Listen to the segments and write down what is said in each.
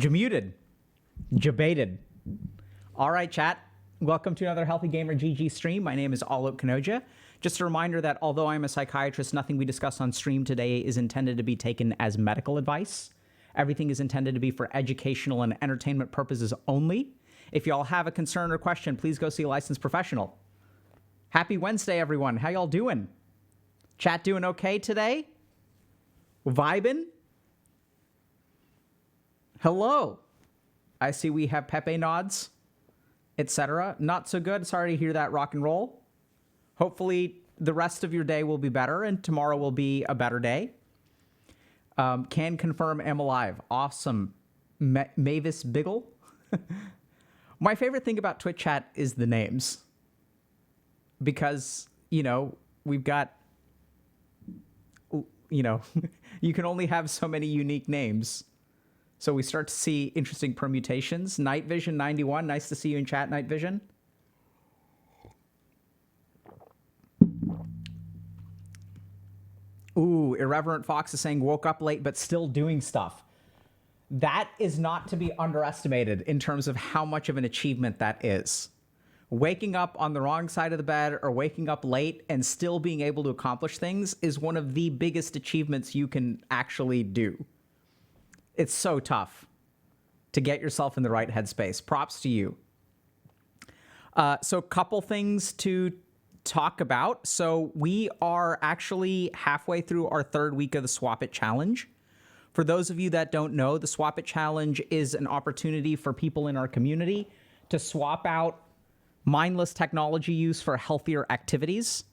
Jamuted. Jabated. All right, chat. Welcome to another Healthy Gamer GG stream. My name is Alok Kanoja. Just a reminder that although I'm a psychiatrist, nothing we discuss on stream today is intended to be taken as medical advice. Everything is intended to be for educational and entertainment purposes only. If y'all have a concern or question, please go see a licensed professional. Happy Wednesday, everyone. How y'all doing? Chat doing okay today? Vibing? Hello. I see we have Pepe nods, etc. Not so good. Sorry to hear that, rock and roll. Hopefully the rest of your day will be better and tomorrow will be a better day. Can confirm am alive. Awesome. Mavis Biggle. My favorite thing about Twitch chat is the names. Because, you know, we've got, you know, you can only have so many unique names. So we start to see interesting permutations. Night Vision 91, nice to see you in chat, Night Vision. Ooh, Irreverent Fox is saying woke up late but still doing stuff. That is not to be underestimated in terms of how much of an achievement that is. Waking up on the wrong side of the bed or waking up late and still being able to accomplish things is one of the biggest achievements you can actually do. It's so tough to get yourself in the right headspace. Props to you. So a couple things to talk about. So we are actually halfway through our third week of the Swap It Challenge. For those of you that don't know, the Swap It Challenge is an opportunity for people in our community to swap out mindless technology use for healthier activities.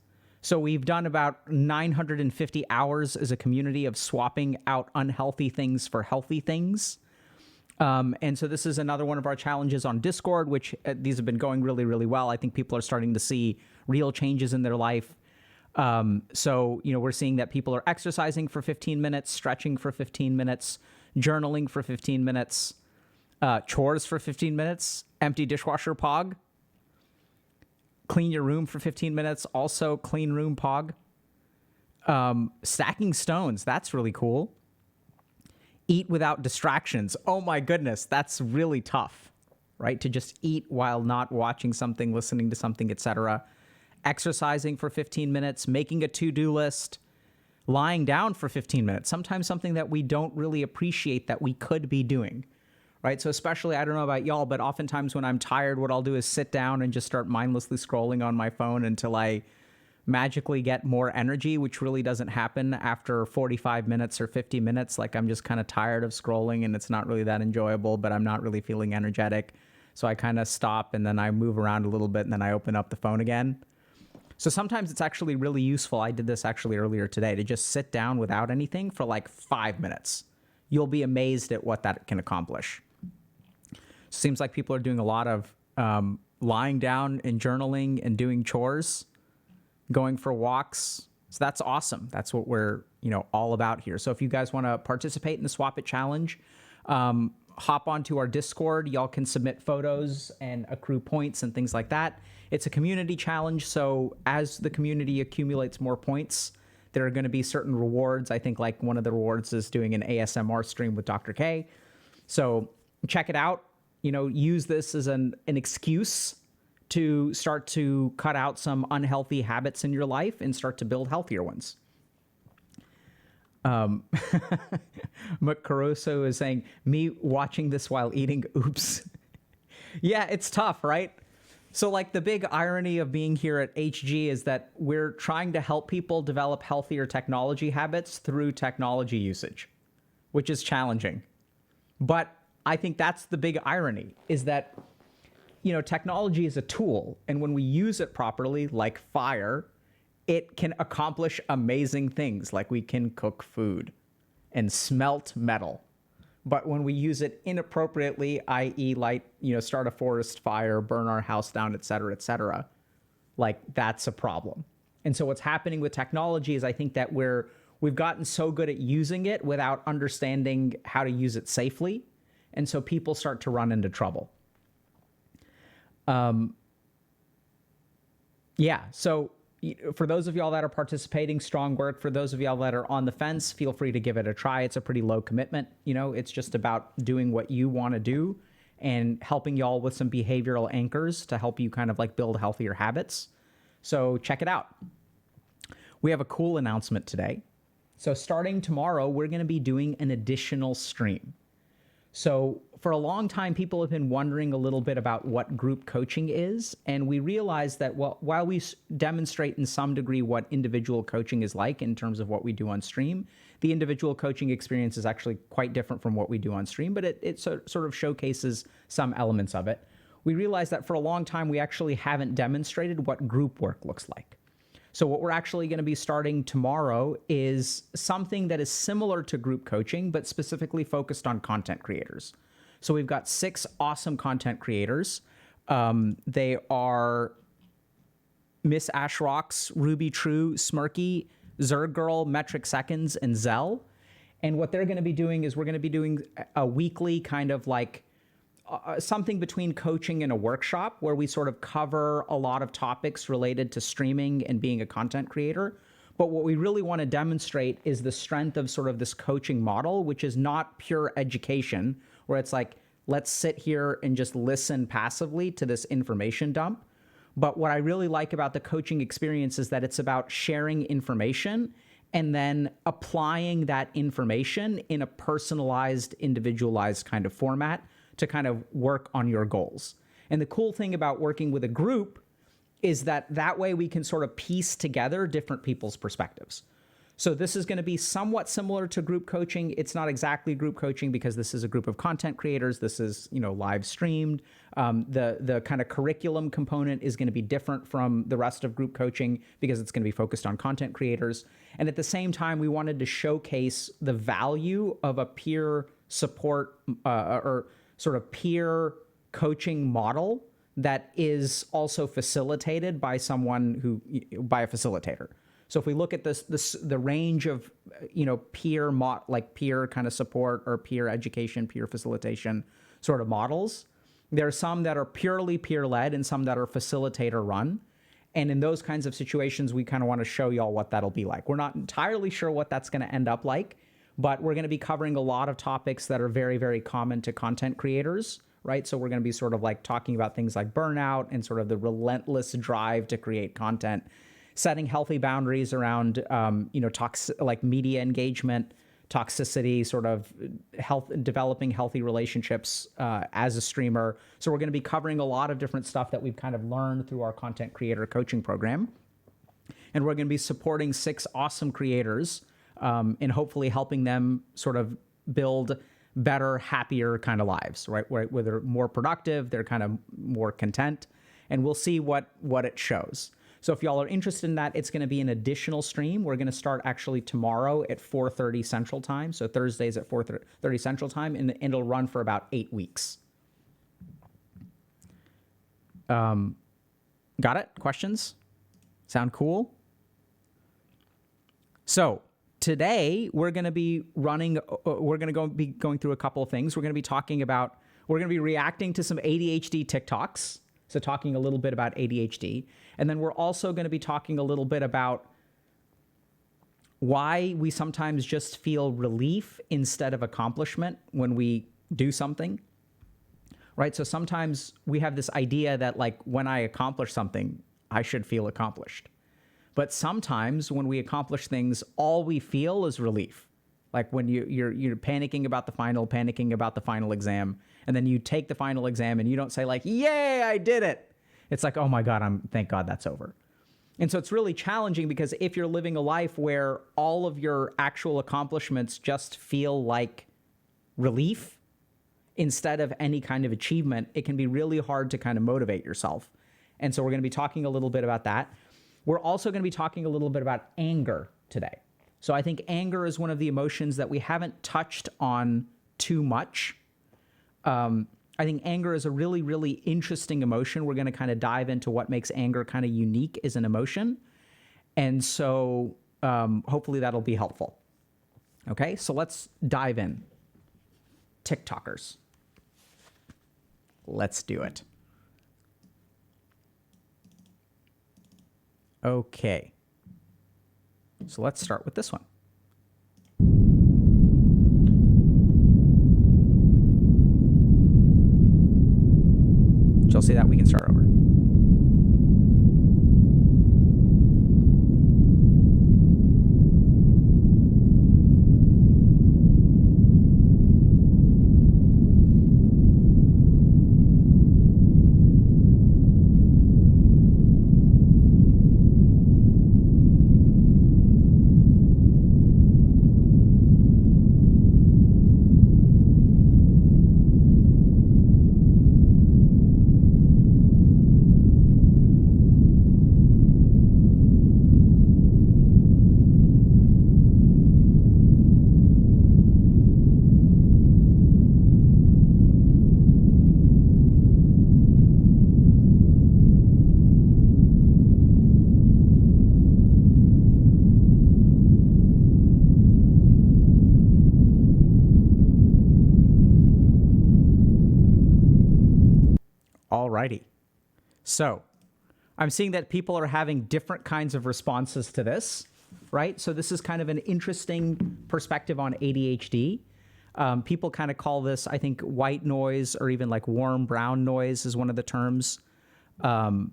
So we've done about 950 hours as a community of swapping out unhealthy things for healthy things. And so this is another one of our challenges on Discord, which these have been going really, really well. I think people are starting to see real changes in their life. So, you know, we're seeing that people are exercising for 15 minutes, stretching for 15 minutes, journaling for 15 minutes, chores for 15 minutes, empty dishwasher pog. Clean your room for 15 minutes. Also, clean room pog. Stacking stones. That's really cool. Eat without distractions. Oh my goodness. That's really tough, right? To just eat while not watching something, listening to something, etc. Exercising for 15 minutes. Making a to-do list. Lying down for 15 minutes. Sometimes something that we don't really appreciate that we could be doing. Right? So especially, I don't know about y'all, but oftentimes when I'm tired, what I'll do is sit down and just start mindlessly scrolling on my phone until I magically get more energy, which really doesn't happen after 45 minutes or 50 minutes. Like I'm just kind of tired of scrolling and it's not really that enjoyable, but I'm not really feeling energetic. So I kind of stop and then I move around a little bit and then I open up the phone again. So sometimes it's actually really useful. I did this actually earlier today to just sit down without anything for like 5 minutes. You'll be amazed at what that can accomplish. Seems like people are doing a lot of lying down and journaling and doing chores, going for walks. So that's awesome. That's what we're, you know, all about here. So if you guys want to participate in the Swap It Challenge, hop onto our Discord. Y'all can submit photos and accrue points and things like that. It's a community challenge. So as the community accumulates more points, there are going to be certain rewards. I think like one of the rewards is doing an ASMR stream with Dr. K. So check it out. You know, use this as an excuse to start to cut out some unhealthy habits in your life and start to build healthier ones. Caruso is saying, me watching this while eating, oops. Yeah, it's tough, right? So like the big irony of being here at HG is that we're trying to help people develop healthier technology habits through technology usage, which is challenging. But I think that's the big irony, is that, you know, technology is a tool, and when we use it properly, like fire, it can accomplish amazing things, like we can cook food and smelt metal. But when we use it inappropriately, i.e. like, you know, start a forest fire, burn our house down, etc., like that's a problem. And so what's happening with technology is I think that we've gotten so good at using it without understanding how to use it safely. And so people start to run into trouble. Yeah, so for those of y'all that are participating, strong work. For those of y'all that are on the fence, feel free to give it a try. It's a pretty low commitment. It's just about doing what you want to do and helping y'all with some behavioral anchors to help you kind of like build healthier habits. So check it out. We have a cool announcement today. So starting tomorrow, we're going to be doing an additional stream. So for a long time, people have been wondering a little bit about what group coaching is. And we realized that while we demonstrate in some degree what individual coaching is like in terms of what we do on stream, the individual coaching experience is actually quite different from what we do on stream, but it sort of showcases some elements of it. We realized that for a long time, we actually haven't demonstrated what group work looks like. So what we're actually going to be starting tomorrow is something that is similar to group coaching, but specifically focused on content creators. So we've got 6 awesome content creators. They are Miss Ashrocks, Ruby True, Smirky, Zerg Girl, Metric Seconds, and Zell. And what they're going to be doing is we're going to be doing a weekly kind of like something between coaching and a workshop where we sort of cover a lot of topics related to streaming and being a content creator. But what we really want to demonstrate is the strength of sort of this coaching model, which is not pure education, where it's like, let's sit here and just listen passively to this information dump. But what I really like about the coaching experience is that it's about sharing information and then applying that information in a personalized, individualized kind of format to kind of work on your goals. And the cool thing about working with a group is that way we can sort of piece together different people's perspectives. So this is going to be somewhat similar to group coaching. It's not exactly group coaching because this is a group of content creators. This is, live streamed. The kind of curriculum component is going to be different from the rest of group coaching because it's going to be focused on content creators. And at the same time, we wanted to showcase the value of a peer support or sort of peer coaching model that is also facilitated by a facilitator. So if we look at the range of, peer kind of support or peer education, peer facilitation sort of models, there are some that are purely peer-led and some that are facilitator-run. And in those kinds of situations, we kind of want to show y'all what that'll be like. We're not entirely sure what that's going to end up like, but we're going to be covering a lot of topics that are very, very common to content creators, right? So we're going to be sort of like talking about things like burnout and sort of the relentless drive to create content, setting healthy boundaries around, like media engagement, toxicity, sort of developing healthy relationships as a streamer. So we're going to be covering a lot of different stuff that we've kind of learned through our content creator coaching program. And we're going to be supporting 6 awesome creators and hopefully helping them sort of build better, happier kind of lives, right? Where they're more productive, they're kind of more content, and we'll see what it shows. So if y'all are interested in that, it's going to be an additional stream. We're going to start actually tomorrow at 4:30 Central Time. So Thursdays at 4:30 Central Time, and it'll run for about 8 weeks. Got it? Questions? Sound cool? So today we're going to be be going through a couple of things. We're going to be reacting to some ADHD TikToks. So talking a little bit about ADHD. And then we're also going to be talking a little bit about why we sometimes just feel relief instead of accomplishment when we do something, right? So sometimes we have this idea that like when I accomplish something, I should feel accomplished. But sometimes when we accomplish things, all we feel is relief. Like when you're panicking about the final exam, and then you take the final exam and you don't say like, yay, I did it. It's like, oh my God, thank God that's over. And so it's really challenging because if you're living a life where all of your actual accomplishments just feel like relief instead of any kind of achievement, it can be really hard to kind of motivate yourself. And so we're going to be talking a little bit about that. We're also going to be talking a little bit about anger today. So I think anger is one of the emotions that we haven't touched on too much. I think anger is a really, really interesting emotion. We're going to kind of dive into what makes anger kind of unique as an emotion. And so hopefully that'll be helpful. Okay, so let's dive in. TikTokers. Let's do it. Okay. So let's start with this one. Did y'all see that? We can start over. Alrighty. So I'm seeing that people are having different kinds of responses to this, right? So this is kind of an interesting perspective on ADHD. People kind of call this, I think, white noise, or even like warm brown noise is one of the terms. And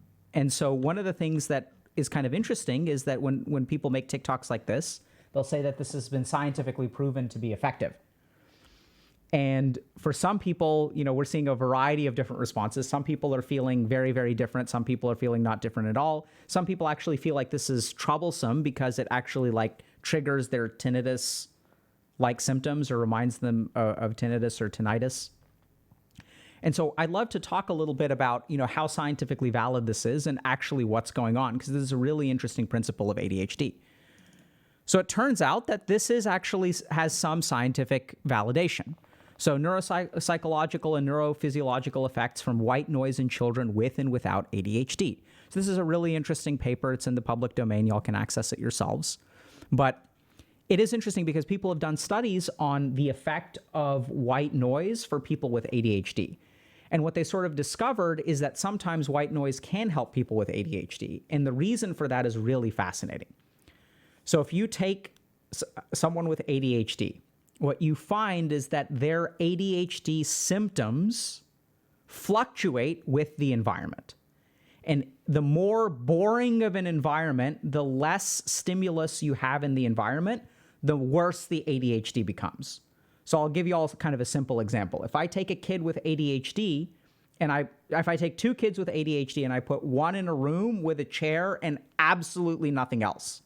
so one of the things that is kind of interesting is that when people make TikToks like this, they'll say that this has been scientifically proven to be effective. And for some people, we're seeing a variety of different responses. Some people are feeling very, very different. Some people are feeling not different at all. Some people actually feel like this is troublesome because it actually triggers their tinnitus-like symptoms, or reminds them of tinnitus or tinnitus. And so I'd love to talk a little bit about, how scientifically valid this is and actually what's going on, because this is a really interesting principle of ADHD. So it turns out that this has some scientific validation. So neuropsychological and neurophysiological effects from white noise in children with and without ADHD. So this is a really interesting paper. It's in the public domain. Y'all can access it yourselves. But it is interesting because people have done studies on the effect of white noise for people with ADHD. And what they sort of discovered is that sometimes white noise can help people with ADHD. And the reason for that is really fascinating. So if you take someone with ADHD, what you find is that their ADHD symptoms fluctuate with the environment. And the more boring of an environment, the less stimulus you have in the environment, the worse the ADHD becomes. So I'll give you all kind of a simple example. If I take a kid with ADHD, and if I take two kids with ADHD and I put one in a room with a chair and absolutely nothing else,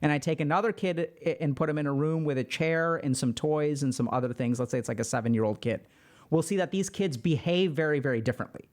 and I take another kid and put him in a room with a chair and some toys and some other things, let's say it's like a 7-year-old kid, we'll see that these kids behave very, very differently.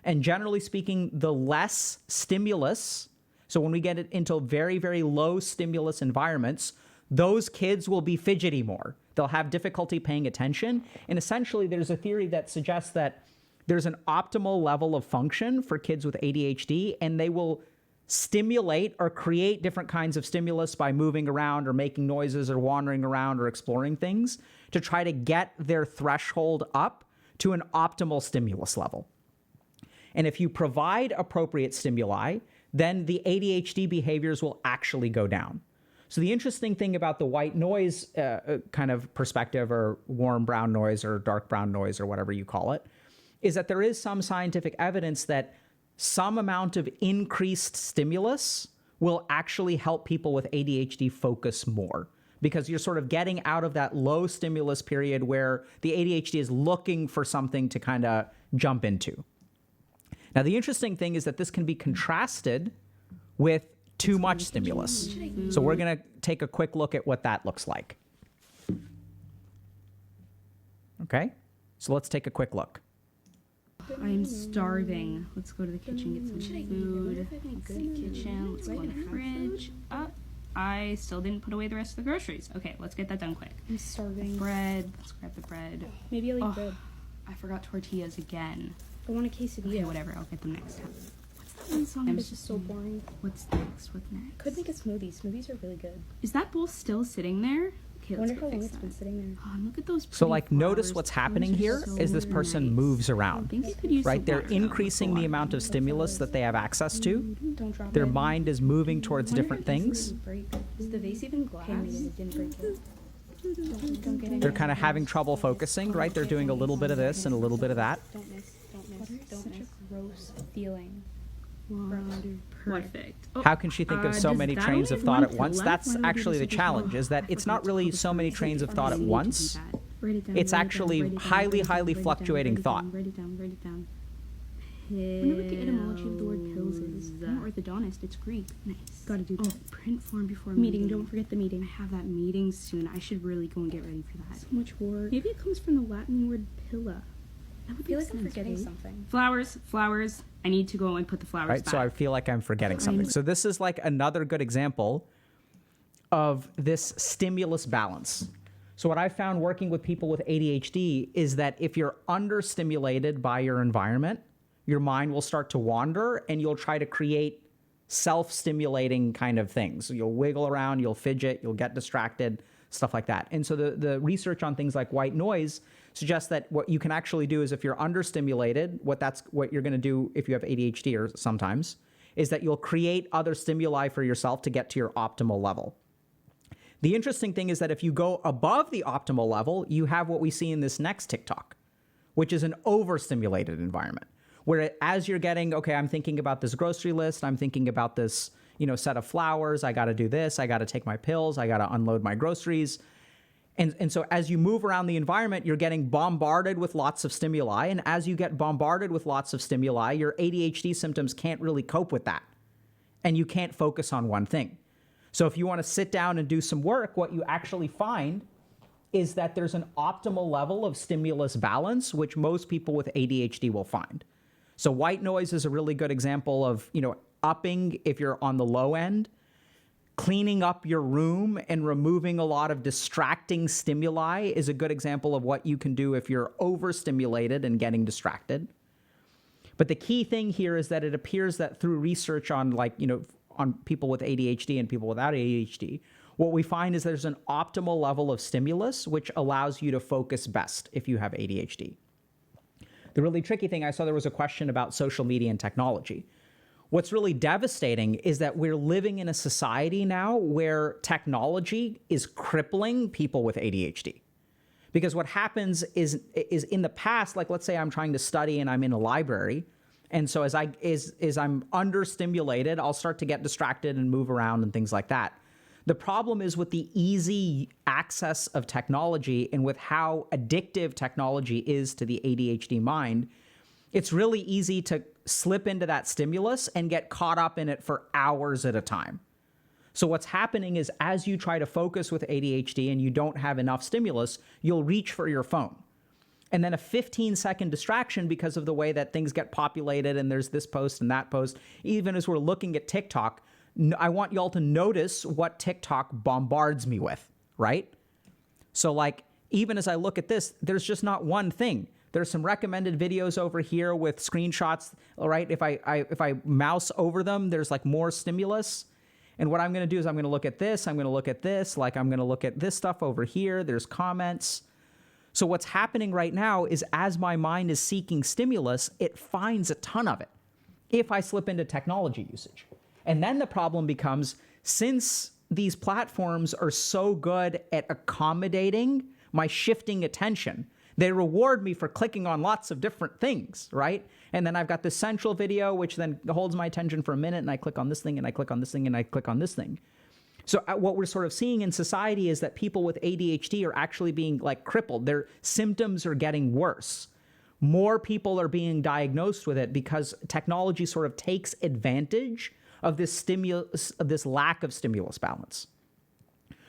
And generally speaking, the less stimulus, so when we get it into very, very low stimulus environments, those kids will be fidgety more. They'll have difficulty paying attention. And essentially, there's a theory that suggests that there's an optimal level of function for kids with ADHD, and they will stimulate or create different kinds of stimulus by moving around or making noises or wandering around or exploring things to try to get their threshold up to an optimal stimulus level. And if you provide appropriate stimuli, then the ADHD behaviors will actually go down. So the interesting thing about the white noise kind of perspective, or warm brown noise or dark brown noise or whatever you call it, is that there is some scientific evidence that some amount of increased stimulus will actually help people with ADHD focus more, because you're sort of getting out of that low stimulus period where the ADHD is looking for something to kind of jump into. Now, the interesting thing is that this can be contrasted with too much stimulus. So we're going to take a quick look at what that looks like. Okay, so let's take a quick look. I'm starving. Let's go to the kitchen, get some food. Let's see, kitchen. Let's go in the fridge. I still didn't put away the rest of the groceries. Okay, let's get that done quick. I'm starving. Bread. Let's grab the bread. Maybe I'll eat bread. I forgot tortillas again. I want a quesadilla. Okay, whatever. I'll get them next time. What's that one song? It's just so boring. What's next? What's next? Could make a smoothie. Smoothies are really good. Is that bowl still sitting there? Okay, I let's wonder go how long fix it's been that. sitting there. Oh, and look at those So pretty like notice flowers. what's Those happening are here is so this person nice. moves I around, think I could use right? some They're water, though. increasing the That's a amount lot. of stimulus that they have access to. Don't drop Their it. mind is moving towards Wonder different if this things. didn't break. Is the vase even glass? Okay, maybe it didn't break it. Don't get They're any kind of of having those. trouble focusing, right? They're doing a little bit of this and a little bit of that. Don't miss. Don't miss. Don't Such miss. Gross feeling. Water. Perfect. Oh, How can she think of so does many that trains only of thought one at to once? left? That's Why do I do actually this the every time? challenge, is that I it's forgot not to really focus so on many it. trains of I thought at need to do once. that. Write it down, It's write it down, actually write it down, highly, write it down, highly write it down, fluctuating write it thought. down, write it down, write it down. I wonder what the etymology of the word pills is. I'm an orthodontist. It's Greek. Nice. Gotta do Oh, that. print form before Meeting. Don't forget the I meeting. have that meeting soon. I should really go and get ready for that. So much work. Maybe it comes from the Latin word pilla. That would I feel make like I'm sense, forgetting right? something. Flowers, flowers. I need to go and put the flowers Right, back. so I feel like I'm forgetting something. So this is like another good example of this stimulus balance. So what I found working with people with ADHD is that if you're understimulated by your environment, your mind will start to wander and you'll try to create self-stimulating kind of things. So you'll wiggle around, you'll fidget, you'll get distracted, stuff like that. And so the research on things like white noise suggests that what you can actually do is if you're understimulated, what you're going to do if you have ADHD or sometimes, is that you'll create other stimuli for yourself to get to your optimal level. The interesting thing is that if you go above the optimal level, you have what we see in this next TikTok, which is an overstimulated environment, where as you're getting, okay, I'm thinking about this grocery list, I'm thinking about this, set of flowers, I got to do this, I got to take my pills, I got to unload my groceries. And so as you move around the environment, you're getting bombarded with lots of stimuli. And as you get bombarded with lots of stimuli, your ADHD symptoms can't really cope with that. And you can't focus on one thing. So if you want to sit down and do some work, what you actually find is that there's an optimal level of stimulus balance, which most people with ADHD will find. So white noise is a really good example of, upping if you're on the low end. Cleaning up your room and removing a lot of distracting stimuli is a good example of what you can do if you're overstimulated and getting distracted. But the key thing here is that it appears that through research on on people with ADHD and people without ADHD, what we find is there's an optimal level of stimulus which allows you to focus best if you have ADHD. The really tricky thing, I saw there was a question about social media and technology. What's really devastating is that we're living in a society now where technology is crippling people with ADHD. Because what happens is in the past, like let's say I'm trying to study and I'm in a library, and so as I'm understimulated, I'll start to get distracted and move around and things like that. The problem is with the easy access of technology and with how addictive technology is to the ADHD mind, it's really easy to slip into that stimulus and get caught up in it for hours at a time. So what's happening is as you try to focus with ADHD and you don't have enough stimulus, you'll reach for your phone. And then a 15-second distraction because of the way that things get populated and there's this post and that post. Even as we're looking at TikTok, I want y'all to notice what TikTok bombards me with, right? So like, even as I look at this, there's just not one thing. There's some recommended videos over here with screenshots, all right? If I mouse over them, there's like more stimulus. And what I'm going to do is I'm going to look at this, I'm going to look at this, like I'm going to look at this stuff over here, there's comments. So what's happening right now is as my mind is seeking stimulus, it finds a ton of it if I slip into technology usage. And then the problem becomes, since these platforms are so good at accommodating my shifting attention, they reward me for clicking on lots of different things, right? And then I've got this central video, which then holds my attention for a minute, and I click on this thing, and I click on this thing, and I click on this thing. So what we're sort of seeing in society is that people with ADHD are actually being like crippled. Their symptoms are getting worse. More people are being diagnosed with it because technology sort of takes advantage of this stimulus, of this lack of stimulus balance.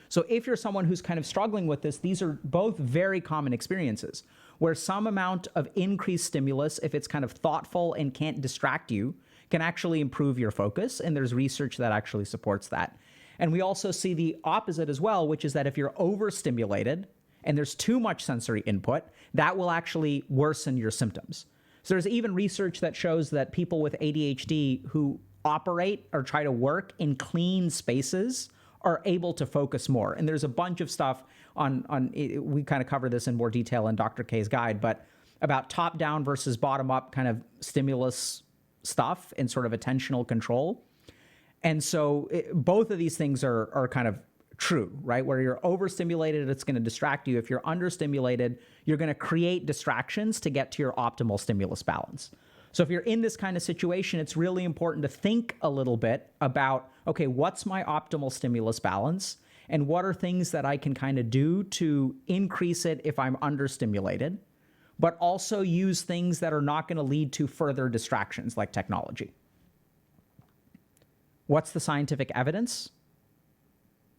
So if you're someone who's kind of struggling with this, these are both very common experiences where some amount of increased stimulus, if it's kind of thoughtful and can't distract you, can actually improve your focus. And there's research that actually supports that. And we also see the opposite as well, which is that if you're overstimulated and there's too much sensory input, that will actually worsen your symptoms. So there's even research that shows that people with ADHD who operate or try to work in clean spaces are able to focus more. And there's a bunch of stuff we kind of cover this in more detail in Dr. K's guide, but about top-down versus bottom-up kind of stimulus stuff and sort of attentional control. And so both of these things are kind of true, right? Where you're overstimulated, it's going to distract you. If you're understimulated, you're going to create distractions to get to your optimal stimulus balance. So if you're in this kind of situation, it's really important to think a little bit about, okay, what's my optimal stimulus balance? And what are things that I can kind of do to increase it if I'm understimulated, but also use things that are not going to lead to further distractions like technology. What's the scientific evidence?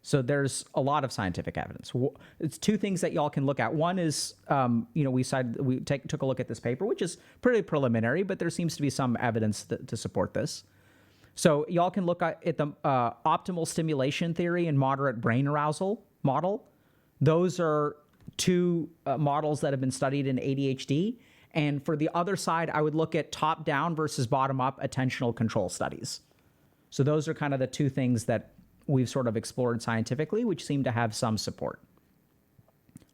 So there's a lot of scientific evidence. It's two things that y'all can look at. One is, we took a look at this paper, which is pretty preliminary, but there seems to be some evidence to support this. So y'all can look at the optimal stimulation theory and moderate brain arousal model. Those are two models that have been studied in ADHD. And for the other side, I would look at top-down versus bottom-up attentional control studies. So those are kind of the two things that we've sort of explored scientifically, which seem to have some support.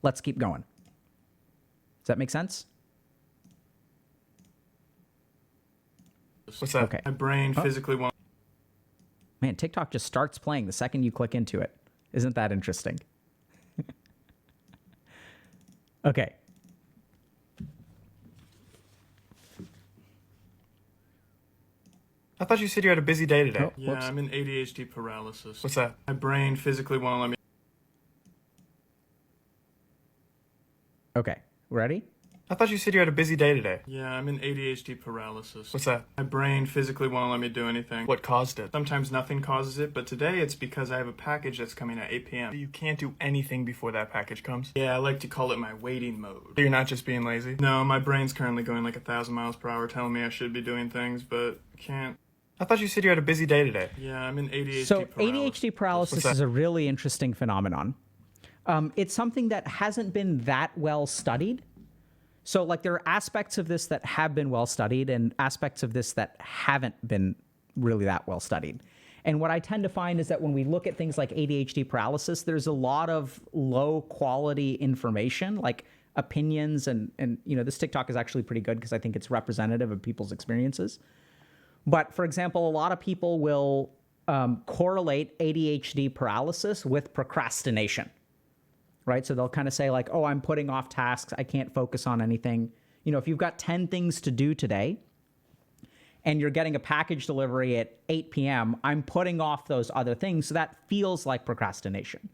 Let's keep going. Does that make sense? What's that? Okay. My brain physically won't. Man, TikTok just starts playing the second you click into it. Isn't that interesting? Okay. I thought you said you had a busy day today. Oh, Yeah, whoops. I'm in ADHD paralysis. What's that? My brain physically won't let me. Okay. Ready? I thought you said you had a busy day today. Yeah, I'm in ADHD paralysis. What's that? My brain physically won't let me do anything. What caused it? Sometimes nothing causes it, but today it's because I have a package that's coming at 8 p.m. You can't do anything before that package comes. Yeah, I like to call it my waiting mode. You're not just being lazy? No, my brain's currently going like 1,000 miles per hour telling me I should be doing things, but I can't. I thought you said you had a busy day today. Yeah, I'm in ADHD So paralysis. ADHD paralysis is a really interesting phenomenon. It's something that hasn't been that well studied. So like there are aspects of this that have been well studied and aspects of this that haven't been really that well studied. And what I tend to find is that when we look at things like ADHD paralysis, there's a lot of low quality information, like opinions and this TikTok is actually pretty good because I think it's representative of people's experiences. But for example, a lot of people will correlate ADHD paralysis with procrastination. Right? So they'll kind of say like, oh, I'm putting off tasks. I can't focus on anything. If you've got 10 things to do today and you're getting a package delivery at 8 p.m., I'm putting off those other things. So that feels like procrastination.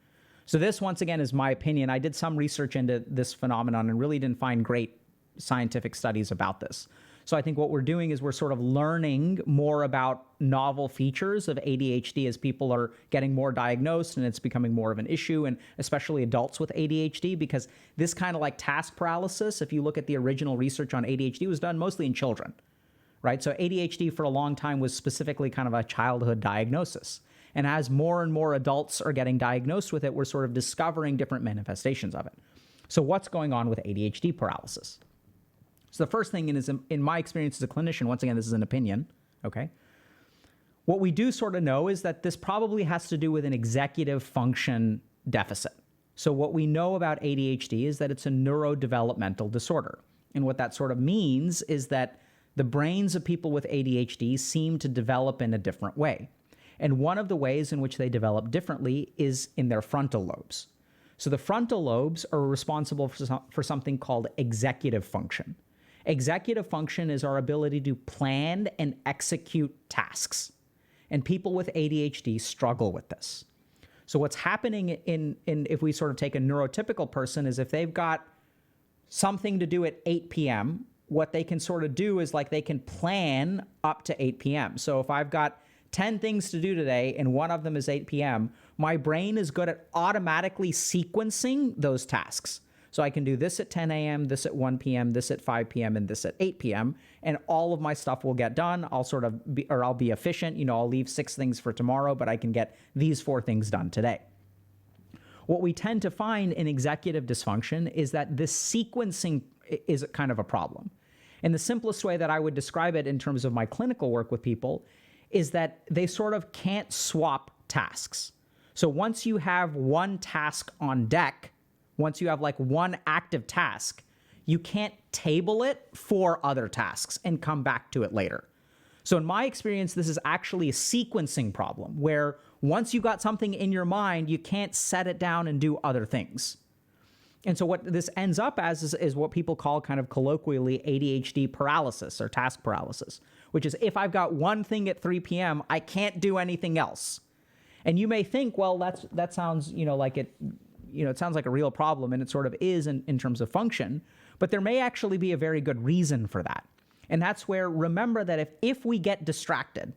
So this, once again, is my opinion. I did some research into this phenomenon and really didn't find great scientific studies about this. So I think what we're doing is we're sort of learning more about novel features of ADHD as people are getting more diagnosed and it's becoming more of an issue, and especially adults with ADHD, because this kind of like task paralysis, if you look at the original research on ADHD, was done mostly in children, right? So ADHD for a long time was specifically kind of a childhood diagnosis. And as more and more adults are getting diagnosed with it, we're sort of discovering different manifestations of it. So what's going on with ADHD paralysis? So the first thing is, in my experience as a clinician, once again, this is an opinion, okay? What we do sort of know is that this probably has to do with an executive function deficit. So what we know about ADHD is that it's a neurodevelopmental disorder. And what that sort of means is that the brains of people with ADHD seem to develop in a different way. And one of the ways in which they develop differently is in their frontal lobes. So the frontal lobes are responsible for something called executive function. Executive function is our ability to plan and execute tasks. And people with ADHD struggle with this. So what's happening in if we sort of take a neurotypical person is if they've got something to do at 8 p.m., what they can sort of do is like they can plan up to 8 p.m. So if I've got 10 things to do today and one of them is 8 p.m., my brain is good at automatically sequencing those tasks. So I can do this at 10 a.m., this at 1 p.m., this at 5 p.m., and this at 8 p.m., and all of my stuff will get done. I'll be efficient. I'll leave 6 things for tomorrow, but I can get these 4 things done today. What we tend to find in executive dysfunction is that this sequencing is kind of a problem. And the simplest way that I would describe it in terms of my clinical work with people is that they sort of can't swap tasks. So once you have one task on deck, once you have like one active task, you can't table it for other tasks and come back to it later. So in my experience, this is actually a sequencing problem where once you got something in your mind, you can't set it down and do other things. And so what this ends up as is what people call kind of colloquially ADHD paralysis or task paralysis, which is if I've got one thing at 3 p.m., I can't do anything else. And you may think, well, that sounds, like it sounds like a real problem, and it sort of is in terms of function, but there may actually be a very good reason for that. And that's where, remember that if we get distracted,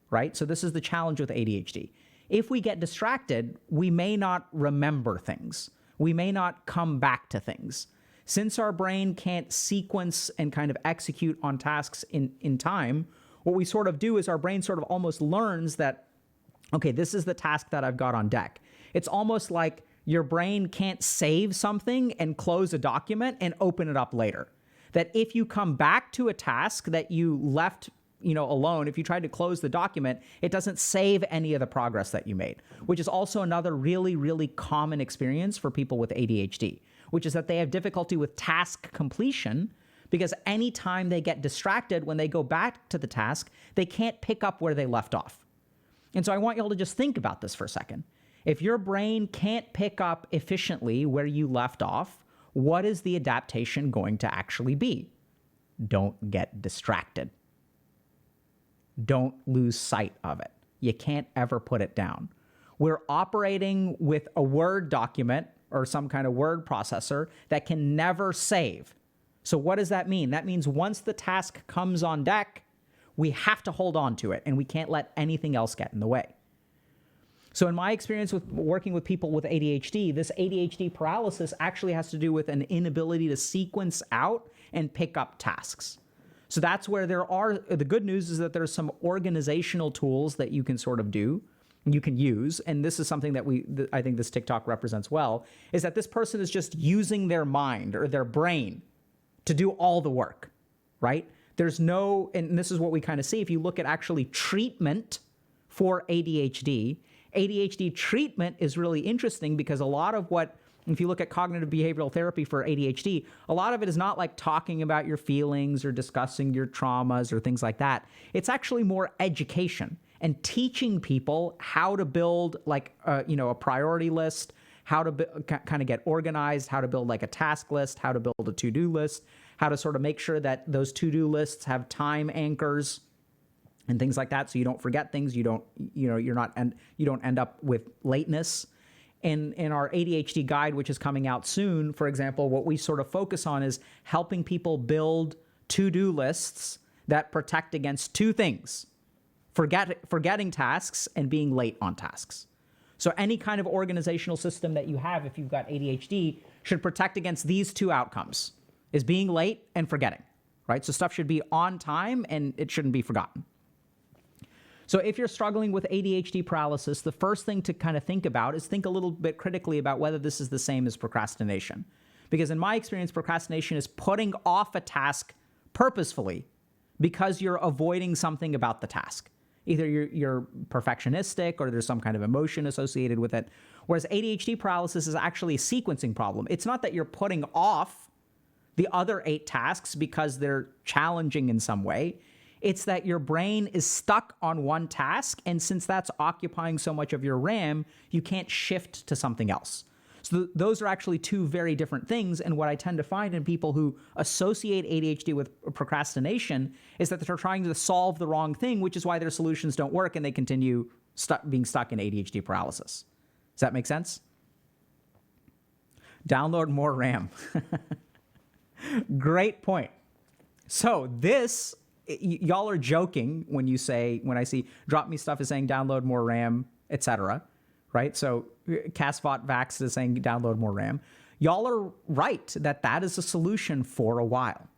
right? So this is the challenge with ADHD. If we get distracted, we may not remember things. We may not come back to things. Since our brain can't sequence and kind of execute on tasks in time, what we sort of do is our brain sort of almost learns that, okay, this is the task that I've got on deck. It's almost like your brain can't save something and close a document and open it up later. That if you come back to a task that you left alone, if you tried to close the document, it doesn't save any of the progress that you made, which is also another really, really common experience for people with ADHD, which is that they have difficulty with task completion because anytime they get distracted, when they go back to the task, they can't pick up where they left off. And so I want you all to just think about this for a second. If your brain can't pick up efficiently where you left off, what is the adaptation going to actually be? Don't get distracted. Don't lose sight of it. You can't ever put it down. We're operating with a Word document or some kind of word processor that can never save. So what does that mean? That means once the task comes on deck, we have to hold on to it, and we can't let anything else get in the way. So in my experience with working with people with ADHD, this ADHD paralysis actually has to do with an inability to sequence out and pick up tasks. So that's where the good news is that there's some organizational tools that you can sort of do, you can use, and this is something that I think this TikTok represents well, is that this person is just using their mind or their brain to do all the work, right? And this is what we kind of see if you look at actually treatment for ADHD. ADHD treatment is really interesting because a lot of if you look at cognitive behavioral therapy for ADHD, a lot of it is not like talking about your feelings or discussing your traumas or things like that. It's actually more education and teaching people how to build a priority list, how to kind of get organized, how to build like a task list, how to build a to-do list, how to sort of make sure that those to-do lists have time anchors and things like that, so you don't forget things, you don't end up with lateness. In our ADHD guide, which is coming out soon, for example, what we sort of focus on is helping people build to-do lists that protect against two things: forgetting tasks and being late on tasks. So any kind of organizational system that you have, if you've got ADHD, should protect against these two outcomes: is being late and forgetting, right? So stuff should be on time and it shouldn't be forgotten. So if you're struggling with ADHD paralysis, the first thing to kind of think about is think a little bit critically about whether this is the same as procrastination. Because in my experience, procrastination is putting off a task purposefully because you're avoiding something about the task. Either you're perfectionistic or there's some kind of emotion associated with it. Whereas ADHD paralysis is actually a sequencing problem. It's not that you're putting off the other 8 tasks because they're challenging in some way. It's that your brain is stuck on one task, and since that's occupying so much of your RAM, you can't shift to something else. So those are actually two very different things, and what I tend to find in people who associate ADHD with procrastination is that they're trying to solve the wrong thing, which is why their solutions don't work, and they continue being stuck in ADHD paralysis. Does that make sense? Download more RAM. Great point. So this... y'all are joking when I see drop me stuff is saying download more RAM, etc. Right? So Casvot Vax is saying download more RAM. Y'all are right that is a solution for a while.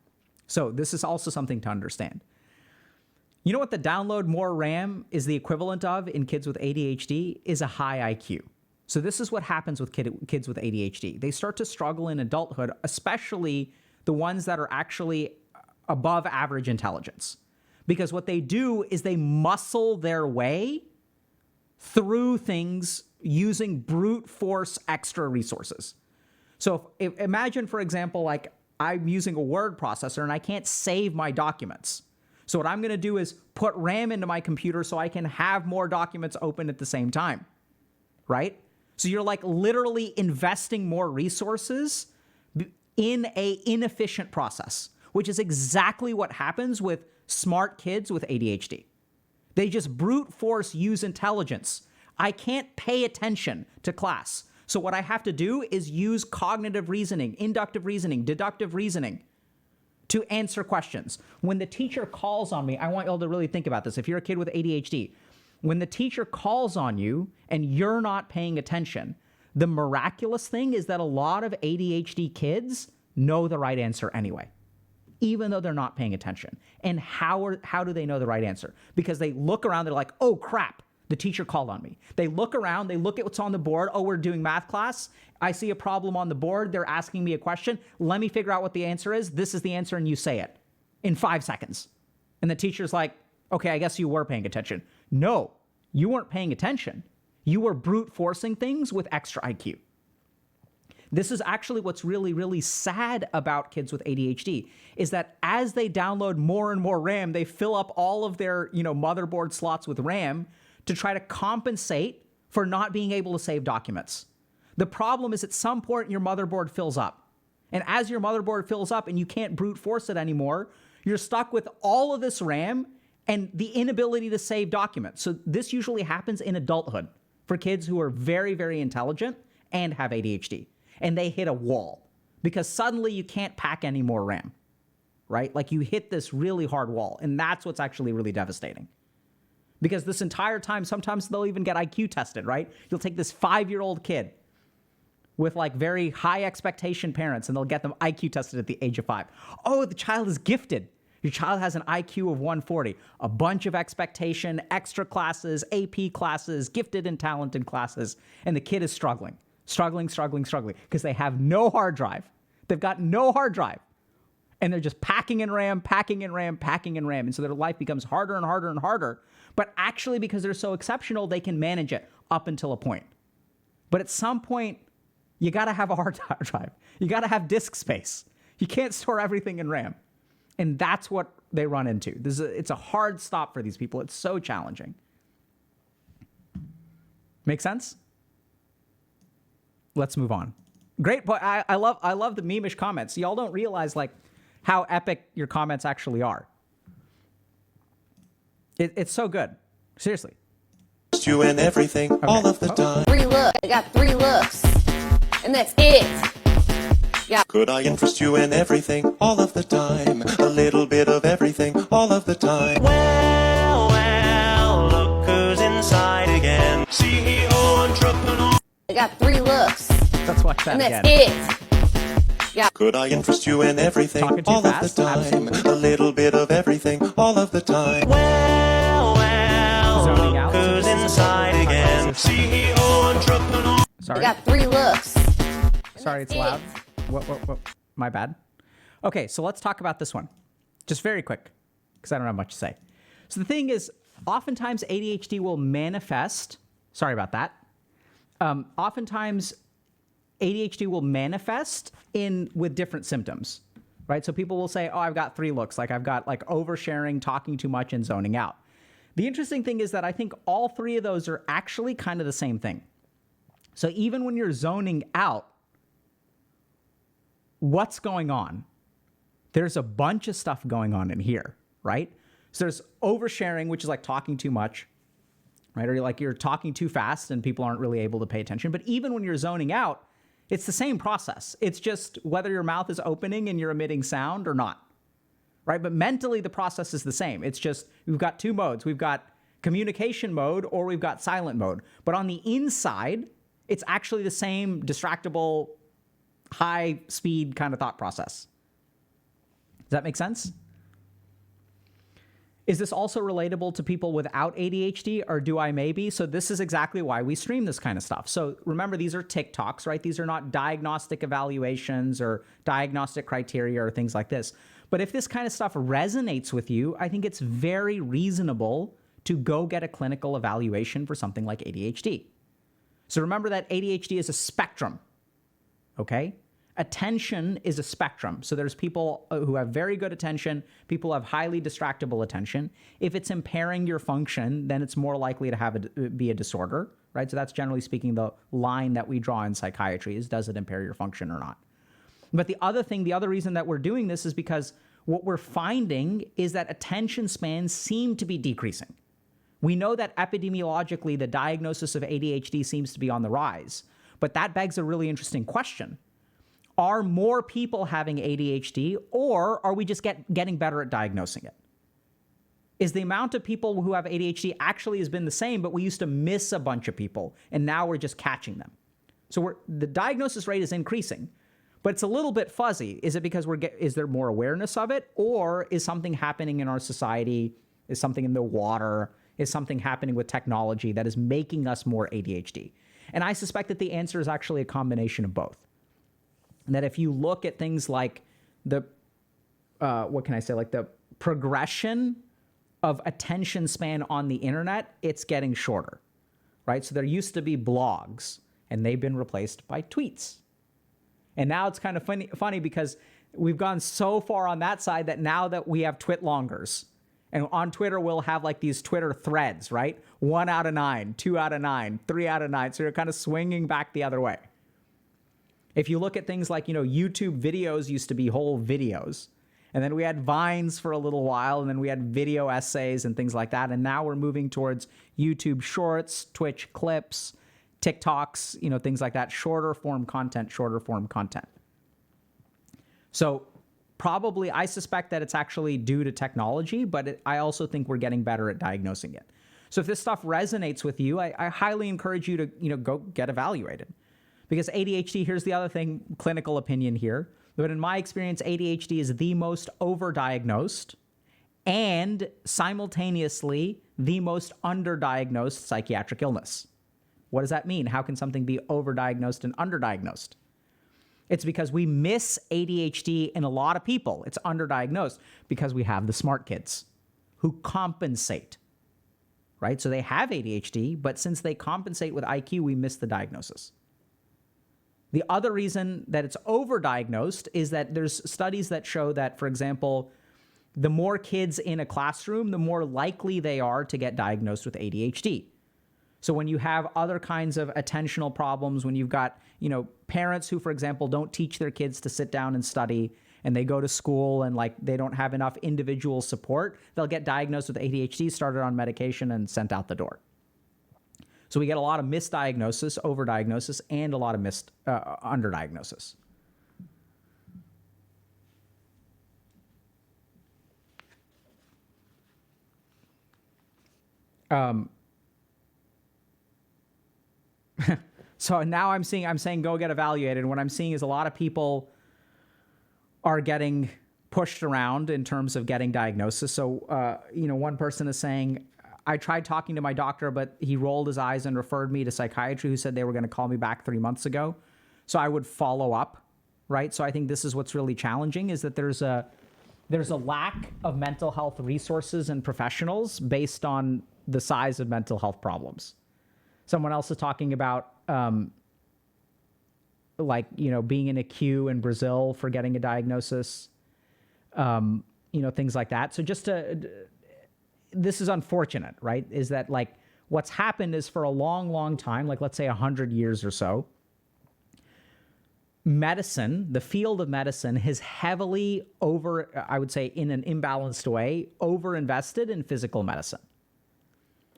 So this is also something to understand. You know what the download more RAM is the equivalent of in kids with ADHD is a high IQ. So this is what happens with kids with ADHD. They start to struggle in adulthood, especially the ones that are actually above average intelligence. Because what they do is they muscle their way through things using brute force extra resources. So imagine, for example, like I'm using a word processor and I can't save my documents. So what I'm going to do is put RAM into my computer so I can have more documents open at the same time, right? So you're like literally investing more resources in a inefficient process, which is exactly what happens with smart kids with ADHD. They just brute force use intelligence. I can't pay attention to class. So what I have to do is use cognitive reasoning, inductive reasoning, deductive reasoning to answer questions. When the teacher calls on me, I want y'all to really think about this. If you're a kid with ADHD, when the teacher calls on you and you're not paying attention, the miraculous thing is that a lot of ADHD kids know the right answer anyway, even though they're not paying attention. And how do they know the right answer? Because they look around, they're like, oh crap, the teacher called on me. They look around, they look at what's on the board. Oh, we're doing math class. I see a problem on the board. They're asking me a question. Let me figure out what the answer is. This is the answer, and you say it in 5 seconds. And the teacher's like, okay, I guess you were paying attention. No, you weren't paying attention. You were brute forcing things with extra IQ. This is actually what's really, really sad about kids with ADHD is that as they download more and more RAM, they fill up all of their, motherboard slots with RAM to try to compensate for not being able to save documents. The problem is at some point your motherboard fills up. And as your motherboard fills up and you can't brute force it anymore, you're stuck with all of this RAM and the inability to save documents. So this usually happens in adulthood for kids who are very, very intelligent and have ADHD. And they hit a wall because suddenly you can't pack any more RAM, right? Like you hit this really hard wall. And that's what's actually really devastating. Because this entire time, sometimes they'll even get IQ tested, right? You'll take this 5-year-old kid with like very high expectation parents and they'll get them IQ tested at the age of 5. Oh, the child is gifted. Your child has an IQ of 140, a bunch of expectation, extra classes, AP classes, gifted and talented classes, and the kid is struggling, because they have no hard drive. They've got no hard drive. And they're just packing in RAM. And so their life becomes harder and harder and harder. But actually, because they're so exceptional, they can manage it up until a point. But at some point, you got to have a hard drive. You got to have disk space. You can't store everything in RAM. And that's what they run into. It's a hard stop for these people. It's so challenging. Make sense? Let's move on. Great point. I love the meme-ish comments. Y'all don't realize like how epic your comments actually are. It's so good. Seriously. You and everything all of the time. 3 looks. I got 3 looks. And that's it. Could I interest you in everything all of the time? A little bit of everything all of the time. Well, look who's inside again. CEO entrepreneur. I got 3 looks. Let's watch that And that's again. it. Could I interest you in everything Talking too all fast? of the time? Absolutely. A little bit of everything all of the time. Zoning out. Look who's inside again. CEO entrepreneur. I Sorry. got 3 looks. Sorry, it's loud. What? My bad. Okay, so let's talk about this one. Just very quick, because I don't have much to say. So the thing is, oftentimes ADHD will manifest. Sorry about that. Oftentimes ADHD will manifest with different symptoms, right? So people will say, oh, I've got 3 looks. Like I've got like oversharing, talking too much, and zoning out. The interesting thing is that I think all 3 of those are actually kind of the same thing. So even when you're zoning out, what's going on? There's a bunch of stuff going on in here, right? So there's oversharing, which is like talking too much, right? Or you're talking too fast and people aren't really able to pay attention. But even when you're zoning out, it's the same process. It's just whether your mouth is opening and you're emitting sound or not, right? But mentally, the process is the same. It's just we've got 2 modes. We've got communication mode or we've got silent mode. But on the inside, it's actually the same distractible, high speed kind of thought process. Does that make sense? Is this also relatable to people without ADHD, or do I maybe? So this is exactly why we stream this kind of stuff. So remember, these are TikToks, right? These are not diagnostic evaluations or diagnostic criteria or things like this. But if this kind of stuff resonates with you, I think it's very reasonable to go get a clinical evaluation for something like ADHD. So remember that ADHD is a spectrum, okay? Attention is a spectrum. So there's people who have very good attention, people who have highly distractible attention. If it's impairing your function, then it's more likely to be a disorder, right? So that's generally speaking the line that we draw in psychiatry is, does it impair your function or not? But the other reason that we're doing this is because what we're finding is that attention spans seem to be decreasing. We know that epidemiologically, the diagnosis of ADHD seems to be on the rise. But that begs a really interesting question. Are more people having ADHD, or are we just getting better at diagnosing it? Is the amount of people who have ADHD actually has been the same, but we used to miss a bunch of people, and now we're just catching them? So the diagnosis rate is increasing, but it's a little bit fuzzy. Is it because is there more awareness of it, or is something happening in our society? Is something in the water? Is something happening with technology that is making us more ADHD? And I suspect that the answer is actually a combination of both. And that if you look at things like the progression of attention span on the internet, it's getting shorter, right? So there used to be blogs, and they've been replaced by tweets. And now it's kind of funny because we've gone so far on that side that now that we have twitlongers, and on Twitter, we'll have like these Twitter threads, right? 1 out of 9, 2 out of 9, 3 out of 9. So you're kind of swinging back the other way. If you look at things like, YouTube videos used to be whole videos. And then we had Vines for a little while, and then we had video essays and things like that. And now we're moving towards YouTube Shorts, Twitch clips, TikToks, things like that. Shorter form content. So probably, I suspect that it's actually due to technology, but I also think we're getting better at diagnosing it. So if this stuff resonates with you, I highly encourage you to, go get evaluated. Because ADHD, here's the other thing, clinical opinion here, but in my experience, ADHD is the most overdiagnosed and simultaneously the most underdiagnosed psychiatric illness. What does that mean? How can something be overdiagnosed and underdiagnosed? It's because we miss ADHD in a lot of people. It's underdiagnosed because we have the smart kids who compensate, right? So they have ADHD, but since they compensate with IQ, we miss the diagnosis. The other reason that it's overdiagnosed is that there's studies that show that, for example, the more kids in a classroom, the more likely they are to get diagnosed with ADHD. So when you have other kinds of attentional problems, when you've got, parents who, for example, don't teach their kids to sit down and study, and they go to school and they don't have enough individual support, they'll get diagnosed with ADHD, started on medication, and sent out the door. So we get a lot of misdiagnosis, overdiagnosis, and a lot of underdiagnosis. So now I'm saying go get evaluated. And what I'm seeing is a lot of people are getting pushed around in terms of getting diagnosis. So, one person is saying, I tried talking to my doctor, but he rolled his eyes and referred me to psychiatry, who said they were going to call me back 3 months ago. So I would follow up, right? So I think this is what's really challenging, is that there's a lack of mental health resources and professionals based on the size of mental health problems. Someone else is talking about, being in a queue in Brazil for getting a diagnosis, things like that. So this is unfortunate, right? Is that what's happened is for a long, long time, let's say 100 years or so, medicine, the field of medicine has heavily I would say in an imbalanced way, overinvested in physical medicine.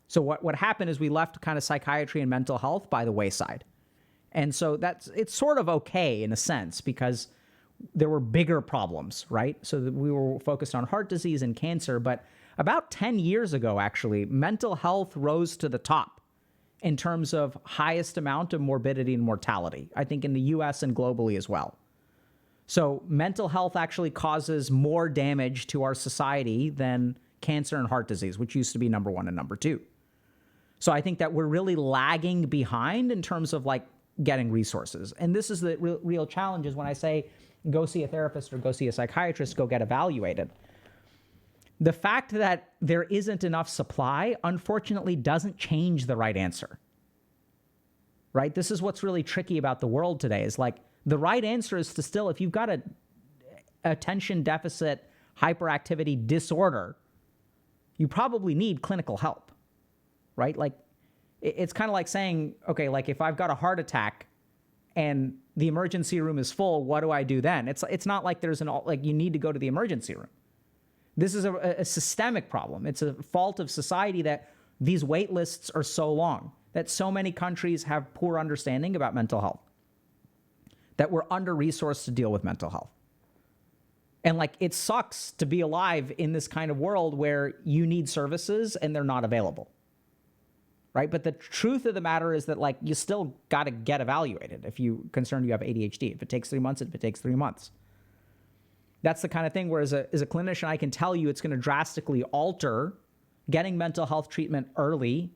So what happened is we left kind of psychiatry and mental health by the wayside. And so it's sort of okay in a sense because there were bigger problems, right? So we were focused on heart disease and cancer, but about 10 years ago, actually, mental health rose to the top in terms of highest amount of morbidity and mortality, I think in the US and globally as well. So mental health actually causes more damage to our society than cancer and heart disease, which used to be number 1 and number 2. So I think that we're really lagging behind in terms of getting resources. And this is the real challenge, is when I say go see a therapist or go see a psychiatrist, go get evaluated. The fact that there isn't enough supply, unfortunately, doesn't change the right answer. right? This is what's really tricky about the world today is like the right answer is to still, if you've got a attention deficit hyperactivity disorder, you probably need clinical help, right? Like it's kind of like saying, okay, like if I've got a heart attack and the emergency room is full, what do I do then? It's not like there's like you need to go to the emergency room. This is a systemic problem. It's a fault of society that these wait lists are so long, that so many countries have poor understanding about mental health, that we're under-resourced to deal with mental health. And like, it sucks to be alive in this kind of world where you need services and they're not available, right? But the truth of the matter is that like, you still got to get evaluated if you're concerned you have ADHD. If it takes 3 months, if it takes 3 months. That's the kind of thing where as a clinician, I can tell you it's going to drastically alter getting mental health treatment early,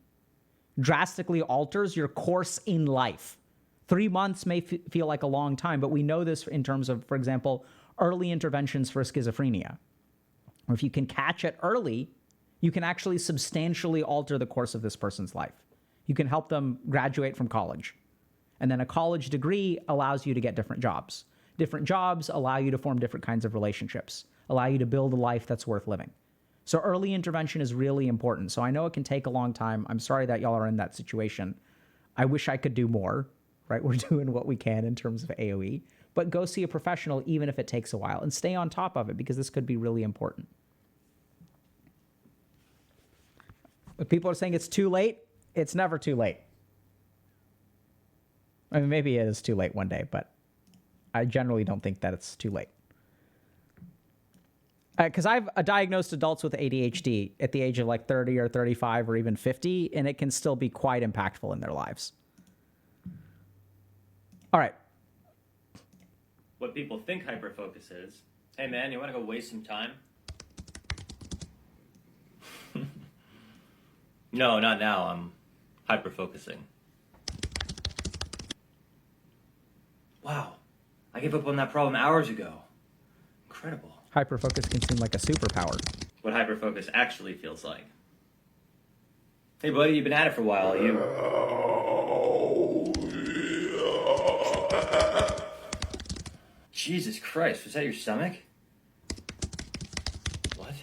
drastically alters your course in life. 3 months may feel like a long time, but we know this in terms of, for example, early interventions for schizophrenia. Or if you can catch it early, you can actually substantially alter the course of this person's life. You can help them graduate from college. And then a college degree allows you to get different jobs. Different jobs allow you to form different kinds of relationships, allow you to build a life that's worth living. So early intervention is really important. So I know it can take a long time. I'm sorry that y'all are in that situation. I wish I could do more, right? We're doing what we can in terms of AOE, but go see a professional even if it takes a while and stay on top of it because this could be really important. But people are saying it's too late. It's never too late. I mean, maybe it is too late one day, but I generally don't think that it's too late. Because I've diagnosed adults with ADHD at the age of like 30 or 35 or even 50, and it can still be quite impactful in their lives. All right. What people think hyperfocus is. Hey man, you want to go waste some time? No, not now. I'm hyperfocusing. Wow. I gave up on that problem hours ago. Incredible. Hyperfocus can seem like a superpower. What hyperfocus actually feels like. Hey buddy, you've been at it for a while. Jesus Christ, was that your stomach? What?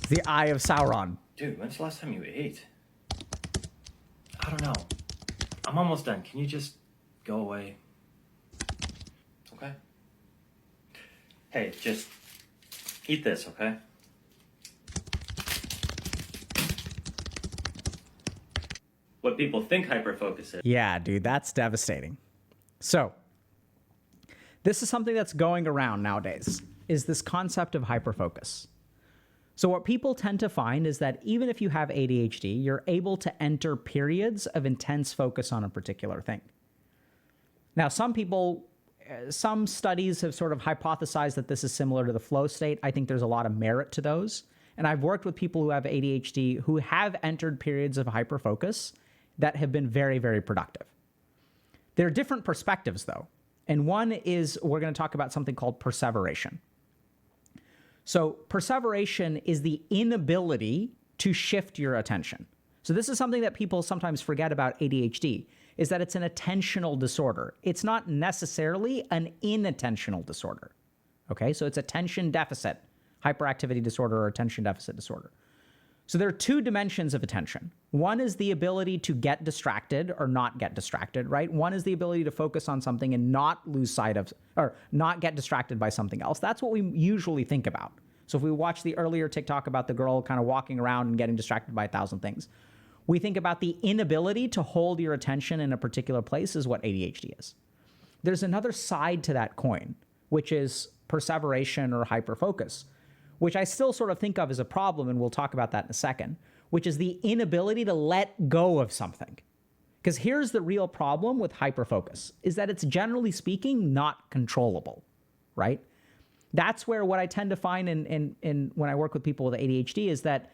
The Eye of Sauron. Dude, when's the last time you ate? I don't know. I'm almost done. Can you just go away? Okay. Hey, just eat this, okay? What people think hyperfocus is. Yeah, dude, that's devastating. So, this is something that's going around nowadays, is this concept of hyperfocus. So what people tend to find is that even if you have ADHD, you're able to enter periods of intense focus on a particular thing. Now, some studies have sort of hypothesized that this is similar to the flow state. I think there's a lot of merit to those. And I've worked with people who have ADHD who have entered periods of hyperfocus that have been very, very productive. There are different perspectives, though. And one is we're going to talk about something called perseveration. So perseveration is the inability to shift your attention. So this is something that people sometimes forget about ADHD, is that it's an attentional disorder. It's not necessarily an inattentional disorder. Okay, so it's attention deficit, hyperactivity disorder or attention deficit disorder. So there are two dimensions of attention. One is the ability to get distracted or not get distracted, right? One is the ability to focus on something and not lose sight of, or not get distracted by something else. That's what we usually think about. So if we watch the earlier TikTok about the girl kind of walking around and getting distracted by 1,000 things, we think about the inability to hold your attention in a particular place is what ADHD is. There's another side to that coin, which is perseveration or hyperfocus, which I still sort of think of as a problem, and we'll talk about that in a second, which is the inability to let go of something. Because here's the real problem with hyperfocus, is that it's generally speaking not controllable, right? That's where what I tend to find in when I work with people with ADHD is that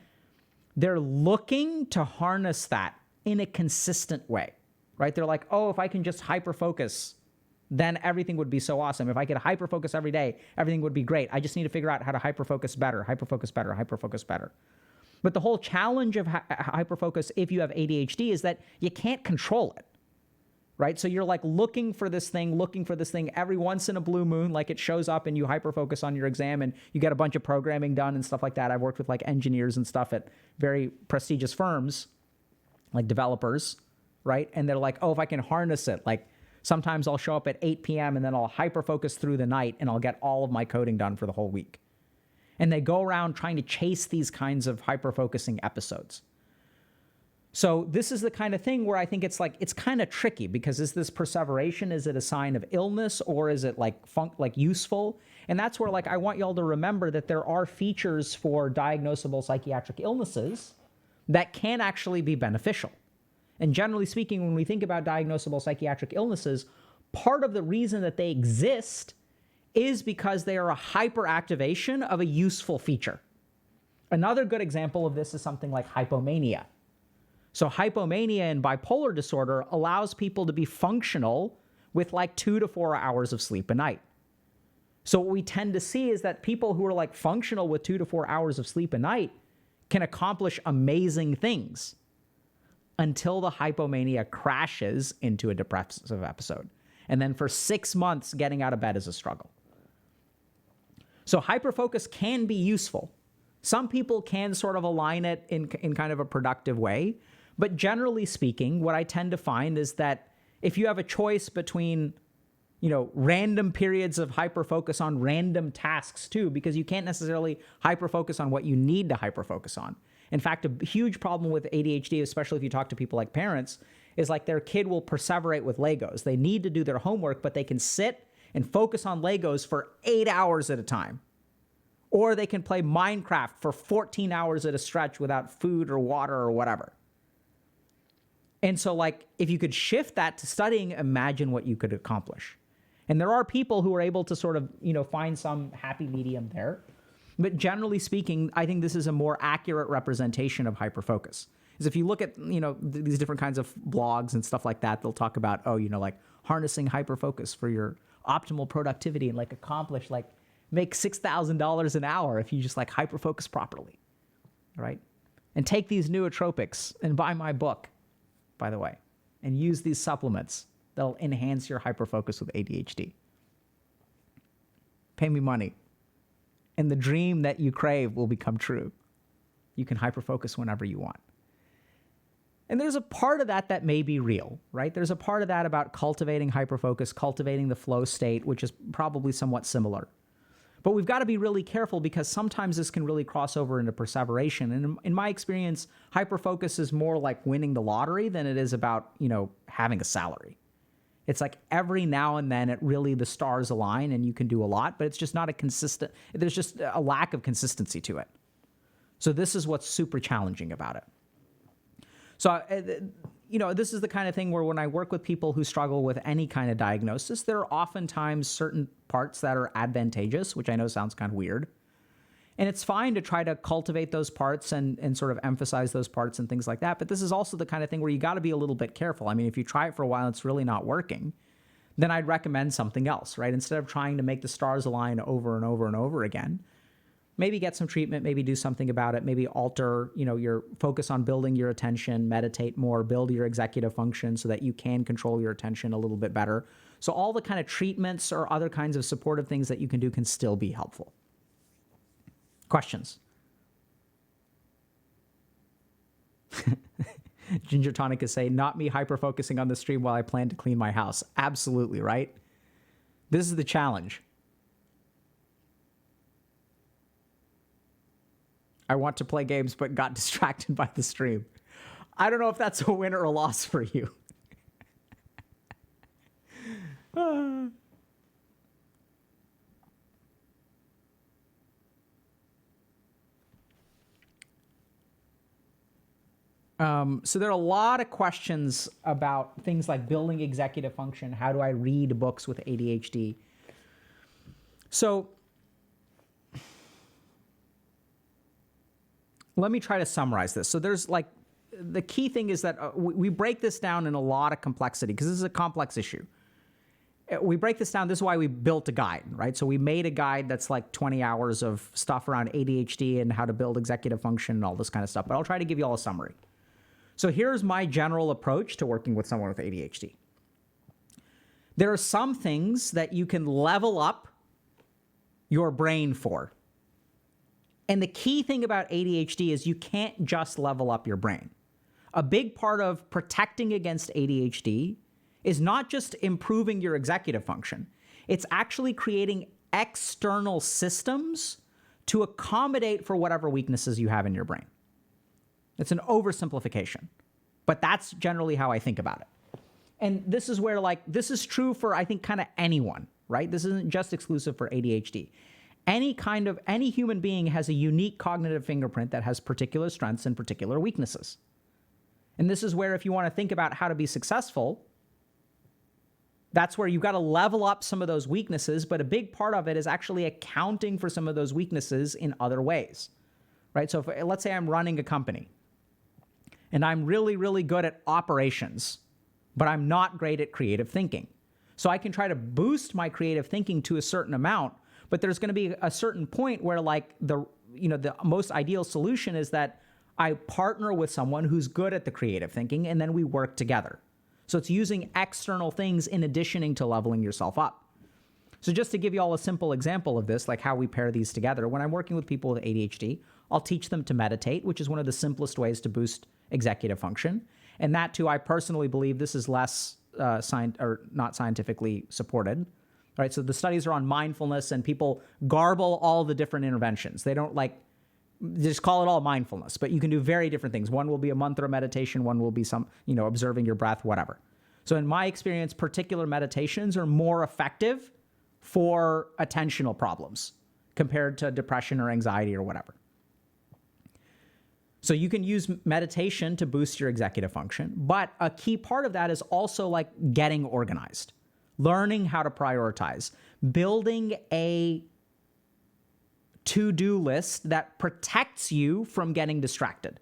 they're looking to harness that in a consistent way, right? They're like, oh, if I can just hyperfocus, then everything would be so awesome. If I could hyperfocus every day, everything would be great. I just need to figure out how to hyperfocus better, hyperfocus better, hyperfocus better. But the whole challenge of hyperfocus, if you have ADHD, is that you can't control it. right? So you're like looking for this thing every once in a blue moon, like it shows up and you hyper-focus on your exam and you get a bunch of programming done and stuff like that. I've worked with like engineers and stuff at very prestigious firms, like developers, right? And they're like, oh, if I can harness it, like sometimes I'll show up at 8 p.m. and then I'll hyper-focus through the night and I'll get all of my coding done for the whole week. And they go around trying to chase these kinds of hyper-focusing episodes. So this is the kind of thing where I think it's kind of tricky, because is this perseveration? Is it a sign of illness, or is it like useful? And that's where like I want y'all to remember that there are features for diagnosable psychiatric illnesses that can actually be beneficial. And generally speaking, when we think about diagnosable psychiatric illnesses, part of the reason that they exist is because they are a hyperactivation of a useful feature. Another good example of this is something like hypomania. So hypomania in bipolar disorder allows people to be functional with like 2 to 4 hours of sleep a night. So what we tend to see is that people who are like functional with 2 to 4 hours of sleep a night can accomplish amazing things until the hypomania crashes into a depressive episode. And then for 6 months, getting out of bed is a struggle. So hyperfocus can be useful. Some people can sort of align it in kind of a productive way. But generally speaking, what I tend to find is that if you have a choice between, random periods of hyperfocus on random tasks too, because you can't necessarily hyperfocus on what you need to hyperfocus on. In fact, a huge problem with ADHD, especially if you talk to people like parents, is like their kid will perseverate with Legos. They need to do their homework, but they can sit and focus on Legos for 8 hours at a time. Or they can play Minecraft for 14 hours at a stretch without food or water or whatever. And so like, if you could shift that to studying, imagine what you could accomplish. And there are people who are able to sort of, find some happy medium there. But generally speaking, I think this is a more accurate representation of hyperfocus. Is if you look at, these different kinds of blogs and stuff like that, they'll talk about, like harnessing hyperfocus for your optimal productivity and like accomplish, like make $6,000 an hour if you just like hyperfocus properly, right? And take these nootropics and buy my book, by the way, and use these supplements that'll enhance your hyperfocus with ADHD. Pay me money, and the dream that you crave will become true. You can hyperfocus whenever you want. And there's a part of that may be real, right? There's a part of that about cultivating hyperfocus, cultivating the flow state, which is probably somewhat similar. But we've got to be really careful, because sometimes this can really cross over into perseveration. And in my experience, hyperfocus is more like winning the lottery than it is about, having a salary. It's like every now and then the stars align and you can do a lot, but it's just not there's just a lack of consistency to it. So this is what's super challenging about it. So, this is the kind of thing where when I work with people who struggle with any kind of diagnosis, there are oftentimes certain parts that are advantageous, which I know sounds kind of weird. And it's fine to try to cultivate those parts and sort of emphasize those parts and things like that. But this is also the kind of thing where you got to be a little bit careful. I mean, if you try it for a while and it's really not working, then I'd recommend something else, right? Instead of trying to make the stars align over and over and over again, maybe get some treatment, maybe do something about it, maybe alter, your focus on building your attention, meditate more, build your executive function so that you can control your attention a little bit better. So all the kind of treatments or other kinds of supportive things that you can do can still be helpful. Questions? Ginger Tonic is saying, not me hyper-focusing on the stream while I plan to clean my house. Absolutely, right? This is the challenge. I want to play games, but got distracted by the stream. I don't know if that's a win or a loss for you. So there are a lot of questions about things like building executive function. How do I read books with ADHD? So let me try to summarize this. So there's like, the key thing is that we break this down in a lot of complexity, because this is a complex issue. We break this down. This is why we built a guide, right? So we made a guide that's like 20 hours of stuff around ADHD and how to build executive function and all this kind of stuff. But I'll try to give you all a summary. So here's my general approach to working with someone with ADHD. There are some things that you can level up your brain for. And the key thing about ADHD is you can't just level up your brain. A big part of protecting against ADHD is not just improving your executive function. It's actually creating external systems to accommodate for whatever weaknesses you have in your brain. It's an oversimplification, but that's generally how I think about it. And this is where, like, this is true for, I think, kind of anyone, right? This isn't just exclusive for ADHD. Any human being has a unique cognitive fingerprint that has particular strengths and particular weaknesses. And this is where, if you want to think about how to be successful, that's where you've got to level up some of those weaknesses, but a big part of it is actually accounting for some of those weaknesses in other ways, right? So let's say I'm running a company and I'm really, really good at operations, but I'm not great at creative thinking. So I can try to boost my creative thinking to a certain amount, but there's going to be a certain point where, like, the most ideal solution is that I partner with someone who's good at the creative thinking, and then we work together. So it's using external things in addition to leveling yourself up. So just to give you all a simple example of this, like how we pair these together, when I'm working with people with ADHD, I'll teach them to meditate, which is one of the simplest ways to boost executive function. And that, too, I personally believe this is less not scientifically supported. Right? So the studies are on mindfulness, and people garble all the different interventions. They don't just call it all mindfulness, but you can do very different things. One will be a mantra meditation, one will be some, observing your breath, whatever. So in my experience, particular meditations are more effective for attentional problems compared to depression or anxiety or whatever. So you can use meditation to boost your executive function, but a key part of that is also like getting organized, learning how to prioritize, building a to-do list that protects you from getting distracted,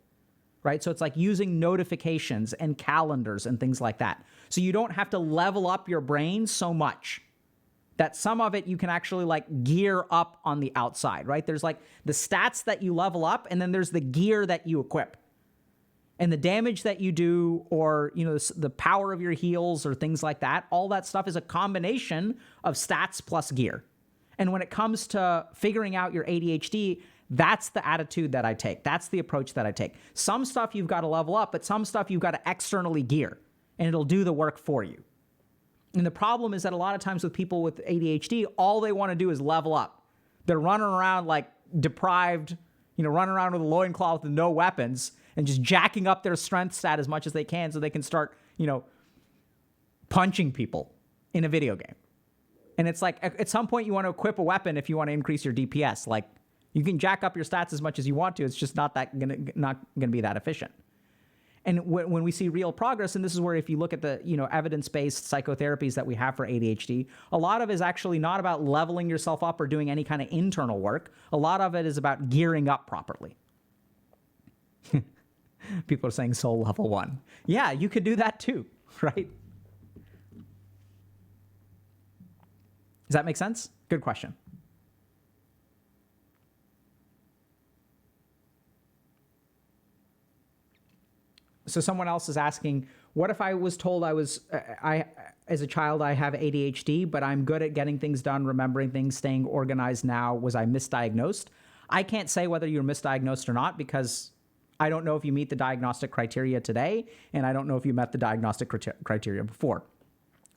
right? So it's like using notifications and calendars and things like that. So you don't have to level up your brain so much that some of it you can actually like gear up on the outside, right? There's like the stats that you level up, and then there's the gear that you equip. And the damage that you do, or, the power of your heals or things like that, all that stuff is a combination of stats plus gear. And when it comes to figuring out your ADHD, that's the attitude that I take. That's the approach that I take. Some stuff you've got to level up, but some stuff you've got to externally gear, and it'll do the work for you. And the problem is that a lot of times with people with ADHD, all they want to do is level up. They're running around like deprived, running around with a loincloth with no weapons and just jacking up their strength stat as much as they can so they can start, punching people in a video game. And it's like, at some point you want to equip a weapon if you want to increase your DPS. Like, you can jack up your stats as much as you want to. It's just not gonna be that efficient. And when we see real progress, and this is where, if you look at the evidence-based psychotherapies that we have for ADHD, a lot of it is actually not about leveling yourself up or doing any kind of internal work. A lot of it is about gearing up properly. People are saying soul level 1. Yeah, you could do that too, right? Does that make sense? Good question. So someone else is asking, what if I was told as a child, I have ADHD, but I'm good at getting things done, remembering things, staying organized now. Was I misdiagnosed? I can't say whether you're misdiagnosed or not, because I don't know if you meet the diagnostic criteria today, and I don't know if you met the diagnostic criteria before.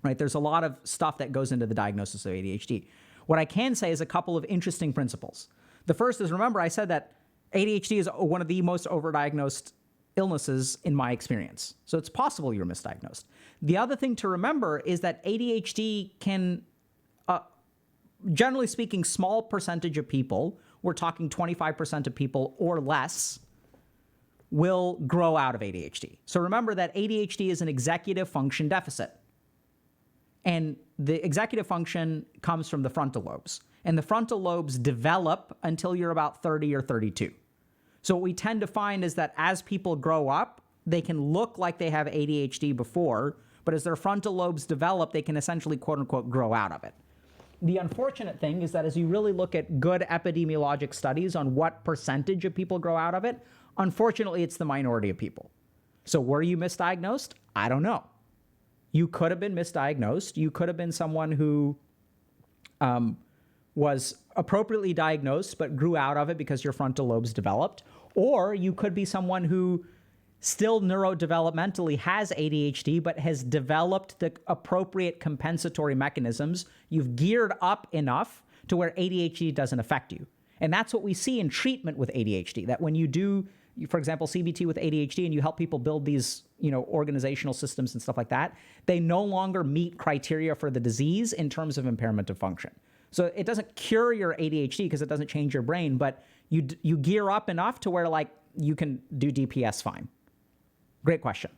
Right? There's a lot of stuff that goes into the diagnosis of ADHD. What I can say is a couple of interesting principles. The first is, remember, I said that ADHD is one of the most overdiagnosed illnesses in my experience. So it's possible you're misdiagnosed. The other thing to remember is that ADHD can, generally speaking, small percentage of people, we're talking 25% of people or less, will grow out of ADHD. So remember that ADHD is an executive function deficit. And the executive function comes from the frontal lobes. And the frontal lobes develop until you're about 30 or 32. So what we tend to find is that as people grow up, they can look like they have ADHD before, but as their frontal lobes develop, they can essentially, quote unquote, grow out of it. The unfortunate thing is that as you really look at good epidemiologic studies on what percentage of people grow out of it, unfortunately, it's the minority of people. So were you misdiagnosed? I don't know. You could have been misdiagnosed. You could have been someone who was appropriately diagnosed but grew out of it because your frontal lobes developed. Or you could be someone who still neurodevelopmentally has ADHD but has developed the appropriate compensatory mechanisms. You've geared up enough to where ADHD doesn't affect you. And that's what we see in treatment with ADHD, that when you do, for example, CBT with ADHD and you help people build these, organizational systems and stuff like that, they no longer meet criteria for the disease in terms of impairment of function. So it doesn't cure your ADHD because it doesn't change your brain, but you gear up enough to where like you can do DPS fine. Great question.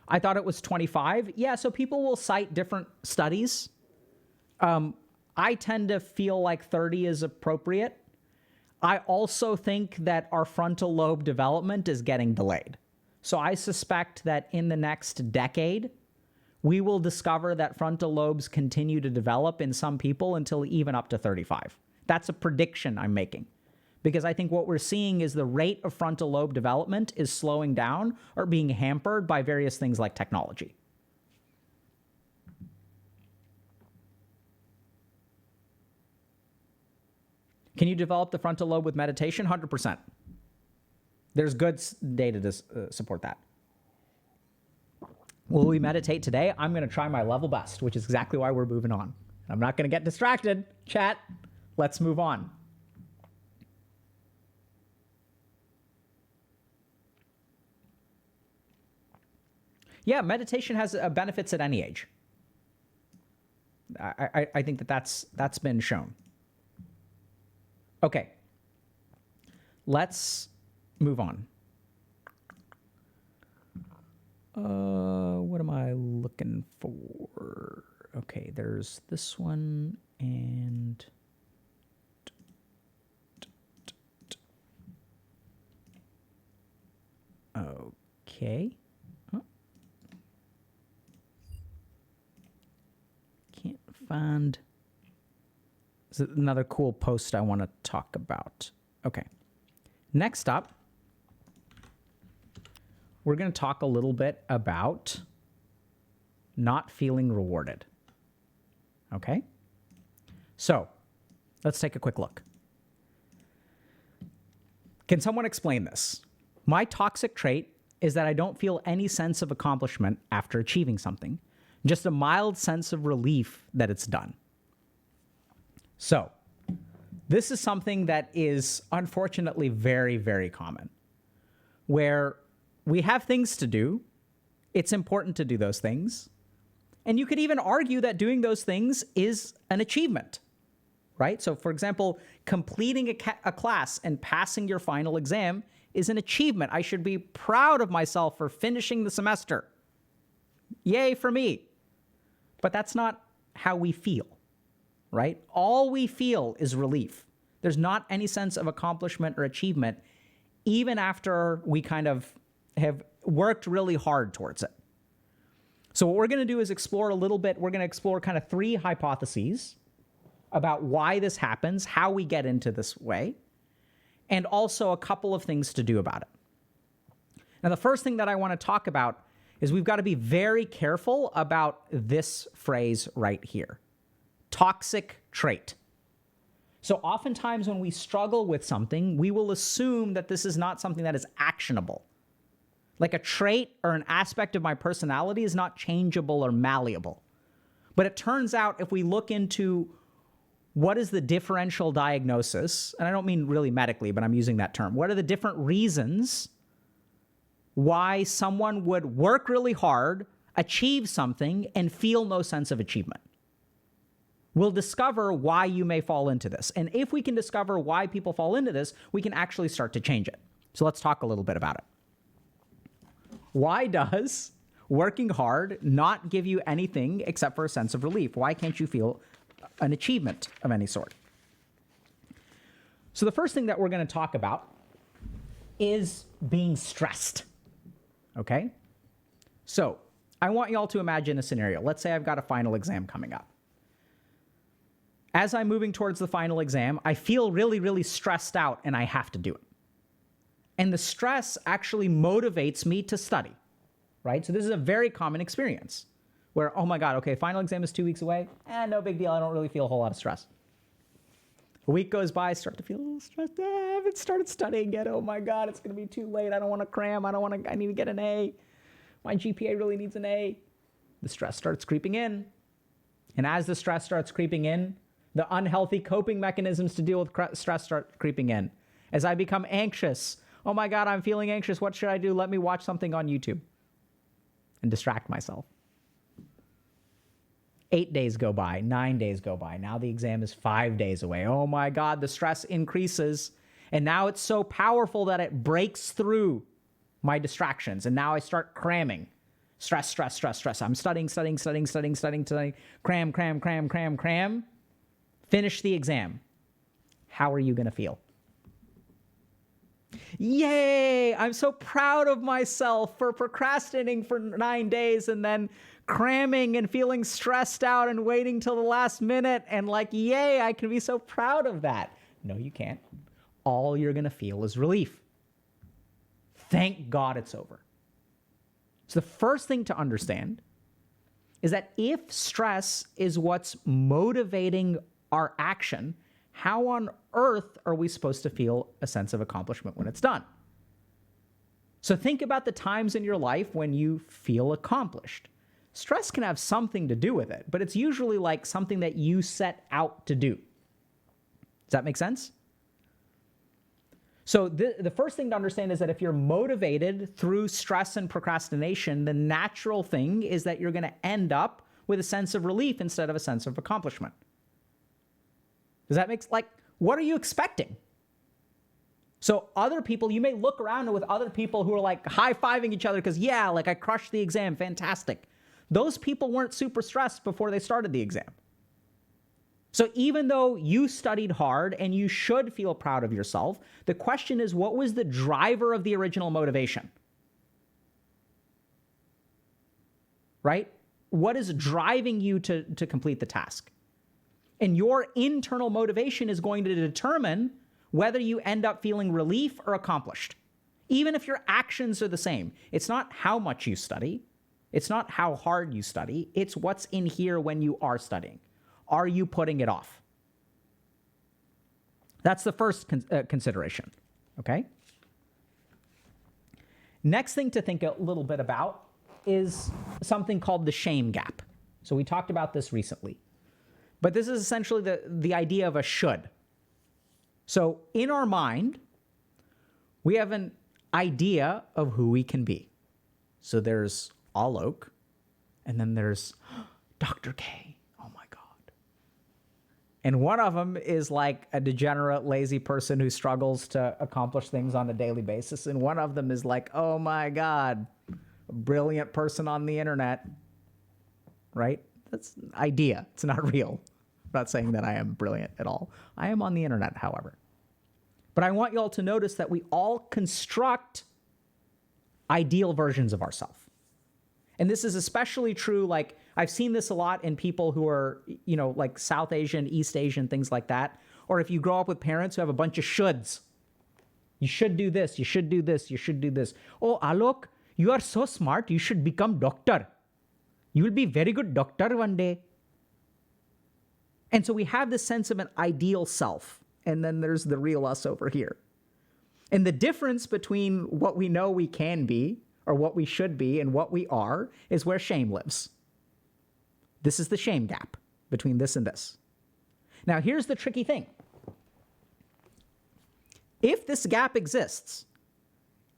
I thought it was 25. Yeah, so people will cite different studies. I tend to feel like 30 is appropriate. I also think that our frontal lobe development is getting delayed. So I suspect that in the next decade, we will discover that frontal lobes continue to develop in some people until even up to 35. That's a prediction I'm making. Because I think what we're seeing is the rate of frontal lobe development is slowing down or being hampered by various things like technology. Can you develop the frontal lobe with meditation? 100%. There's good data to support that. Will we meditate today? I'm going to try my level best, which is exactly why we're moving on. I'm not going to get distracted. Chat, let's move on. Yeah, meditation has benefits at any age. I think that's been shown. Okay, let's move on. What am I looking for? Okay, there's this one and... Okay. Can't find... This is another cool post I want to talk about. Okay. Next up, we're going to talk a little bit about not feeling rewarded. Okay? So, let's take a quick look. Can someone explain this? My toxic trait is that I don't feel any sense of accomplishment after achieving something, just a mild sense of relief that it's done. So, this is something that is unfortunately very, very common, where we have things to do, it's important to do those things, and you could even argue that doing those things is an achievement, right? So, for example, completing a class and passing your final exam is an achievement. I should be proud of myself for finishing the semester. Yay for me. But that's not how we feel. Right? All we feel is relief. There's not any sense of accomplishment or achievement, even after we kind of have worked really hard towards it. So what we're going to do is explore a little bit. We're going to explore kind of 3 hypotheses about why this happens, how we get into this way, and also a couple of things to do about it. Now, the first thing that I want to talk about is we've got to be very careful about this phrase right here. Toxic trait. So oftentimes when we struggle with something, we will assume that this is not something that is actionable. Like a trait or an aspect of my personality is not changeable or malleable. But it turns out if we look into what is the differential diagnosis, and I don't mean really medically, but I'm using that term. What are the different reasons why someone would work really hard, achieve something, and feel no sense of achievement? We'll discover why you may fall into this. And if we can discover why people fall into this, we can actually start to change it. So let's talk a little bit about it. Why does working hard not give you anything except for a sense of relief? Why can't you feel an achievement of any sort? So the first thing that we're going to talk about is being stressed. Okay? So I want you all to imagine a scenario. Let's say I've got a final exam coming up. As I'm moving towards the final exam, I feel really, really stressed out and I have to do it. And the stress actually motivates me to study, right? So this is a very common experience where, oh my God, okay, final exam is 2 weeks away. No big deal. I don't really feel a whole lot of stress. A week goes by, I start to feel a little stressed. I haven't started studying yet. Oh my God, it's going to be too late. I don't want to cram. I need to get an A. My GPA really needs an A. The stress starts creeping in. And as the stress starts creeping in, the unhealthy coping mechanisms to deal with stress start creeping in. As I become anxious, oh my God, I'm feeling anxious. What should I do? Let me watch something on YouTube and distract myself. 8 days go by, 9 days go by. Now the exam is 5 days away. Oh my God, the stress increases. And now it's so powerful that it breaks through my distractions. And now I start cramming. Stress, stress, stress, stress. I'm studying. Cram. Finish the exam. How are you going to feel? Yay! I'm so proud of myself for procrastinating for 9 days and then cramming and feeling stressed out and waiting till the last minute and like, yay, I can be so proud of that. No, you can't. All you're going to feel is relief. Thank God it's over. So the first thing to understand is that if stress is what's motivating our action, how on earth are we supposed to feel a sense of accomplishment when it's done? So think about the times in your life when you feel accomplished. Stress can have something to do with it, but it's usually like something that you set out to do. Does that make sense? So the first thing to understand is that if you're motivated through stress and procrastination, the natural thing is that you're going to end up with a sense of relief instead of a sense of accomplishment. Does that make, like, what are you expecting? So other people, you may look around with other people who are like high-fiving each other because, yeah, like I crushed the exam, fantastic. Those people weren't super stressed before they started the exam. So even though you studied hard and you should feel proud of yourself, the question is, what was the driver of the original motivation? Right? What is driving you to complete the task? And your internal motivation is going to determine whether you end up feeling relief or accomplished. Even if your actions are the same. It's not how much you study. It's not how hard you study. It's what's in here when you are studying. Are you putting it off? That's the first consideration, okay? Next thing to think a little bit about is something called the shame gap. So we talked about this recently. But this is essentially the idea of a should. So in our mind, we have an idea of who we can be. So there's Alok, and then there's Dr. K. Oh my God. And one of them is like a degenerate, lazy person who struggles to accomplish things on a daily basis. And one of them is like, oh my God, a brilliant person on the internet, right? That's an idea. It's not real. I'm not saying that I am brilliant at all. I am on the internet, however. But I want you all to notice that we all construct ideal versions of ourselves. And this is especially true, like, I've seen this a lot in people who are, you know, like South Asian, East Asian, things like that. Or if you grow up with parents who have a bunch of shoulds. You should do this, you should do this, you should do this. Oh, Alok, you are so smart, you should become doctor. You will be very good doctor one day. And so we have this sense of an ideal self. And then there's the real us over here. And the difference between what we know we can be, or what we should be, and what we are, is where shame lives. This is the shame gap between this and this. Now, here's the tricky thing. If this gap exists,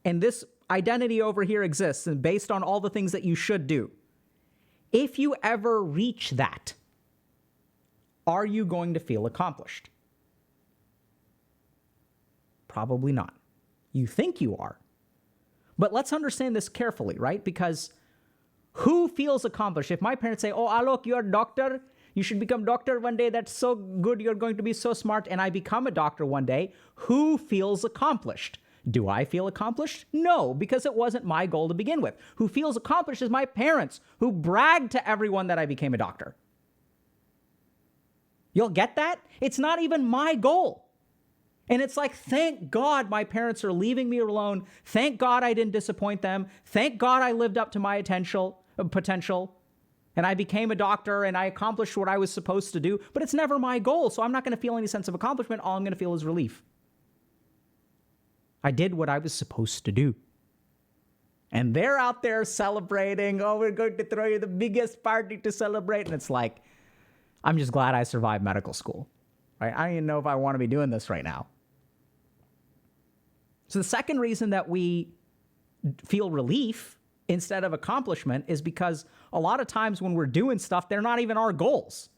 and this identity over here exists, and based on all the things that you should do, if you ever reach that, are you going to feel accomplished? Probably not. You think you are. But let's understand this carefully, right? Because who feels accomplished? If my parents say, oh, Alok, you're a doctor, you should become doctor one day, that's so good, you're going to be so smart, and I become a doctor one day, who feels accomplished? Do I feel accomplished? No, because it wasn't my goal to begin with. Who feels accomplished is my parents, who bragged to everyone that I became a doctor. You'll get that? It's not even my goal. And it's like, thank God my parents are leaving me alone. Thank God I didn't disappoint them. Thank God I lived up to my potential. And I became a doctor and I accomplished what I was supposed to do. But it's never my goal, so I'm not going to feel any sense of accomplishment. All I'm going to feel is relief. I did what I was supposed to do. And they're out there celebrating. Oh, we're going to throw you the biggest party to celebrate. And it's like, I'm just glad I survived medical school. Right? I don't even know if I want to be doing this right now. So the second reason that we feel relief instead of accomplishment is because a lot of times when we're doing stuff, they're not even our goals.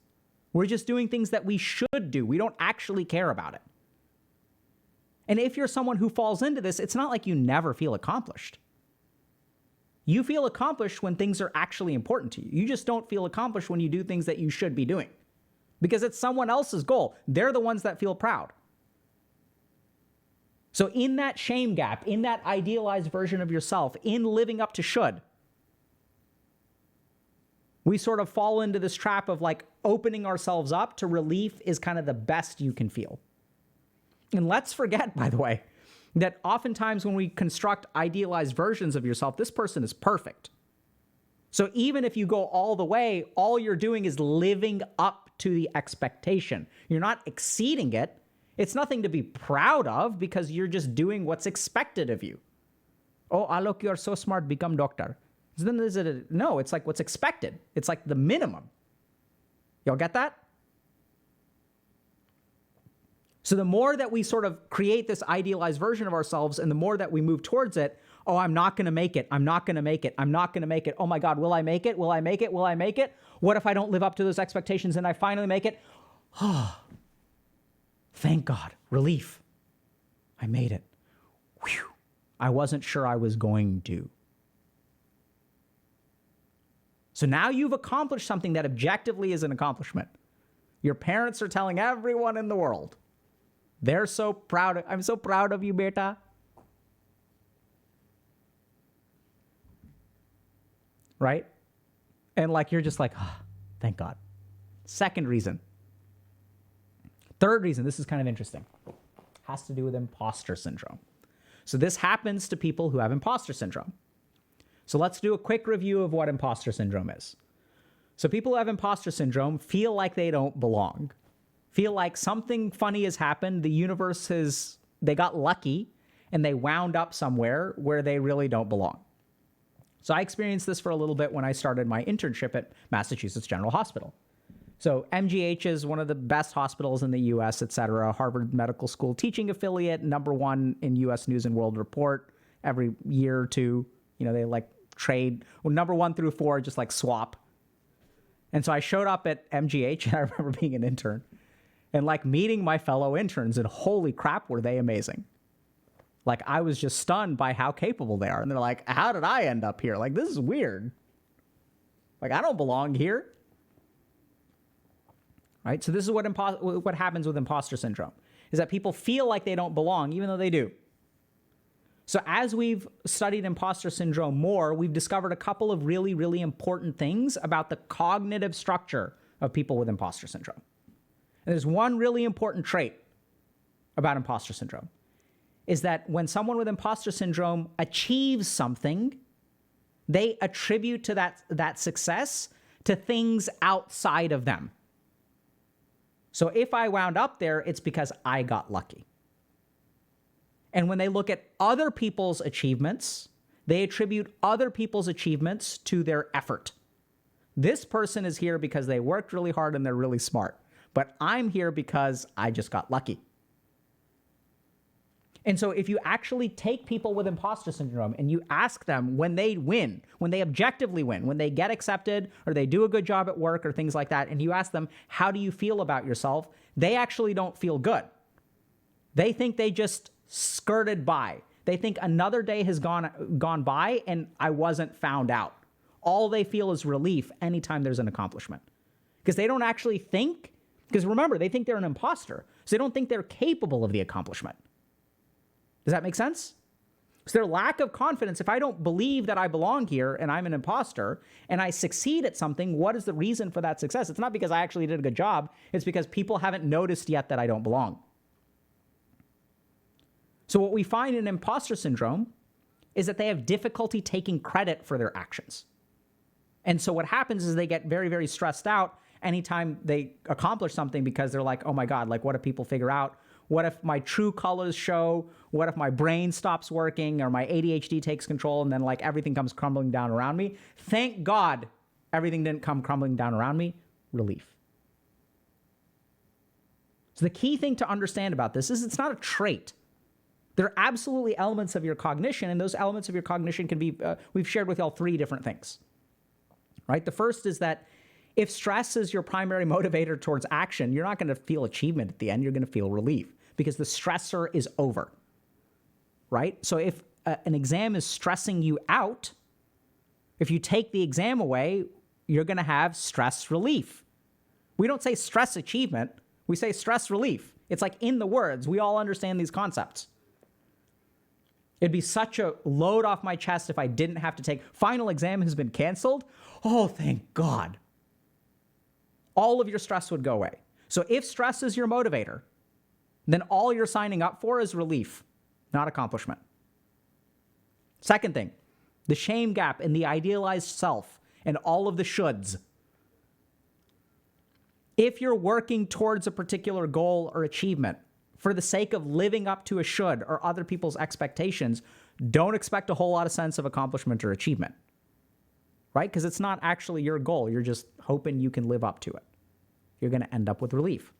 We're just doing things that we should do. We don't actually care about it. And if you're someone who falls into this, it's not like you never feel accomplished. You feel accomplished when things are actually important to you. You just don't feel accomplished when you do things that you should be doing because it's someone else's goal. They're the ones that feel proud. So in that shame gap, in that idealized version of yourself, in living up to should, we sort of fall into this trap of like opening ourselves up to relief is kind of the best you can feel. And let's forget, by the way, that oftentimes when we construct idealized versions of yourself, this person is perfect. So even if you go all the way, all you're doing is living up to the expectation. You're not exceeding it. It's nothing to be proud of because you're just doing what's expected of you. Oh, Alok, you're so smart, become doctor. So then no, it's like what's expected. It's like the minimum. Y'all get that? So the more that we sort of create this idealized version of ourselves and the more that we move towards it, oh, I'm not going to make it. I'm not going to make it. I'm not going to make it. Oh my God, will I make it? Will I make it? Will I make it? What if I don't live up to those expectations and I finally make it? Oh, thank God. Relief. I made it. Whew. I wasn't sure I was going to. So now you've accomplished something that objectively is an accomplishment. Your parents are telling everyone in the world. They're so proud. I'm so proud of you, beta. Right? And like, you're just like, oh, thank God. Second reason. Third reason, this is kind of interesting. Has to do with imposter syndrome. So this happens to people who have imposter syndrome. So let's do a quick review of what imposter syndrome is. So people who have imposter syndrome feel like they don't belong. Feel like something funny has happened. The universe they got lucky and they wound up somewhere where they really don't belong. So I experienced this for a little bit when I started my internship at Massachusetts General Hospital. So MGH is one of the best hospitals in the US, et cetera. Harvard Medical School teaching affiliate, #1 in US News and World Report every year or two. You know, they like trade. Well, #1 through 4 just like swap. And so I showed up at MGH and I remember being an intern and like meeting my fellow interns and holy crap, were they amazing. Like I was just stunned by how capable they are. And they're like, how did I end up here? Like, this is weird. Like, I don't belong here. Right? So this is what happens with imposter syndrome, is that people feel like they don't belong, even though they do. So as we've studied imposter syndrome more, we've discovered a couple of really, really important things about the cognitive structure of people with imposter syndrome. And there's one really important trait about imposter syndrome, is that when someone with imposter syndrome achieves something, they attribute to that success to things outside of them. So if I wound up there, it's because I got lucky. And when they look at other people's achievements, they attribute other people's achievements to their effort. This person is here because they worked really hard and they're really smart. But I'm here because I just got lucky. And so if you actually take people with imposter syndrome and you ask them when they win, when they objectively win, when they get accepted or they do a good job at work or things like that, and you ask them, how do you feel about yourself? They actually don't feel good. They think they just skirted by. They think another day has gone by and I wasn't found out. All they feel is relief anytime there's an accomplishment. Because they don't actually think, because remember, they think they're an imposter. So they don't think they're capable of the accomplishment. Does that make sense? So their lack of confidence, if I don't believe that I belong here and I'm an imposter and I succeed at something, what is the reason for that success? It's not because I actually did a good job. It's because people haven't noticed yet that I don't belong. So what we find in imposter syndrome is that they have difficulty taking credit for their actions. And so what happens is they get very, very stressed out anytime they accomplish something because they're like, oh my God, like what if people figure out? What if my true colors show? What if my brain stops working or my ADHD takes control and then like everything comes crumbling down around me? Thank God everything didn't come crumbling down around me. Relief. So the key thing to understand about this is it's not a trait. There are absolutely elements of your cognition, and those elements of your cognition can be, we've shared with y'all 3 different things, right? The first is that if stress is your primary motivator towards action, you're not going to feel achievement at the end. You're going to feel relief because the stressor is over, right? So if an exam is stressing you out, if you take the exam away, you're going to have stress relief. We don't say stress achievement. We say stress relief. It's like in the words. We all understand these concepts. It'd be such a load off my chest if I didn't have to take, final exam has been canceled. Oh, thank God. All of your stress would go away. So if stress is your motivator, then all you're signing up for is relief, not accomplishment. Second thing, the shame gap in the idealized self and all of the shoulds. If you're working towards a particular goal or achievement for the sake of living up to a should or other people's expectations, don't expect a whole lot of sense of accomplishment or achievement, right? Because it's not actually your goal. You're just hoping you can live up to it. You're going to end up with relief.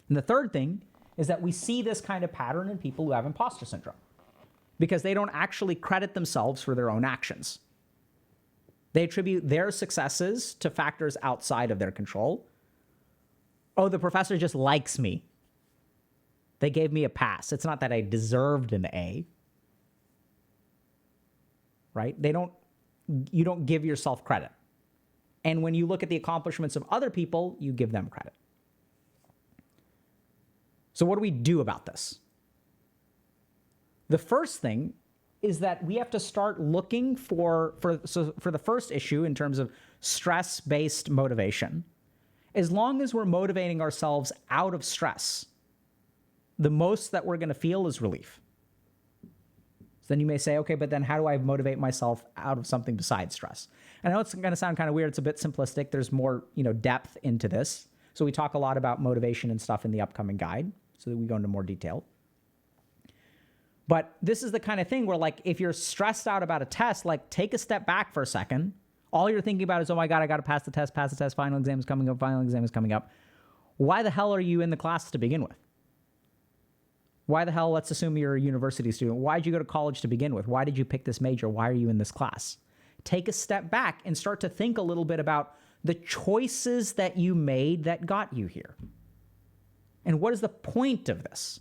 And the third thing is that we see this kind of pattern in people who have imposter syndrome because they don't actually credit themselves for their own actions. They attribute their successes to factors outside of their control. Oh, the professor just likes me. They gave me a pass. It's not that I deserved an A. Right? You don't give yourself credit. And when you look at the accomplishments of other people, you give them credit. So what do we do about this? The first thing is that we have to start looking for the first issue in terms of stress-based motivation. As long as we're motivating ourselves out of stress, the most that we're going to feel is relief. So then you may say, okay, but then how do I motivate myself out of something besides stress? And I know it's going to sound kind of weird. It's a bit simplistic. There's more, depth into this. So we talk a lot about motivation and stuff in the upcoming guide, so that we go into more detail. But this is the kind of thing where, like, if you're stressed out about a test, like, take a step back for a second. All you're thinking about is, oh my God, I got to pass the test, final exam is coming up. Why the hell are you in the class to begin with? Why the hell, let's assume you're a university student. Why did you go to college to begin with? Why did you pick this major? Why are you in this class? Take a step back and start to think a little bit about the choices that you made that got you here. And what is the point of this?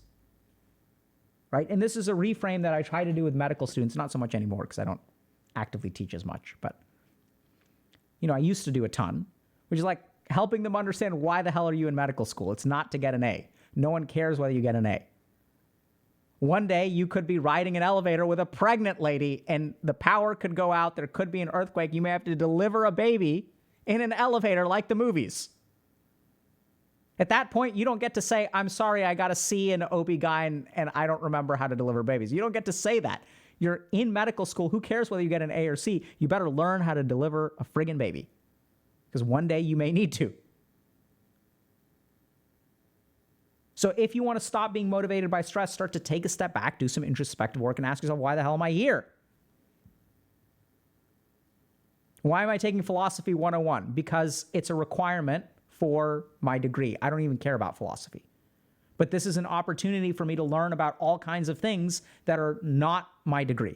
Right? And this is a reframe that I try to do with medical students, not so much anymore because I don't actively teach as much, but I used to do a ton, which is like helping them understand why the hell are you in medical school? It's not to get an A. No one cares whether you get an A. One day you could be riding an elevator with a pregnant lady and the power could go out. There could be an earthquake. You may have to deliver a baby in an elevator like the movies. At that point, you don't get to say, I'm sorry, I got a C in OB-GYN and I don't remember how to deliver babies. You don't get to say that. You're in medical school. Who cares whether you get an A or C? You better learn how to deliver a friggin' baby because one day you may need to. So if you want to stop being motivated by stress, start to take a step back, do some introspective work, and ask yourself, why the hell am I here? Why am I taking Philosophy 101? Because it's a requirement for my degree. I don't even care about philosophy. But this is an opportunity for me to learn about all kinds of things that are not my degree.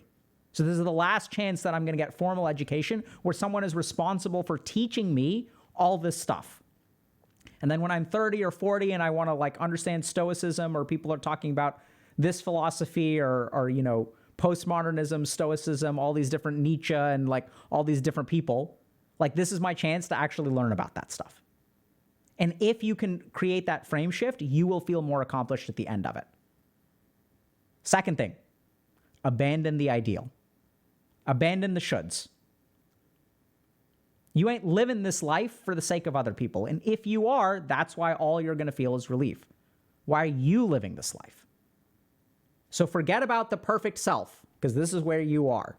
So this is the last chance that I'm going to get formal education where someone is responsible for teaching me all this stuff. And then when I'm 30 or 40 and I want to understand Stoicism, or people are talking about this philosophy or postmodernism, Stoicism, all these different Nietzsche and all these different people, this is my chance to actually learn about that stuff. And if you can create that frame shift, you will feel more accomplished at the end of it. Second thing, abandon the ideal. Abandon the shoulds. You ain't living this life for the sake of other people. And if you are, that's why all you're going to feel is relief. Why are you living this life? So forget about the perfect self, because this is where you are,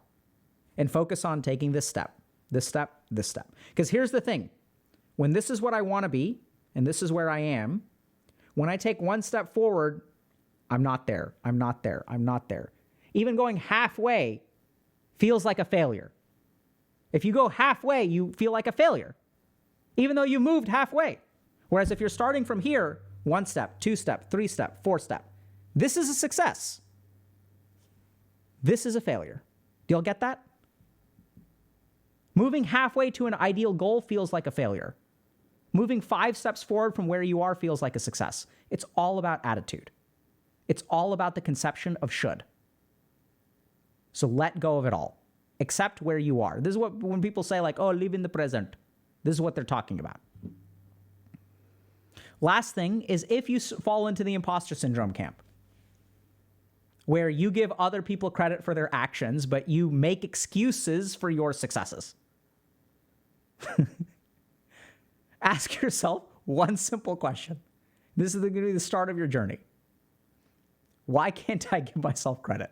and focus on taking this step, this step, this step. Because here's the thing. When this is what I want to be, and this is where I am, when I take one step forward, I'm not there. I'm not there. I'm not there. Even going halfway feels like a failure. If you go halfway, you feel like a failure, even though you moved halfway. Whereas if you're starting from here, 1 step, 2 step, 3 step, 4 step, this is a success. This is a failure. Do y'all get that? Moving halfway to an ideal goal feels like a failure. Moving 5 steps forward from where you are feels like a success. It's all about attitude. It's all about the conception of should. So let go of it all. Accept where you are. This is what, when people say like, oh, live in the present, this is what they're talking about. Last thing is if you fall into the imposter syndrome camp, where you give other people credit for their actions, but you make excuses for your successes. Ask yourself one simple question. This is going to be the start of your journey. Why can't I give myself credit?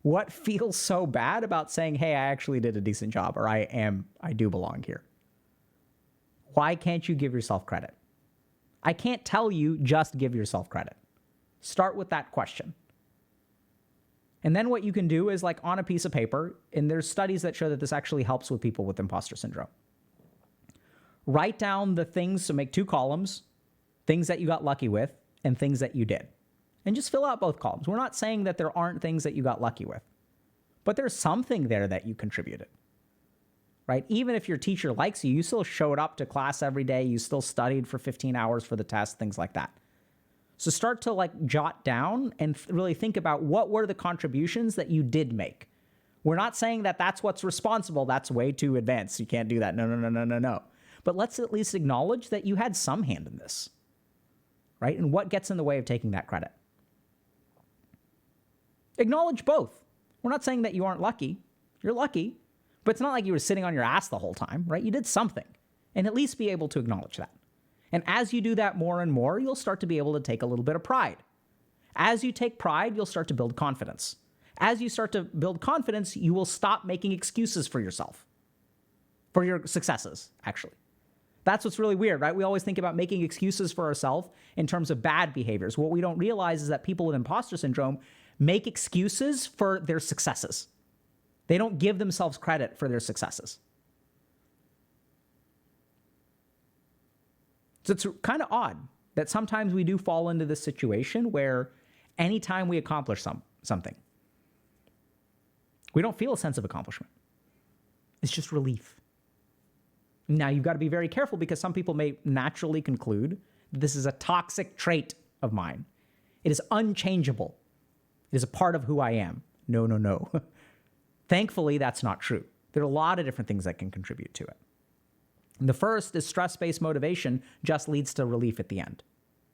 What feels so bad about saying, hey, I actually did a decent job, or I do belong here? Why can't you give yourself credit? I can't tell you just give yourself credit. Start with that question. And then what you can do is like on a piece of paper, and there's studies that show that this actually helps with people with imposter syndrome. Write down the things, so make 2 columns, things that you got lucky with and things that you did. And just fill out both columns. We're not saying that there aren't things that you got lucky with, but there's something there that you contributed, right? Even if your teacher likes you, you still showed up to class every day, you still studied for 15 hours for the test, things like that. So start to like jot down and really think about what were the contributions that you did make. We're not saying that that's what's responsible. That's way too advanced. You can't do that. No. But let's at least acknowledge that you had some hand in this, right? And what gets in the way of taking that credit? Acknowledge both. We're not saying that you aren't lucky. You're lucky, but it's not like you were sitting on your ass the whole time, right? You did something, and at least be able to acknowledge that. And as you do that more and more, you'll start to be able to take a little bit of pride. As you take pride, you'll start to build confidence. As you start to build confidence, you will stop making excuses for yourself, for your successes, actually. That's what's really weird, right? We always think about making excuses for ourselves in terms of bad behaviors. What we don't realize is that people with imposter syndrome make excuses for their successes. They don't give themselves credit for their successes. So it's kind of odd that sometimes we do fall into this situation where anytime we accomplish something, we don't feel a sense of accomplishment. It's just relief. Now, you've got to be very careful because some people may naturally conclude that this is a toxic trait of mine. It is unchangeable. It is a part of who I am. No. Thankfully, that's not true. There are a lot of different things that can contribute to it. And the first is stress-based motivation just leads to relief at the end.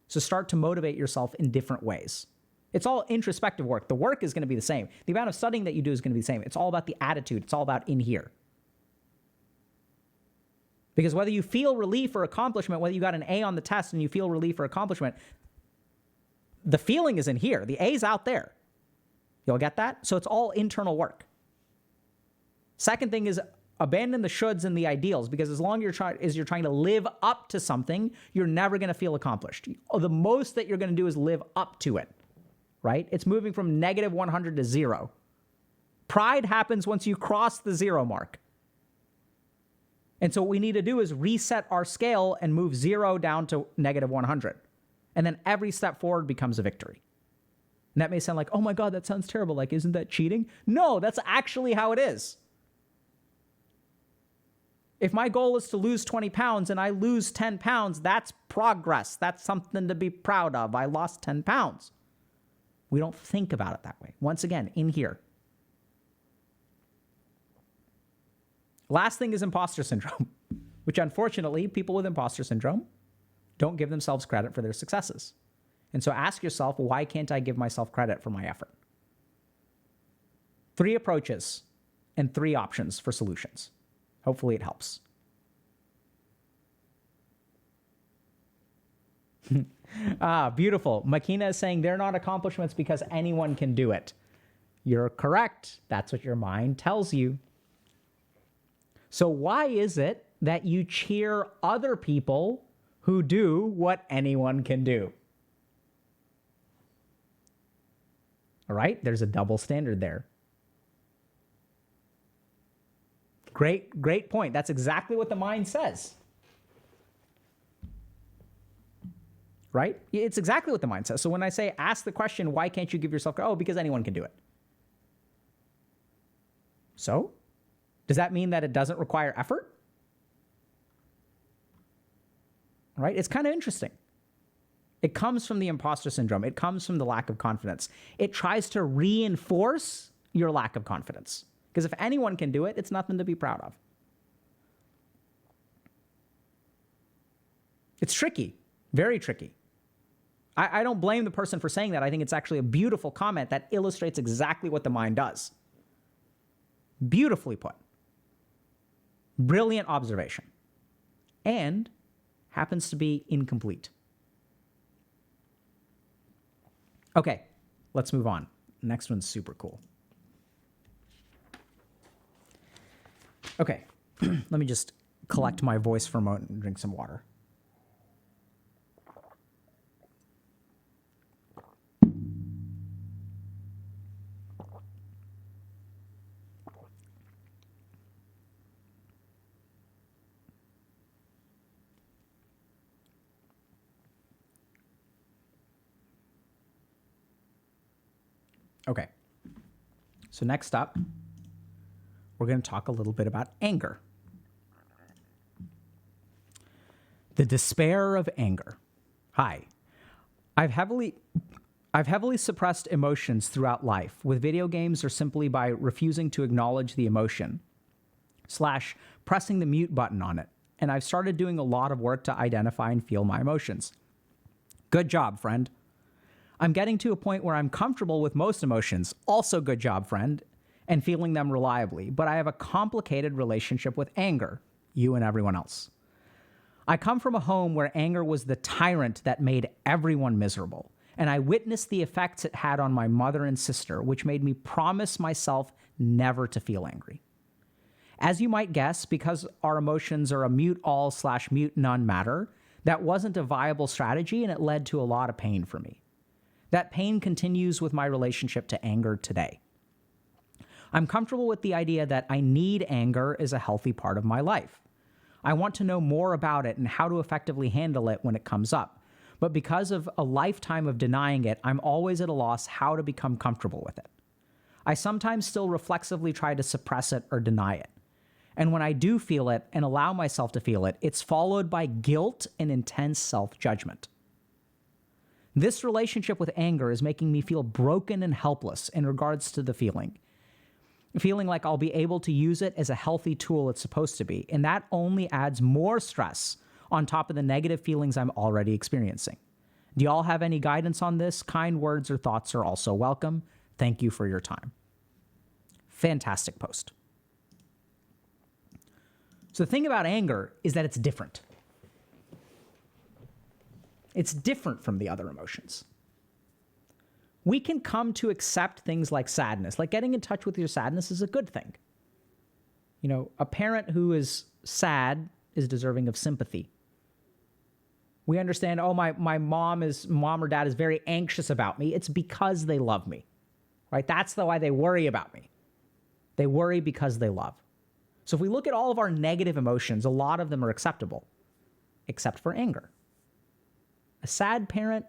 So start to motivate yourself in different ways. It's all introspective work. The work is going to be the same. The amount of studying that you do is going to be the same. It's all about the attitude. It's all about in here. Because whether you feel relief or accomplishment, whether you got an A on the test and you feel relief or accomplishment, the feeling is in here. The A's out there. You'll get that? So it's all internal work. Second thing is abandon the shoulds and the ideals, because as long as you're trying to live up to something, you're never going to feel accomplished. The most that you're going to do is live up to it, right? It's moving from negative 100 to 0. Pride happens once you cross the 0 mark. And so what we need to do is reset our scale and move 0 down to negative 100. And then every step forward becomes a victory. And that may sound like, oh my God, that sounds terrible. Like, isn't that cheating? No, that's actually how it is. If my goal is to lose 20 pounds and I lose 10 pounds, that's progress. That's something to be proud of. I lost 10 pounds. We don't think about it that way. Once again, in here. Last thing is imposter syndrome, which unfortunately, people with imposter syndrome don't give themselves credit for their successes. And so ask yourself, why can't I give myself credit for my effort? 3 approaches and 3 options for solutions. Hopefully it helps. Beautiful. Makina is saying they're not accomplishments because anyone can do it. You're correct. That's what your mind tells you. So why is it that you cheer other people who do what anyone can do? All right, there's a double standard there. Great point. That's exactly what the mind says. Right? It's exactly what the mind says. So when I say, ask the question, why can't you give yourself, oh, because anyone can do it. So, does that mean that it doesn't require effort? Right? It's kind of interesting. It comes from the imposter syndrome. It comes from the lack of confidence. It tries to reinforce your lack of confidence. Because if anyone can do it, it's nothing to be proud of. It's tricky, very tricky. I don't blame the person for saying that. I think it's actually a beautiful comment that illustrates exactly what the mind does. Beautifully put. Brilliant observation. And happens to be incomplete. Okay, let's move on. Next one's super cool. Okay, let me just collect my voice for a moment and drink some water. Okay, so next up, we're going to talk a little bit about anger. The despair of anger. Hi, I've heavily suppressed emotions throughout life, with video games or simply by refusing to acknowledge the emotion / pressing the mute button on it. And I've started doing a lot of work to identify and feel my emotions. Good job, friend. I'm getting to a point where I'm comfortable with most emotions. Also good job, friend, and feeling them reliably. But I have a complicated relationship with anger, you and everyone else. I come from a home where anger was the tyrant that made everyone miserable. And I witnessed the effects it had on my mother and sister, which made me promise myself never to feel angry. As you might guess, because our emotions are a mute all / mute none matter, that wasn't a viable strategy, and it led to a lot of pain for me. That pain continues with my relationship to anger today. I'm comfortable with the idea that I need anger as a healthy part of my life. I want to know more about it and how to effectively handle it when it comes up. But because of a lifetime of denying it, I'm always at a loss how to become comfortable with it. I sometimes still reflexively try to suppress it or deny it. And when I do feel it and allow myself to feel it, it's followed by guilt and intense self-judgment. This relationship with anger is making me feel broken and helpless in regards to the feeling like I'll be able to use it as a healthy tool it's supposed to be, and that only adds more stress on top of the negative feelings I'm already experiencing. Do y'all have any guidance on this? Kind words or thoughts are also welcome. Thank you for your time. Fantastic post. So the thing about anger is that it's different. It's different from the other emotions. We can come to accept things like sadness. Like getting in touch with your sadness is a good thing. You know, a parent who is sad is deserving of sympathy. We understand, oh, my mom or dad is very anxious about me. It's because they love me, right? That's why they worry about me. They worry because they love. So if we look at all of our negative emotions, a lot of them are acceptable, except for anger. A sad parent,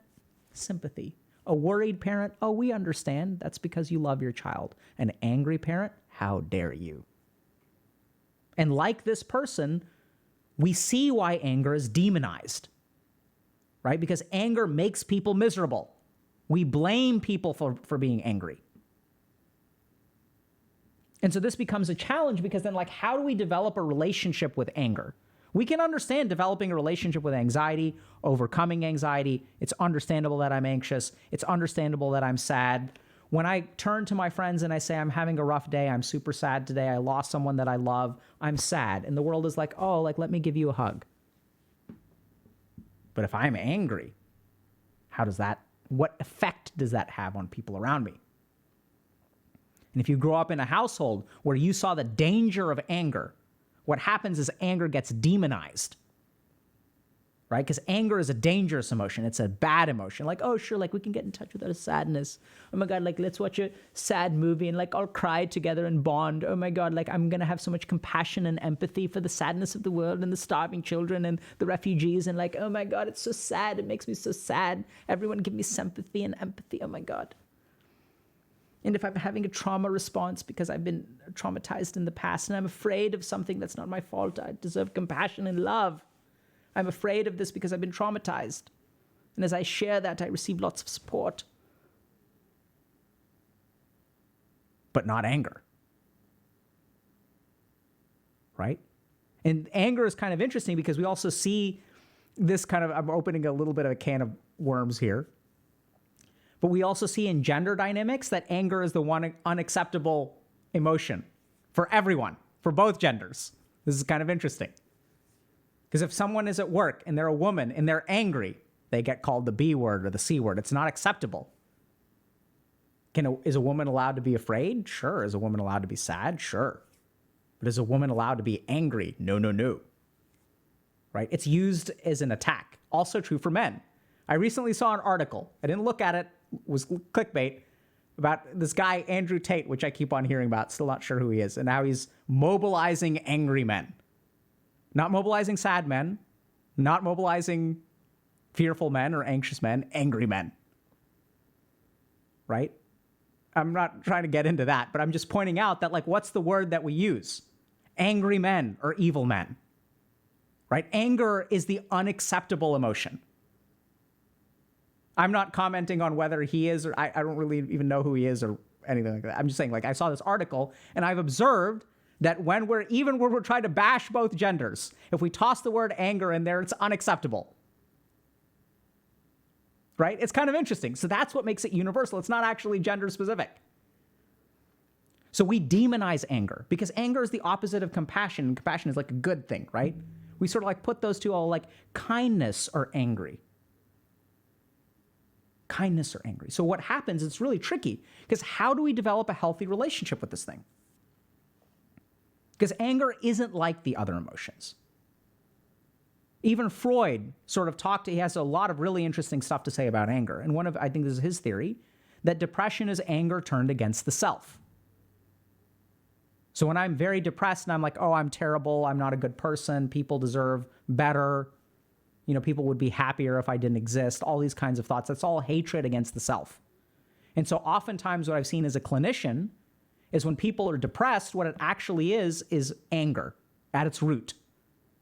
sympathy. A worried parent, oh, we understand. That's because you love your child. An angry parent, how dare you? And like this person, we see why anger is demonized, right? Because anger makes people miserable. We blame people for being angry. And so this becomes a challenge because then, like, how do we develop a relationship with anger? We can understand developing a relationship with anxiety, overcoming anxiety. It's understandable that I'm anxious. It's understandable that I'm sad. When I turn to my friends and I say, I'm having a rough day, I'm super sad today, I lost someone that I love, I'm sad. And the world is like, oh, like, let me give you a hug. But if I'm angry, What effect does that have on people around me? And if you grow up in a household where you saw the danger of anger, what happens is anger gets demonized, right? Because anger is a dangerous emotion. It's a bad emotion. Like, oh, sure, like we can get in touch with our sadness. Oh my God, like let's watch a sad movie and like all cry together and bond. Oh my God, like I'm going to have so much compassion and empathy for the sadness of the world and the starving children and the refugees. And like, oh my God, it's so sad. It makes me so sad. Everyone give me sympathy and empathy. Oh my God. And if I'm having a trauma response because I've been traumatized in the past and I'm afraid of something that's not my fault, I deserve compassion and love. I'm afraid of this because I've been traumatized. And as I share that, I receive lots of support. But not anger. Right? And anger is kind of interesting because we also see this kind of, I'm opening a little bit of a can of worms here. But we also see in gender dynamics that anger is the one unacceptable emotion for everyone, for both genders. This is kind of interesting. Because if someone is at work and they're a woman and they're angry, they get called the B word or the C word. It's not acceptable. Is a woman allowed to be afraid? Sure. Is a woman allowed to be sad? Sure. But is a woman allowed to be angry? No, no, no. Right? It's used as an attack. Also true for men. I recently saw an article. I didn't look at it. Was clickbait about this guy, Andrew Tate, which I keep on hearing about. Still not sure who he is. And how he's mobilizing angry men. Not mobilizing sad men. Not mobilizing fearful men or anxious men. Angry men. Right? I'm not trying to get into that, but I'm just pointing out that, like, what's the word that we use? Angry men or evil men. Right? Anger is the unacceptable emotion. I'm not commenting on whether he is, or I don't really even know who he is or anything like that. I'm just saying, like, I saw this article and I've observed that when we're trying to bash both genders, if we toss the word anger in there, it's unacceptable. Right? It's kind of interesting. So that's what makes it universal. It's not actually gender specific. So we demonize anger because anger is the opposite of compassion. And compassion is like a good thing, right? We sort of like put those two all like kindness or angry. Kindness or angry. So what happens, it's really tricky because how do we develop a healthy relationship with this thing? Because anger isn't like the other emotions. Even Freud sort of he has a lot of really interesting stuff to say about anger. And I think this is his theory, that depression is anger turned against the self. So when I'm very depressed and I'm like, oh, I'm terrible, I'm not a good person, people deserve better, people would be happier if I didn't exist, all these kinds of thoughts, that's all hatred against the self. And so oftentimes what I've seen as a clinician is when people are depressed, what it actually is anger at its root.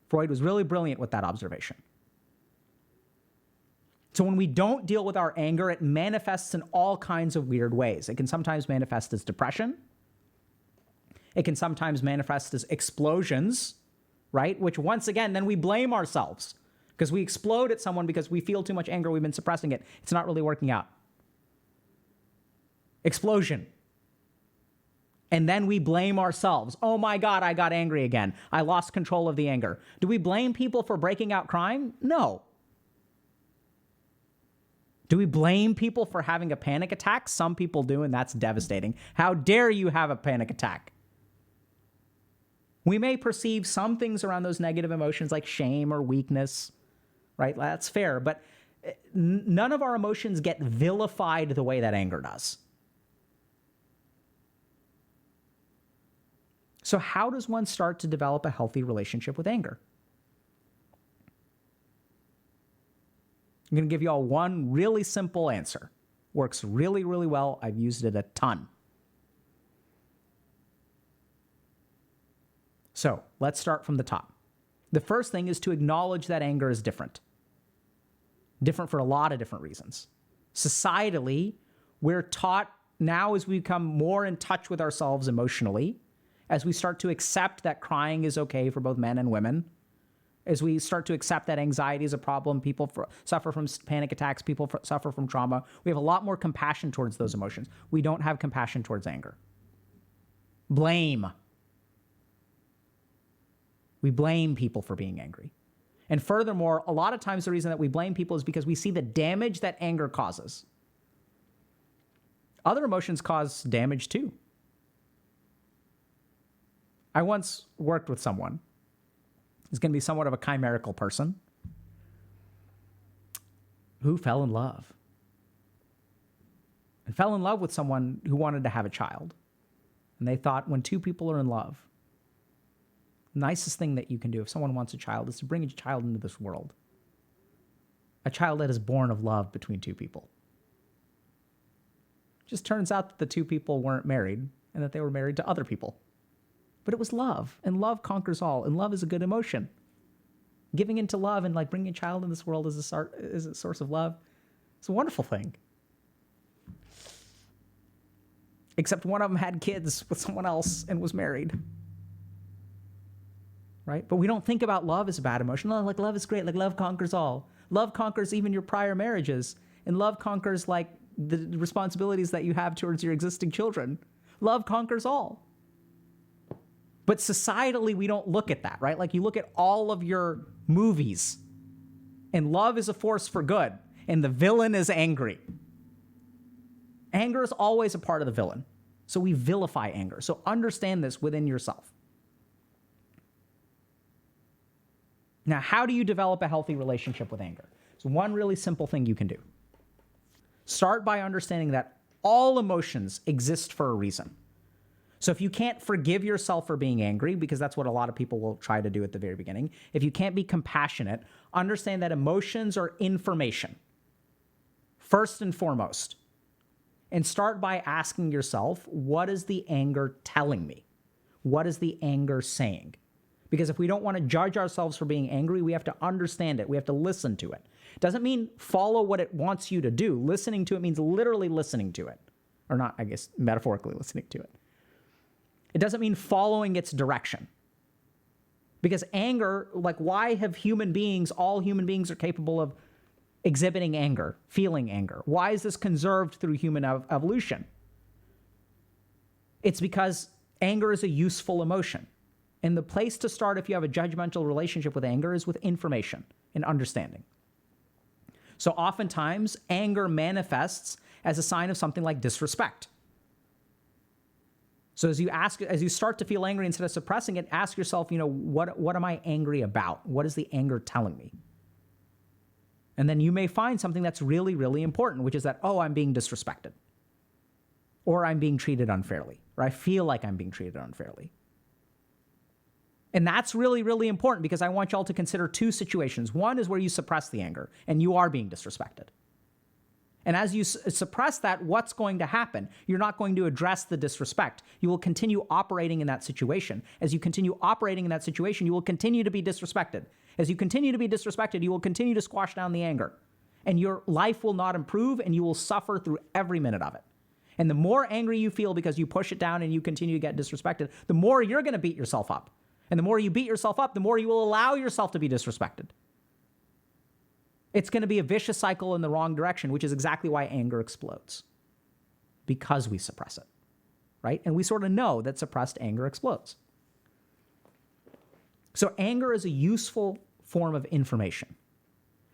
Freud was really brilliant with that observation. So when we don't deal with our anger, it manifests in all kinds of weird ways. It can sometimes manifest as depression. It can sometimes manifest as explosions, right? Which once again, then we blame ourselves because we explode at someone because we feel too much anger. We've been suppressing it. It's not really working out. Explosion. And then we blame ourselves. Oh my God, I got angry again. I lost control of the anger. Do we blame people for breaking out crying? No. Do we blame people for having a panic attack? Some people do, and that's devastating. How dare you have a panic attack? We may perceive some things around those negative emotions like shame or weakness, right? That's fair, but none of our emotions get vilified the way that anger does. So how does one start to develop a healthy relationship with anger? I'm going to give you all one really simple answer. Works really, really well. I've used it a ton. So let's start from the top. The first thing is to acknowledge that anger is different. Different for a lot of different reasons. Societally, we're taught now as we become more in touch with ourselves emotionally, as we start to accept that crying is okay for both men and women, as we start to accept that anxiety is a problem, people suffer from panic attacks, people suffer from trauma, we have a lot more compassion towards those emotions. We don't have compassion towards anger. Blame. We blame people for being angry. And furthermore, a lot of times the reason that we blame people is because we see the damage that anger causes. Other emotions cause damage too. I once worked with someone who's going to be somewhat of a chimerical person who fell in love. And fell in love with someone who wanted to have a child. And they thought when two people are in love, the nicest thing that you can do if someone wants a child is to bring a child into this world. A child that is born of love between two people. Just turns out that the two people weren't married and that they were married to other people. But it was love, and love conquers all, and love is a good emotion. Giving into love and like bringing a child in this world is a source of love. It's a wonderful thing. Except one of them had kids with someone else and was married. Right? But we don't think about love as a bad emotion. No, like love is great. Like love conquers all. Love conquers even your prior marriages. And love conquers like the responsibilities that you have towards your existing children. Love conquers all. But societally, we don't look at that, right? Like you look at all of your movies and love is a force for good and the villain is angry. Anger is always a part of the villain. So we vilify anger. So understand this within yourself. Now, how do you develop a healthy relationship with anger? It's one really simple thing you can do. Start by understanding that all emotions exist for a reason. So if you can't forgive yourself for being angry, because that's what a lot of people will try to do at the very beginning, if you can't be compassionate, understand that emotions are information, first and foremost. And start by asking yourself, what is the anger telling me? What is the anger saying? Because if we don't want to judge ourselves for being angry, we have to understand it. We have to listen to it. It doesn't mean follow what it wants you to do. Listening to it means literally listening to it. Or not, I guess, metaphorically listening to it. It doesn't mean following its direction. Because anger, like why have all human beings are capable of exhibiting anger, feeling anger? Why is this conserved through human evolution? It's because anger is a useful emotion. And the place to start if you have a judgmental relationship with anger is with information and understanding. So oftentimes, anger manifests as a sign of something like disrespect. So as you start to feel angry, instead of suppressing it, ask yourself, what am I angry about? What is the anger telling me? And then you may find something that's really, really important, which is that, I'm being disrespected. Or I'm being treated unfairly. Or I feel like I'm being treated unfairly. And that's really, really important because I want y'all to consider two situations. One is where you suppress the anger and you are being disrespected. And as you suppress that, what's going to happen? You're not going to address the disrespect. You will continue operating in that situation. As you continue operating in that situation, you will continue to be disrespected. As you continue to be disrespected, you will continue to squash down the anger. And your life will not improve and you will suffer through every minute of it. And the more angry you feel because you push it down and you continue to get disrespected, the more you're going to beat yourself up. And the more you beat yourself up, the more you will allow yourself to be disrespected. It's going to be a vicious cycle in the wrong direction, which is exactly why anger explodes. Because we suppress it, right? And we sort of know that suppressed anger explodes. So anger is a useful form of information.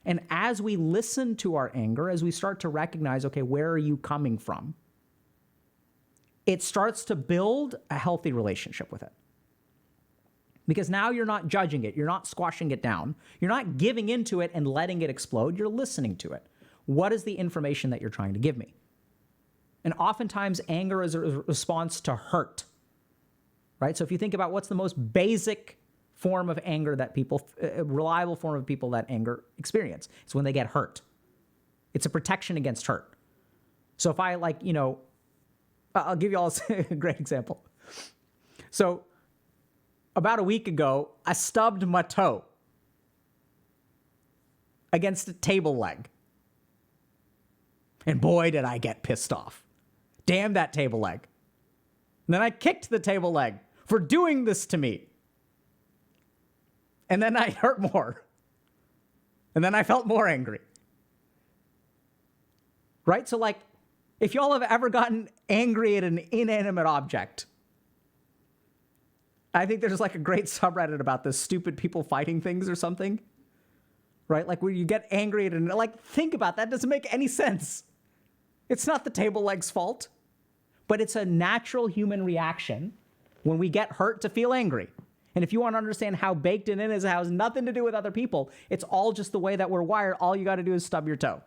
And as we listen to our anger, as we start to recognize, okay, where are you coming from? It starts to build a healthy relationship with it. Because now you're not judging it. You're not squashing it down. You're not giving into it and letting it explode. You're listening to it. What is the information that you're trying to give me? And oftentimes anger is a response to hurt, right? So if you think about what's the most basic form of anger that a reliable form of people that anger experience, it's when they get hurt. It's a protection against hurt. So if I'll give you all a great example. So about a week ago, I stubbed my toe against a table leg. And boy, did I get pissed off. Damn that table leg. And then I kicked the table leg for doing this to me. And then I hurt more. And then I felt more angry. Right? So if y'all have ever gotten angry at an inanimate object, I think there's a great subreddit about this, stupid people fighting things or something. right? Like when you get angry at and like, think about that. Doesn't make any sense. It's not the table leg's fault, but it's a natural human reaction when we get hurt to feel angry. And if you want to understand how baked it in is, it has nothing to do with other people. It's all just the way that we're wired. All you got to do is stub your toe.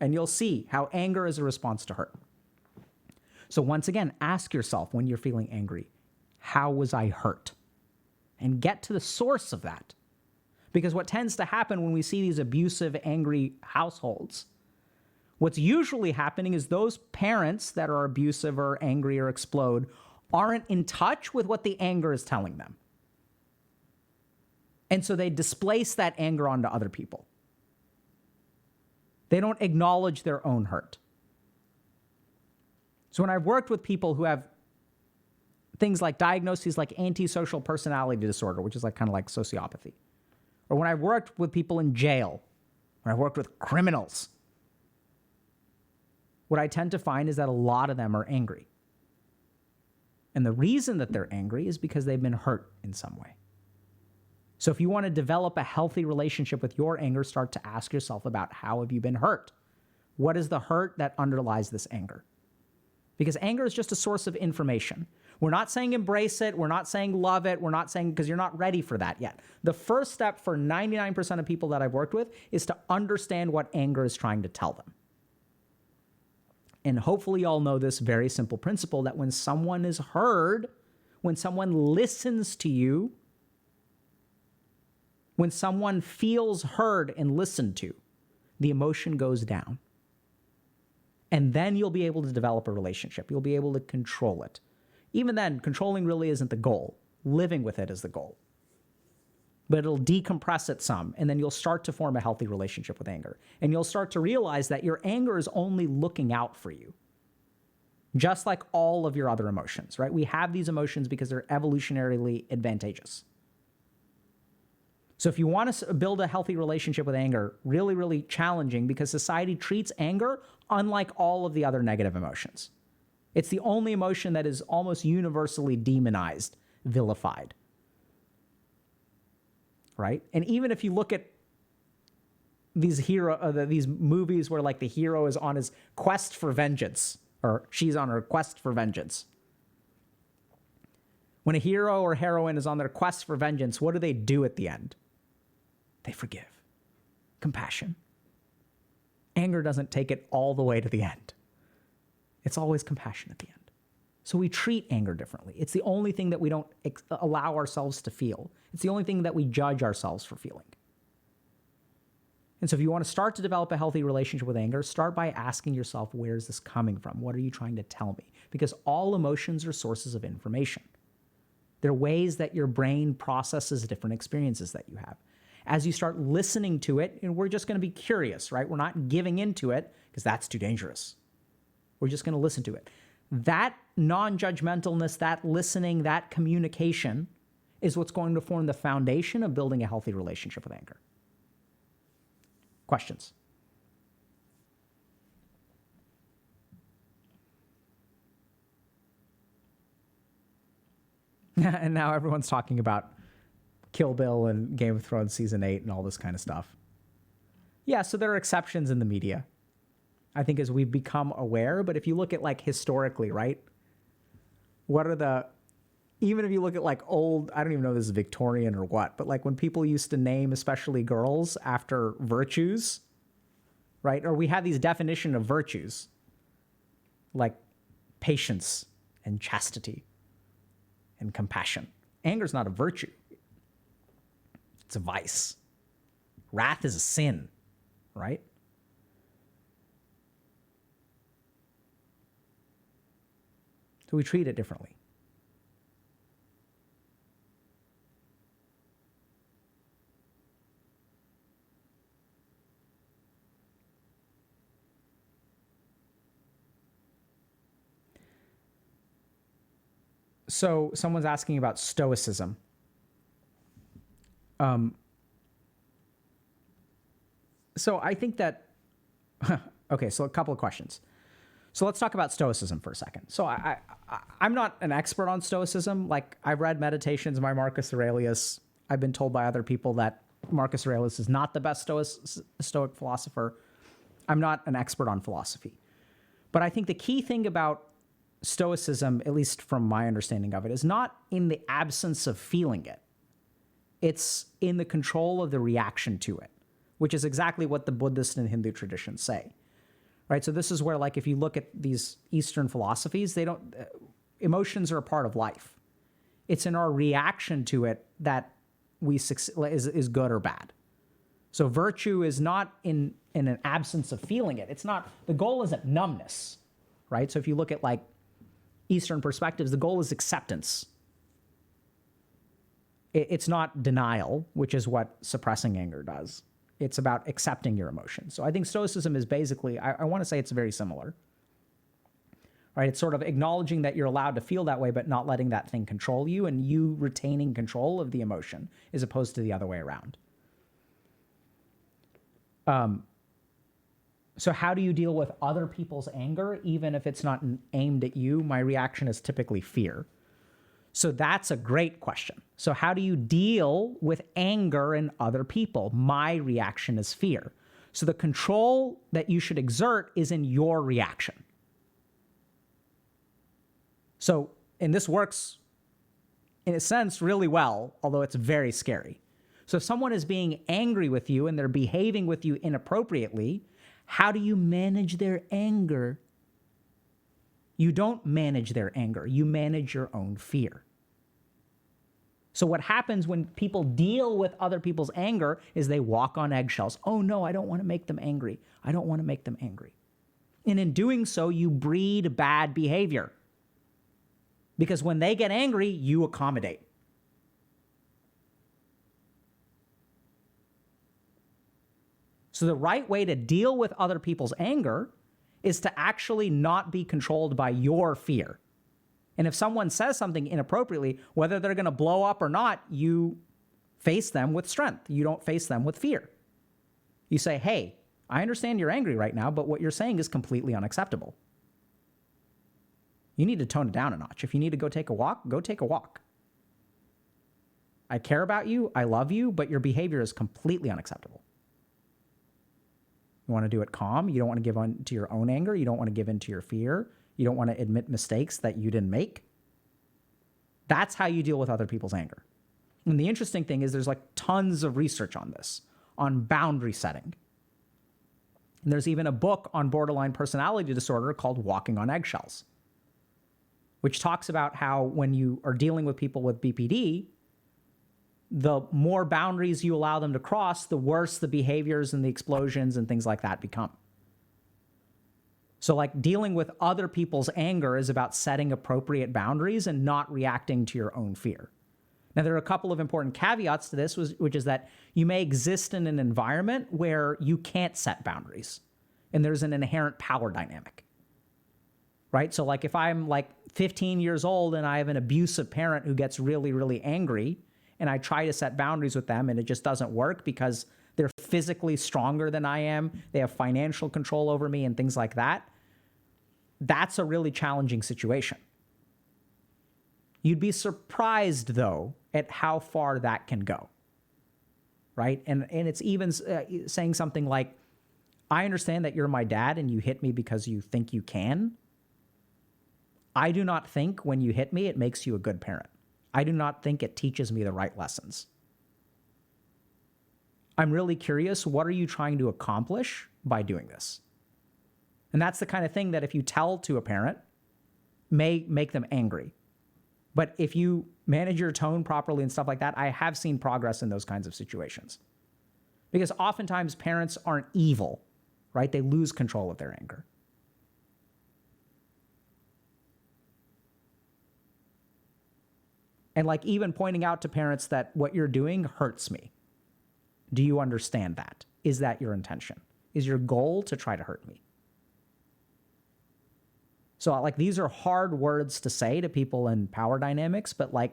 And you'll see how anger is a response to hurt. So once again, ask yourself when you're feeling angry, how was I hurt? And get to the source of that. Because what tends to happen when we see these abusive, angry households, what's usually happening is those parents that are abusive or angry or explode aren't in touch with what the anger is telling them. And so they displace that anger onto other people. They don't acknowledge their own hurt. So when I've worked with people who have things like diagnoses like antisocial personality disorder, which is like kind of like sociopathy, or when I've worked with people in jail, when I've worked with criminals, what I tend to find is that a lot of them are angry. And the reason that they're angry is because they've been hurt in some way. So if you want to develop a healthy relationship with your anger, start to ask yourself about how have you been hurt? What is the hurt that underlies this anger? Because anger is just a source of information. We're not saying embrace it. We're not saying love it. We're not saying, because you're not ready for that yet. The first step for 99% of people that I've worked with is to understand what anger is trying to tell them. And hopefully you all know this very simple principle that when someone is heard, when someone listens to you, when someone feels heard and listened to, the emotion goes down. And then you'll be able to develop a relationship. You'll be able to control it. Even then, controlling really isn't the goal. Living with it is the goal. But it'll decompress it some, and then you'll start to form a healthy relationship with anger. And you'll start to realize that your anger is only looking out for you, just like all of your other emotions, right? We have these emotions because they're evolutionarily advantageous. So if you want to build a healthy relationship with anger, really, really challenging because society treats anger unlike all of the other negative emotions. It's the only emotion that is almost universally demonized, vilified. Right? And even if you look at these movies where like the hero is on his quest for vengeance, or she's on her quest for vengeance. When a hero or heroine is on their quest for vengeance, what do they do at the end? They forgive. Compassion. Anger doesn't take it all the way to the end. It's always compassion at the end. So we treat anger differently. It's the only thing that we don't allow ourselves to feel. It's the only thing that we judge ourselves for feeling. And so if you want to start to develop a healthy relationship with anger, start by asking yourself, where is this coming from? What are you trying to tell me? Because all emotions are sources of information. They're ways that your brain processes different experiences that you have. As you start listening to it, and we're just going to be curious, right? We're not giving into it because that's too dangerous. We're just going to listen to it. That non-judgmentalness, that listening, that communication is what's going to form the foundation of building a healthy relationship with anger. Questions? And now everyone's talking about Kill Bill and Game of Thrones Season 8 and all this kind of stuff. Yeah, so there are exceptions in the media, I think, as we've become aware. But if you look at like historically, right? Even if you look at like old, I don't even know if this is Victorian or what, but like when people used to name especially girls after virtues, right? Or we have these definition of virtues like patience and chastity and compassion. Anger is not a virtue. It's a vice. Wrath is a sin, right? So we treat it differently. So someone's asking about stoicism. So I think that, okay, so a couple of questions. So let's talk about stoicism for a second. So I'm not an expert on stoicism. Like I've read Meditations by Marcus Aurelius. I've been told by other people that Marcus Aurelius is not the best Stoic philosopher. I'm not an expert on philosophy. But I think the key thing about Stoicism, at least from my understanding of it, is not in the absence of feeling it. It's in the control of the reaction to it, which is exactly what the Buddhist and Hindu traditions say, right? So this is where, like, if you look at these Eastern philosophies, emotions are a part of life. It's in our reaction to it that is good or bad. So virtue is not in an absence of feeling it. It's not, the goal isn't numbness, right? So if you look at like Eastern perspectives, the goal is acceptance. It's not denial, which is what suppressing anger does. It's about accepting your emotions. So I think Stoicism is basically, I want to say it's very similar, right? It's sort of acknowledging that you're allowed to feel that way, but not letting that thing control you, and you retaining control of the emotion as opposed to the other way around. So how do you deal with other people's anger, even if it's not aimed at you? My reaction is typically fear. So that's a great question. So how do you deal with anger in other people? My reaction is fear. So the control that you should exert is in your reaction. So, and this works in a sense really well, although it's very scary. So if someone is being angry with you and they're behaving with you inappropriately, how do you manage their anger? You don't manage their anger. You manage your own fear. So what happens when people deal with other people's anger is they walk on eggshells. Oh no, I don't want to make them angry. I don't want to make them angry. And in doing so, you breed bad behavior. Because when they get angry, you accommodate. So the right way to deal with other people's anger is to actually not be controlled by your fear. And if someone says something inappropriately, whether they're going to blow up or not, you face them with strength. You don't face them with fear. You say, hey, I understand you're angry right now, but what you're saying is completely unacceptable. You need to tone it down a notch. If you need to go take a walk, go take a walk. I care about you, I love you, but your behavior is completely unacceptable. You want to do it calm. You don't want to give in to your own anger. You don't want to give in to your fear. You don't want to admit mistakes that you didn't make. That's how you deal with other people's anger. And the interesting thing is there's like tons of research on this, on boundary setting. And there's even a book on borderline personality disorder called Walking on Eggshells, which talks about how when you are dealing with people with BPD, the more boundaries you allow them to cross, the worse the behaviors and the explosions and things like that become. So like dealing with other people's anger is about setting appropriate boundaries and not reacting to your own fear. Now, there are a couple of important caveats to this, which is that you may exist in an environment where you can't set boundaries, and there's an inherent power dynamic, right? So like if I'm like 15 years old and I have an abusive parent who gets really, really angry, and I try to set boundaries with them and it just doesn't work because they're physically stronger than I am, they have financial control over me and things like that, that's a really challenging situation. You'd be surprised, though, at how far that can go, right? And it's even saying something like, I understand that you're my dad and you hit me because you think you can. I do not think when you hit me, it makes you a good parent. I do not think it teaches me the right lessons. I'm really curious, what are you trying to accomplish by doing this? And that's the kind of thing that if you tell to a parent, may make them angry. But if you manage your tone properly and stuff like that, I have seen progress in those kinds of situations. Because oftentimes parents aren't evil, right? They lose control of their anger. And like even pointing out to parents that what you're doing hurts me. Do you understand that? Is that your intention? Is your goal to try to hurt me? So like these are hard words to say to people in power dynamics, but like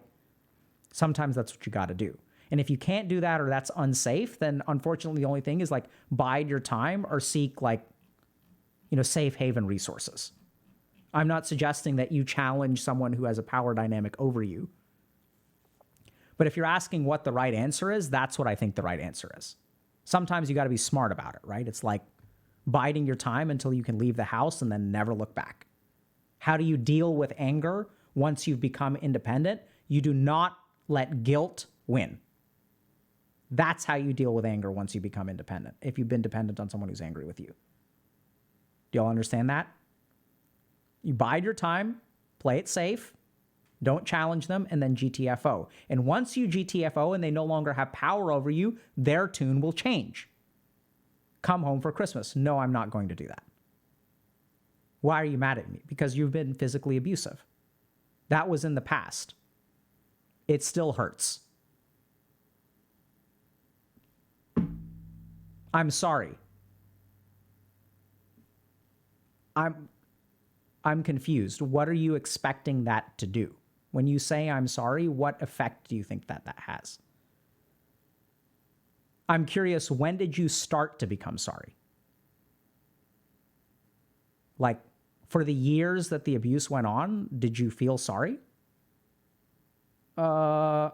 sometimes that's what you got to do. And if you can't do that or that's unsafe, then unfortunately the only thing is like bide your time or seek like, safe haven resources. I'm not suggesting that you challenge someone who has a power dynamic over you. But if you're asking what the right answer is, that's what I think the right answer is. Sometimes you got to be smart about it, right? It's like biding your time until you can leave the house and then never look back. How do you deal with anger once you've become independent? You do not let guilt win. That's how you deal with anger once you become independent, if you've been dependent on someone who's angry with you. Do y'all understand that? You bide your time, play it safe, don't challenge them, and then GTFO. And once you GTFO and they no longer have power over you, their tune will change. Come home for Christmas. No, I'm not going to do that. Why are you mad at me? Because you've been physically abusive. That was in the past. It still hurts. I'm sorry. I'm confused. What are you expecting that to do? When you say I'm sorry, what effect do you think that has? I'm curious, when did you start to become sorry? Like, for the years that the abuse went on, did you feel sorry? Yeah,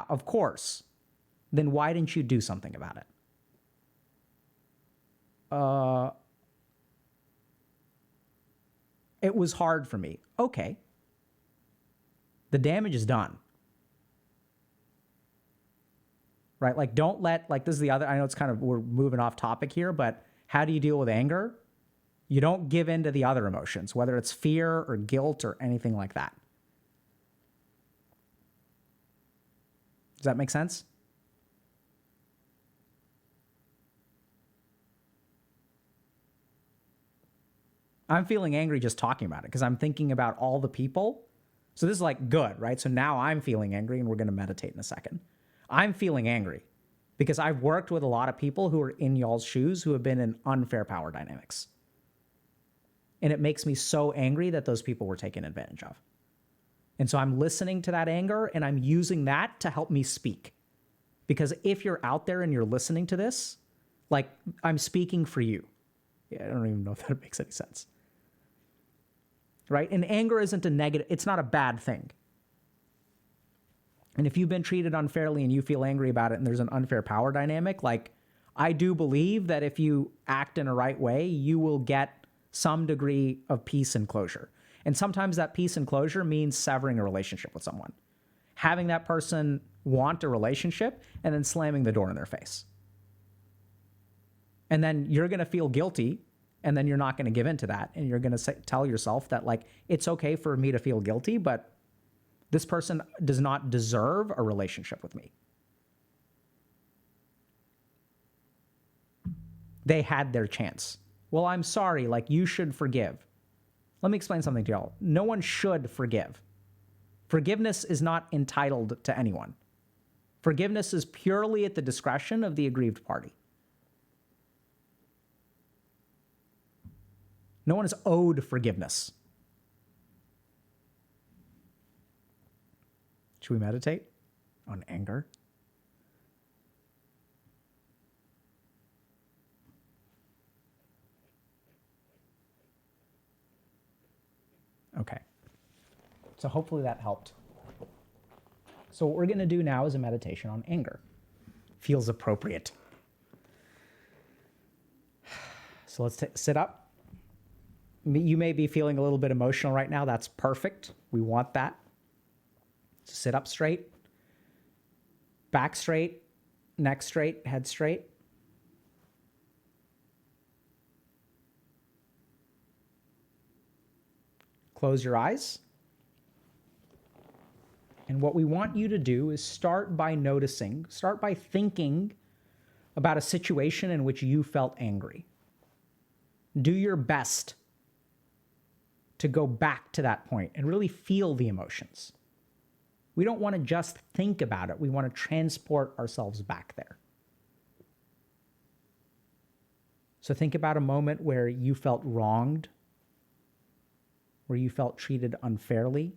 of course. Then why didn't you do something about it? It was hard for me. Okay. The damage is done. Right? Like, don't let, like, this is the other, I know it's kind of, we're moving off topic here, but how do you deal with anger? You don't give in to the other emotions, whether it's fear or guilt or anything like that. Does that make sense? I'm feeling angry just talking about it because I'm thinking about all the people. So this is like good, right? So now I'm feeling angry, and we're going to meditate in a second. I'm feeling angry because I've worked with a lot of people who are in y'all's shoes who have been in unfair power dynamics. And it makes me so angry that those people were taken advantage of. And so I'm listening to that anger, and I'm using that to help me speak. Because if you're out there and you're listening to this, like, I'm speaking for you. Yeah, I don't even know if that makes any sense. Right? And anger isn't a negative, it's not a bad thing. And if you've been treated unfairly and you feel angry about it and there's an unfair power dynamic, like, I do believe that if you act in a right way, you will get some degree of peace and closure. And sometimes that peace and closure means severing a relationship with someone. Having that person want a relationship and then slamming the door in their face. And then you're going to feel guilty, and then you're not going to give in to that. And you're going to tell yourself that, like, it's okay for me to feel guilty, but this person does not deserve a relationship with me. They had their chance. Well, I'm sorry, like, you should forgive. Let me explain something to y'all. No one should forgive. Forgiveness is not entitled to anyone. Forgiveness is purely at the discretion of the aggrieved party. No one is owed forgiveness. Should we meditate on anger? Okay. So hopefully that helped. So what we're going to do now is a meditation on anger. Feels appropriate. So let's sit up. You may be feeling a little bit emotional right now. That's perfect. We want that. So sit up straight, back straight, neck straight, head straight. Close your eyes. And what we want you to do is start by noticing, start by thinking about a situation in which you felt angry. Do your best to go back to that point and really feel the emotions. We don't want to just think about it. We want to transport ourselves back there. So think about a moment where you felt wronged, where you felt treated unfairly,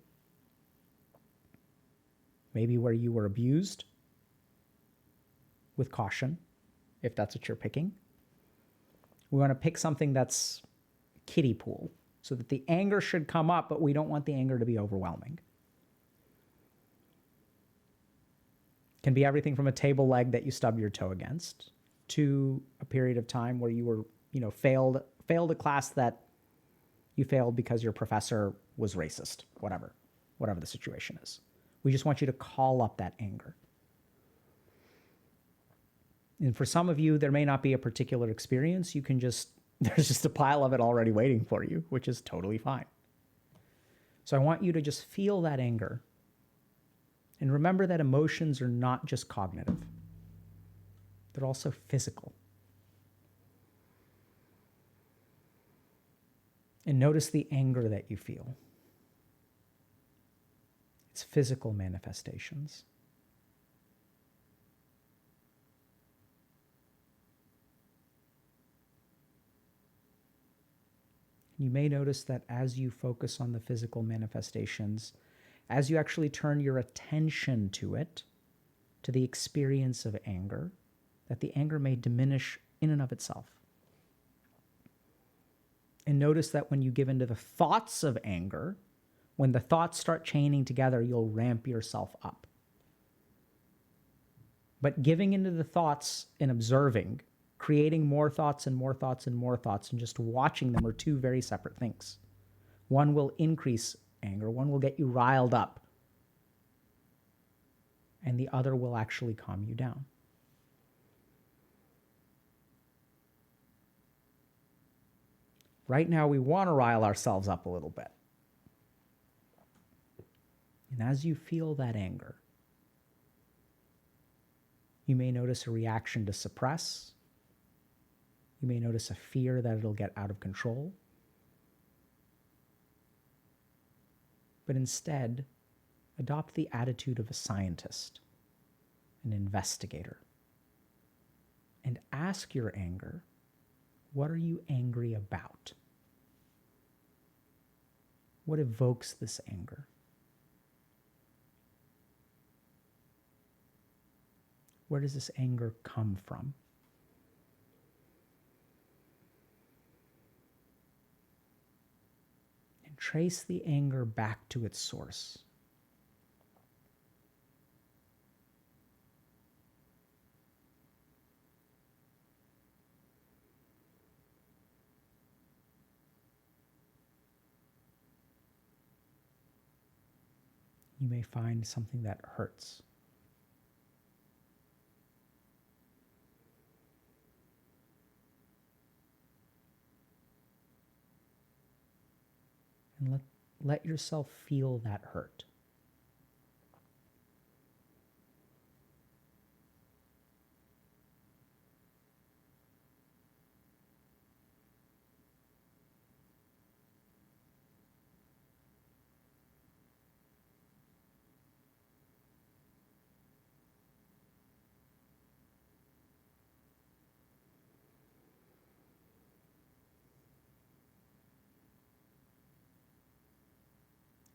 maybe where you were abused, with caution, if that's what you're picking. We want to pick something that's kiddie pool, so that the anger should come up, but we don't want the anger to be overwhelming. Can be everything from a table leg that you stub your toe against to a period of time where you were, failed a class that you failed because your professor was racist, whatever the situation is. We just want you to call up that anger. And for some of you, there may not be a particular experience. There's just a pile of it already waiting for you, which is totally fine. So I want you to just feel that anger. And remember that emotions are not just cognitive. They're also physical. And notice the anger that you feel. It's physical manifestations. You may notice that as you focus on the physical manifestations, as you actually turn your attention to it, to the experience of anger, that the anger may diminish in and of itself. And notice that when you give into the thoughts of anger, when the thoughts start chaining together, you'll ramp yourself up. But giving into the thoughts and observing, creating more thoughts and more thoughts and more thoughts, and just watching them are two very separate things. One will increase anger, one will get you riled up, and the other will actually calm you down. Right now, we want to rile ourselves up a little bit. And as you feel that anger, you may notice a reaction to suppress. You may notice a fear that it'll get out of control. But instead, adopt the attitude of a scientist, an investigator, and ask your anger, what are you angry about? What evokes this anger? Where does this anger come from? And trace the anger back to its source. You may find something that hurts. And let yourself feel that hurt.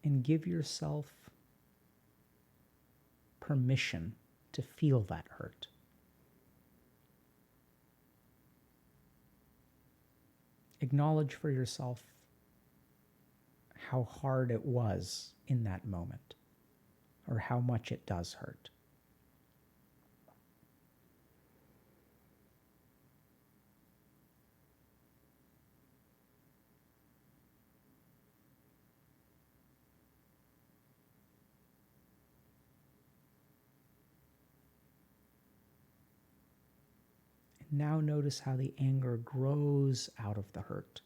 And give yourself permission to feel that hurt. Acknowledge for yourself how hard it was in that moment, or how much it does hurt. Now notice how the anger grows out of the hurt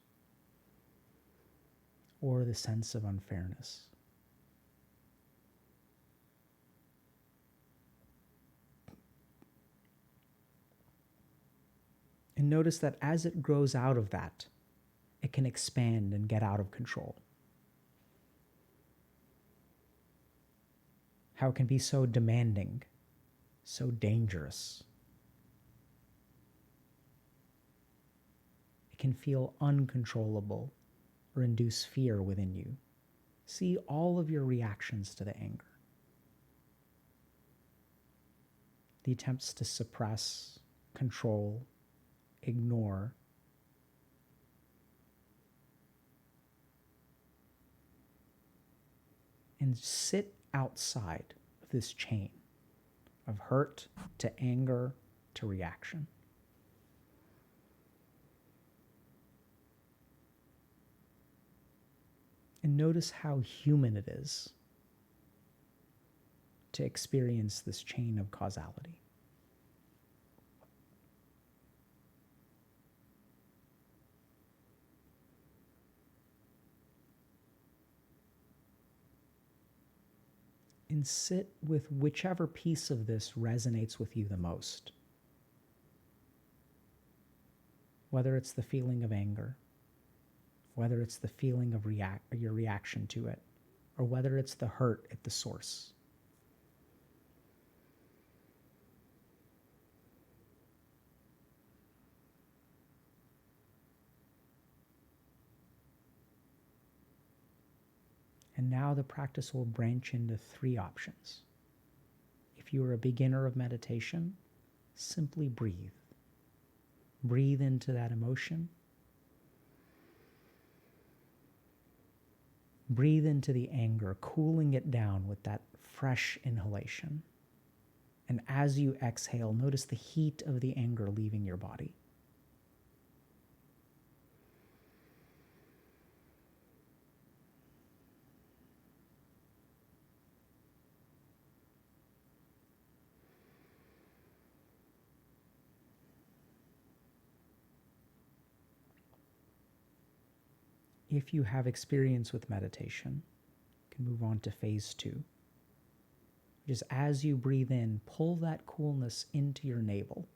or the sense of unfairness. And notice that as it grows out of that, it can expand and get out of control. How it can be so demanding, so dangerous. It can feel uncontrollable or induce fear within you. See all of your reactions to the anger. The attempts to suppress, control, ignore. And sit outside of this chain of hurt to anger to reaction. And notice how human it is to experience this chain of causality. And sit with whichever piece of this resonates with you the most. Whether it's the feeling of anger, whether it's the feeling of your reaction to it, or whether it's the hurt at the source. And now the practice will branch into 3 options. If you are a beginner of meditation, simply breathe. Breathe into that emotion. Breathe into the anger, cooling it down with that fresh inhalation. And as you exhale, notice the heat of the anger leaving your body. If you have experience with meditation, you can move on to phase 2. Just as you breathe in, pull that coolness into your navel.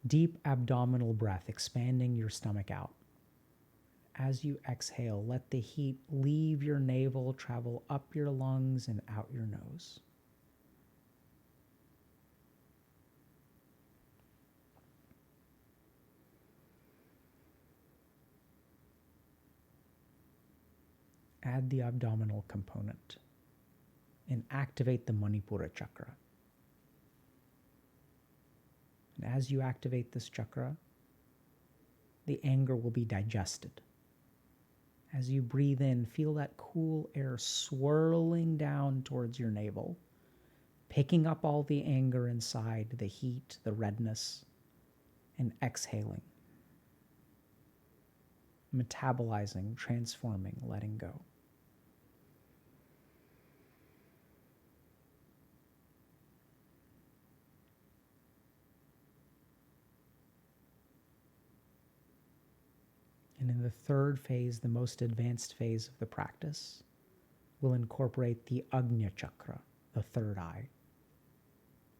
Deep abdominal breath, expanding your stomach out. As you exhale, let the heat leave your navel, travel up your lungs and out your nose. Add the abdominal component and activate the Manipura chakra. And as you activate this chakra, the anger will be digested. As you breathe in, feel that cool air swirling down towards your navel, picking up all the anger inside, the heat, the redness, and exhaling, metabolizing, transforming, letting go. And in the 3rd phase, the most advanced phase of the practice, we'll incorporate the Agnya chakra, the 3rd eye,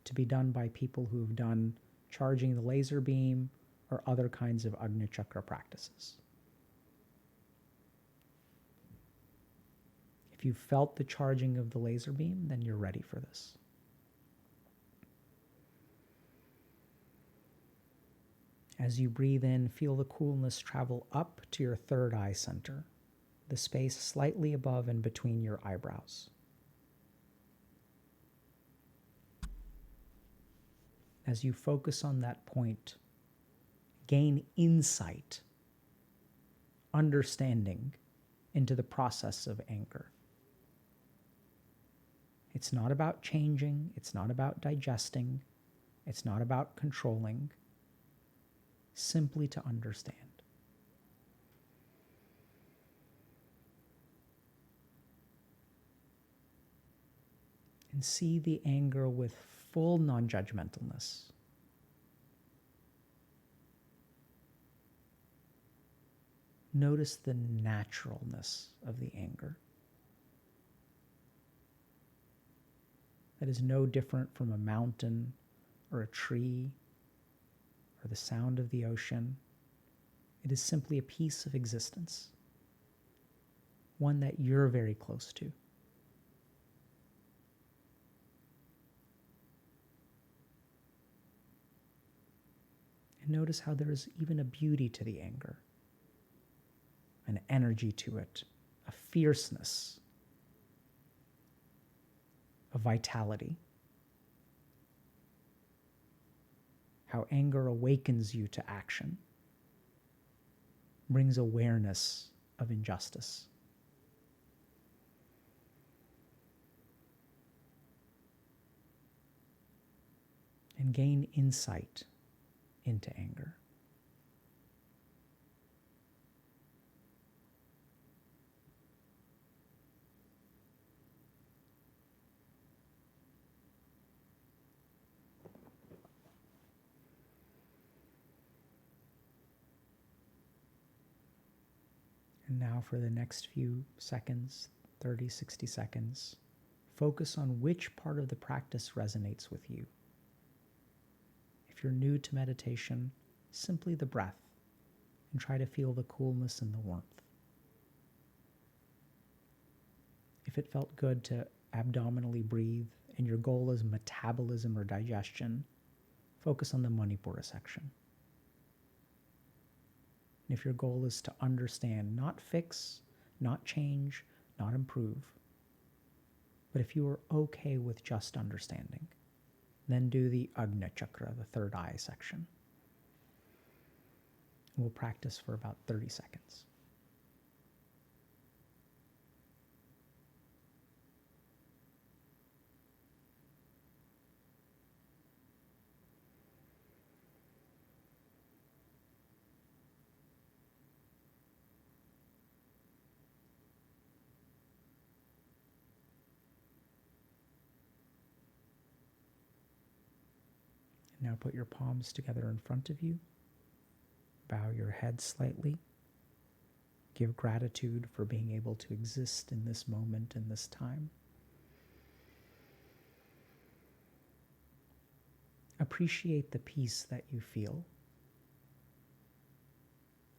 to be done by people who have done charging the laser beam or other kinds of Agnya chakra practices. If you felt the charging of the laser beam, then you're ready for this. As you breathe in, feel the coolness travel up to your 3rd eye center, the space slightly above and between your eyebrows. As you focus on that point, gain insight, understanding into the process of anger. It's not about changing, it's not about digesting, it's not about controlling. Simply to understand. And see the anger with full non-judgmentalness. Notice the naturalness of the anger. That is no different from a mountain or a tree or the sound of the ocean. It is simply a piece of existence, one that you're very close to. And notice how there is even a beauty to the anger, an energy to it, a fierceness, a vitality. How anger awakens you to action, brings awareness of injustice. and gain insight into anger. And now for the next few seconds, 30, 60 seconds, focus on which part of the practice resonates with you. If you're new to meditation, simply the breath, and try to feel the coolness and the warmth. If it felt good to abdominally breathe and your goal is metabolism or digestion, focus on the Manipura section. And if your goal is to understand, not fix, not change, not improve, but if you are okay with just understanding, then do the Agnya Chakra, the third eye section. We'll practice for about 30 seconds. Now put your palms together in front of you. Bow your head slightly. Give gratitude for being able to exist in this moment, in this time. Appreciate the peace that you feel,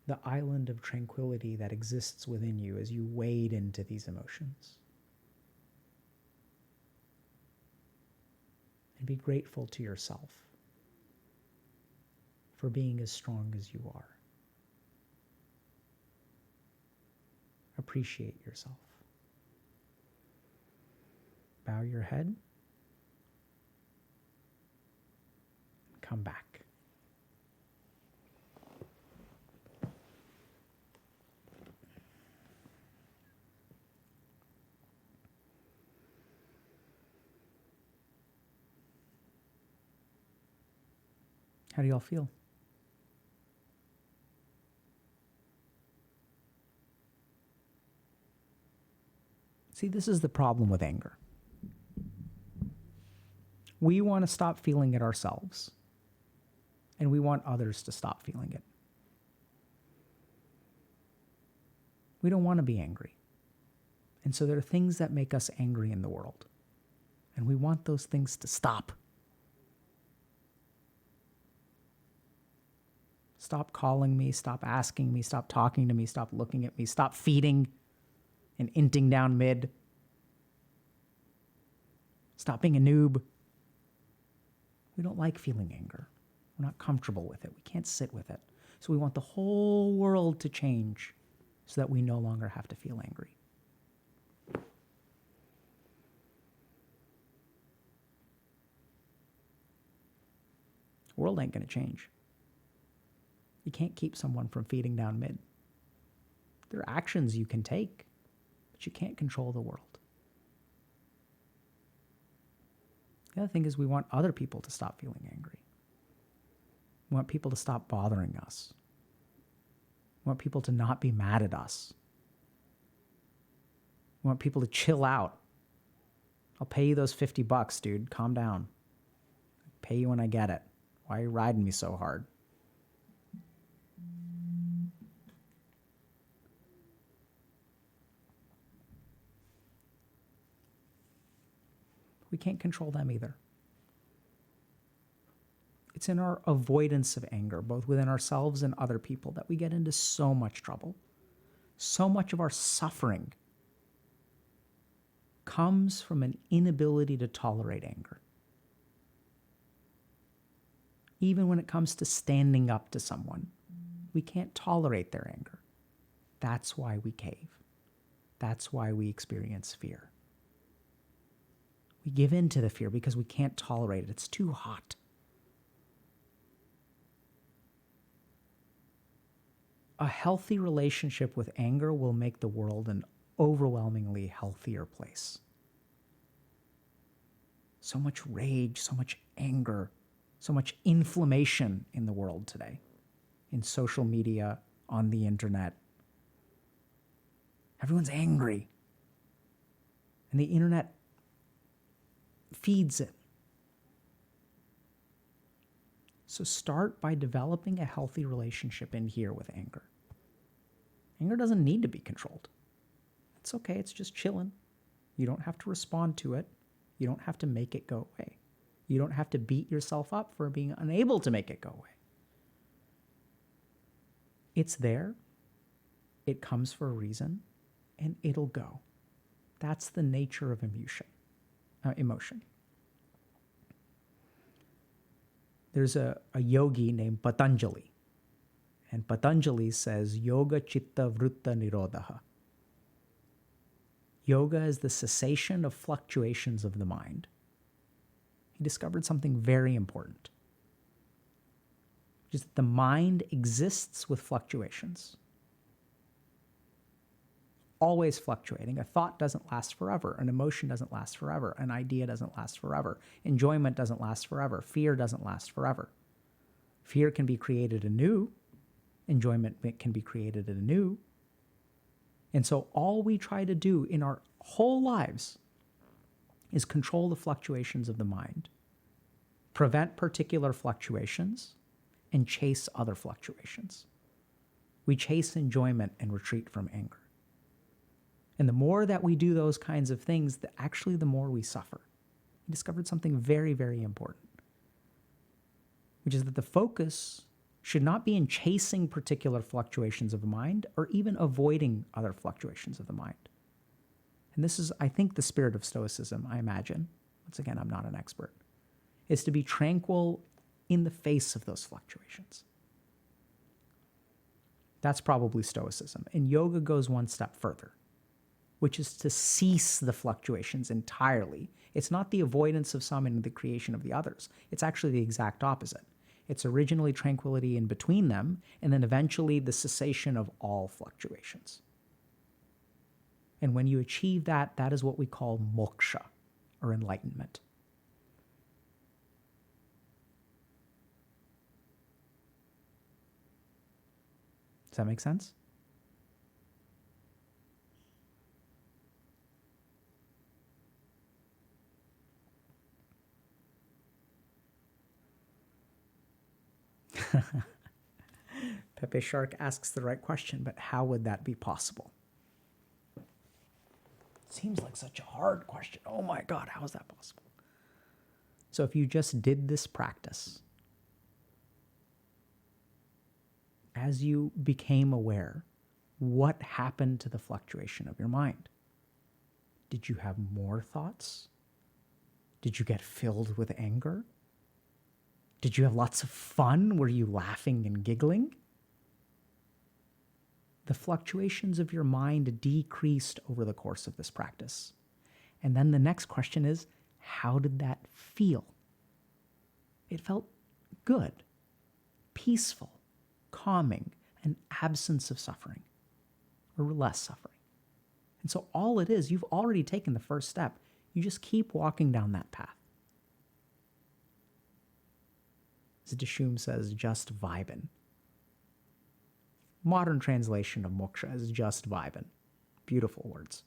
the island of tranquility that exists within you as you wade into these emotions. And be grateful to yourself for being as strong as you are. Appreciate yourself. Bow your head. Come back. How do y'all feel? See, this is the problem with anger. We want to stop feeling it ourselves, and we want others to stop feeling it. We don't want to be angry. And so there are things that make us angry in the world, and we want those things to stop. Stop calling me, stop asking me, stop talking to me, stop looking at me, stop feeding and inting down mid. Stop being a noob. We don't like feeling anger. We're not comfortable with it. We can't sit with it. So we want the whole world to change so that we no longer have to feel angry. The world ain't going to change. You can't keep someone from feeding down mid. There are actions you can take, but you can't control the world. The other thing is we want other people to stop feeling angry. We want people to stop bothering us. We want people to not be mad at us. We want people to chill out. I'll pay you those $50, dude. Calm down. I'll pay you when I get it. Why are you riding me so hard? We can't control them either. It's in our avoidance of anger, both within ourselves and other people, that we get into so much trouble. So much of our suffering comes from an inability to tolerate anger. Even when it comes to standing up to someone, we can't tolerate their anger. That's why we cave. That's why we experience fear. We give in to the fear because we can't tolerate it. It's too hot. A healthy relationship with anger will make the world an overwhelmingly healthier place. So much rage, so much anger, So much inflammation in the world today, in social media, on the internet. Everyone's angry. And the internet feeds it. So start by developing a healthy relationship in here with anger. Anger doesn't need to be controlled. It's okay, it's just chilling. You don't have to respond to it. You don't have to make it go away. You don't have to beat yourself up for being unable to make it go away. It's there, it comes for a reason, and it'll go. That's the nature of emotion. There's a yogi named Patanjali, and Patanjali says, Yoga Chitta Vritta Nirodha. Yoga is the cessation of fluctuations of the mind. He discovered something very important, which is that the mind exists with fluctuations. Always fluctuating. A thought doesn't last forever. An emotion doesn't last forever. An idea doesn't last forever. Enjoyment doesn't last forever. Fear doesn't last forever. Fear can be created anew. Enjoyment can be created anew. And so all we try to do in our whole lives is control the fluctuations of the mind, prevent particular fluctuations, and chase other fluctuations. We chase enjoyment and retreat from anger. And the more that we do those kinds of things, actually the more we suffer. He discovered something very, very important, which is that the focus should not be in chasing particular fluctuations of the mind or even avoiding other fluctuations of the mind. And this is, I think, the spirit of Stoicism, I imagine. Once again, I'm not an expert. Is to be tranquil in the face of those fluctuations. That's probably Stoicism. And yoga goes one step further, which is to cease the fluctuations entirely. It's not the avoidance of some and the creation of the others. It's actually the exact opposite. It's originally tranquility in between them, and then eventually the cessation of all fluctuations. And when you achieve that, that is what we call moksha, or enlightenment. Does that make sense? Pepe Shark asks the right question, but how would that be possible? Seems like such a hard question. Oh my God, how is that possible? So if you just did this practice, as you became aware, what happened to the fluctuation of your mind? Did you have more thoughts? Did you get filled with anger? Did you have lots of fun? Were you laughing and giggling? The fluctuations of your mind decreased over the course of this practice. And then the next question is, how did that feel? It felt good, peaceful, calming, an absence of suffering, or less suffering. And so all it is, you've already taken the first step. You just keep walking down that path. As Dishum says, just vibin'. Modern translation of moksha is just vibin'. Beautiful words.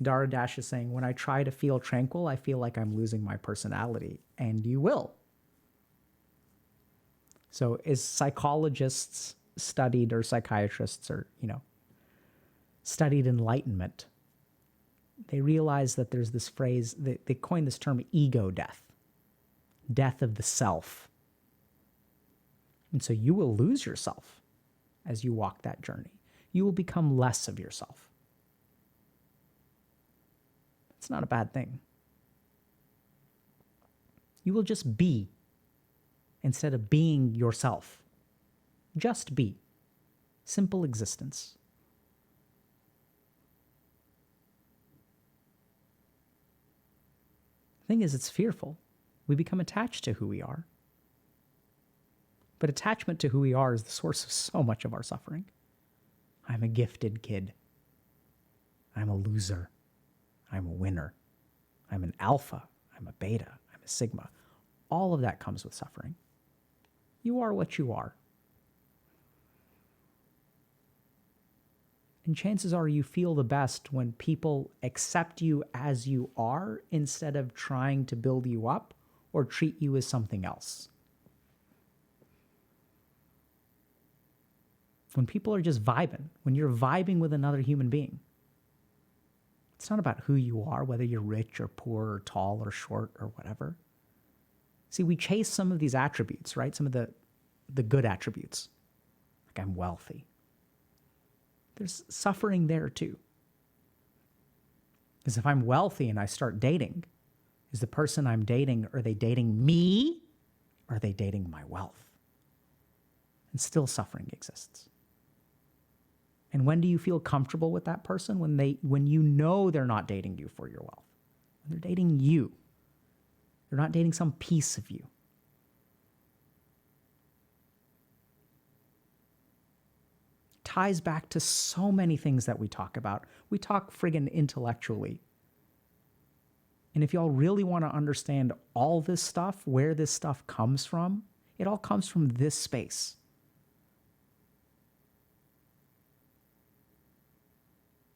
Dara Dash is saying, when I try to feel tranquil, I feel like I'm losing my personality. And you will. So as psychologists studied, or psychiatrists, or, studied enlightenment, they realized that there's this phrase, they coined this term ego death, death of the self. And so you will lose yourself as you walk that journey. You will become less of yourself. It's not a bad thing. You will just be instead of being yourself. Just be. Simple existence. The thing is, it's fearful. We become attached to who we are. But attachment to who we are is the source of so much of our suffering. I'm a gifted kid. I'm a loser. I'm a winner. I'm an alpha, I'm a beta, I'm a sigma. All of that comes with suffering. You are what you are. And chances are you feel the best when people accept you as you are instead of trying to build you up or treat you as something else. When people are just vibing, when you're vibing with another human being, it's not about who you are, whether you're rich or poor or tall or short or whatever. See, we chase some of these attributes, right? Some of the good attributes. Like I'm wealthy. There's suffering there too. Because if I'm wealthy and I start dating, is the person I'm dating, are they dating me? Or are they dating my wealth? And still suffering exists. And when do you feel comfortable with that person? When you know they're not dating you for your wealth. When they're dating you. They're not dating some piece of you. Ties back to so many things that we talk about. We talk friggin' intellectually. And if y'all really want to understand all this stuff, where this stuff comes from, it all comes from this space.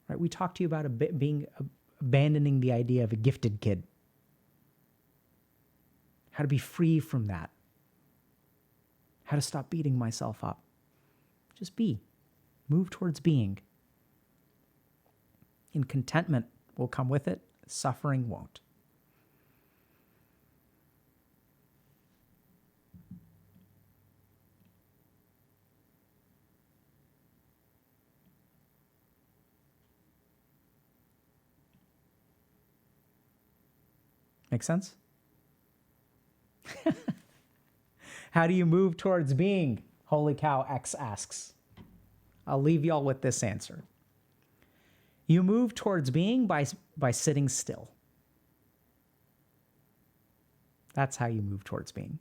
Right? We talked to you about abandoning the idea of a gifted kid. How to be free from that. How to stop beating myself up. Just be. Move towards being. And contentment will come with it. Suffering won't. Make sense? How do you move towards being? Holy cow, X asks. I'll leave y'all with this answer. You move towards being by sitting still. That's how you move towards being.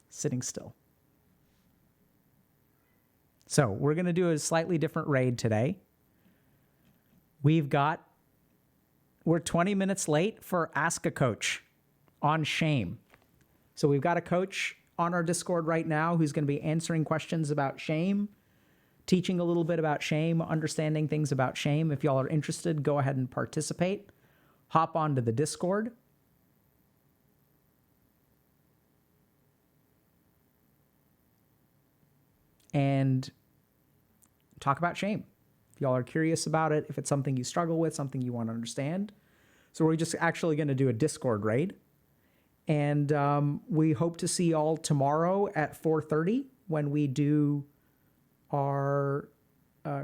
Sitting still. So we're going to do a slightly different raid today. We're 20 minutes late for Ask a Coach on shame. So we've got a coach on our Discord right now who's going to be answering questions about shame, teaching a little bit about shame, understanding things about shame. If y'all are interested, go ahead and participate. Hop onto the Discord. And talk about shame. If y'all are curious about it, if it's something you struggle with, something you want to understand. So we're just actually going to do a Discord raid. And we hope to see y'all tomorrow at 4:30 when we do our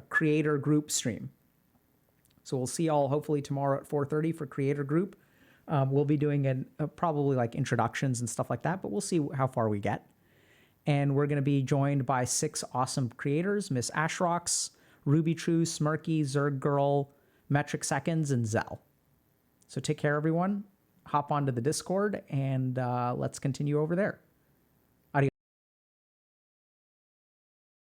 creator group stream. So we'll see y'all hopefully tomorrow at 4:30 for creator group. We'll be doing probably like introductions and stuff like that, but we'll see how far we get. And we're going to be joined by 6 awesome creators, Miss Ashrox, Ruby True, Smirky, Zerg Girl, Metric Seconds, and Zell. So take care, everyone. Hop onto the Discord, and let's continue over there.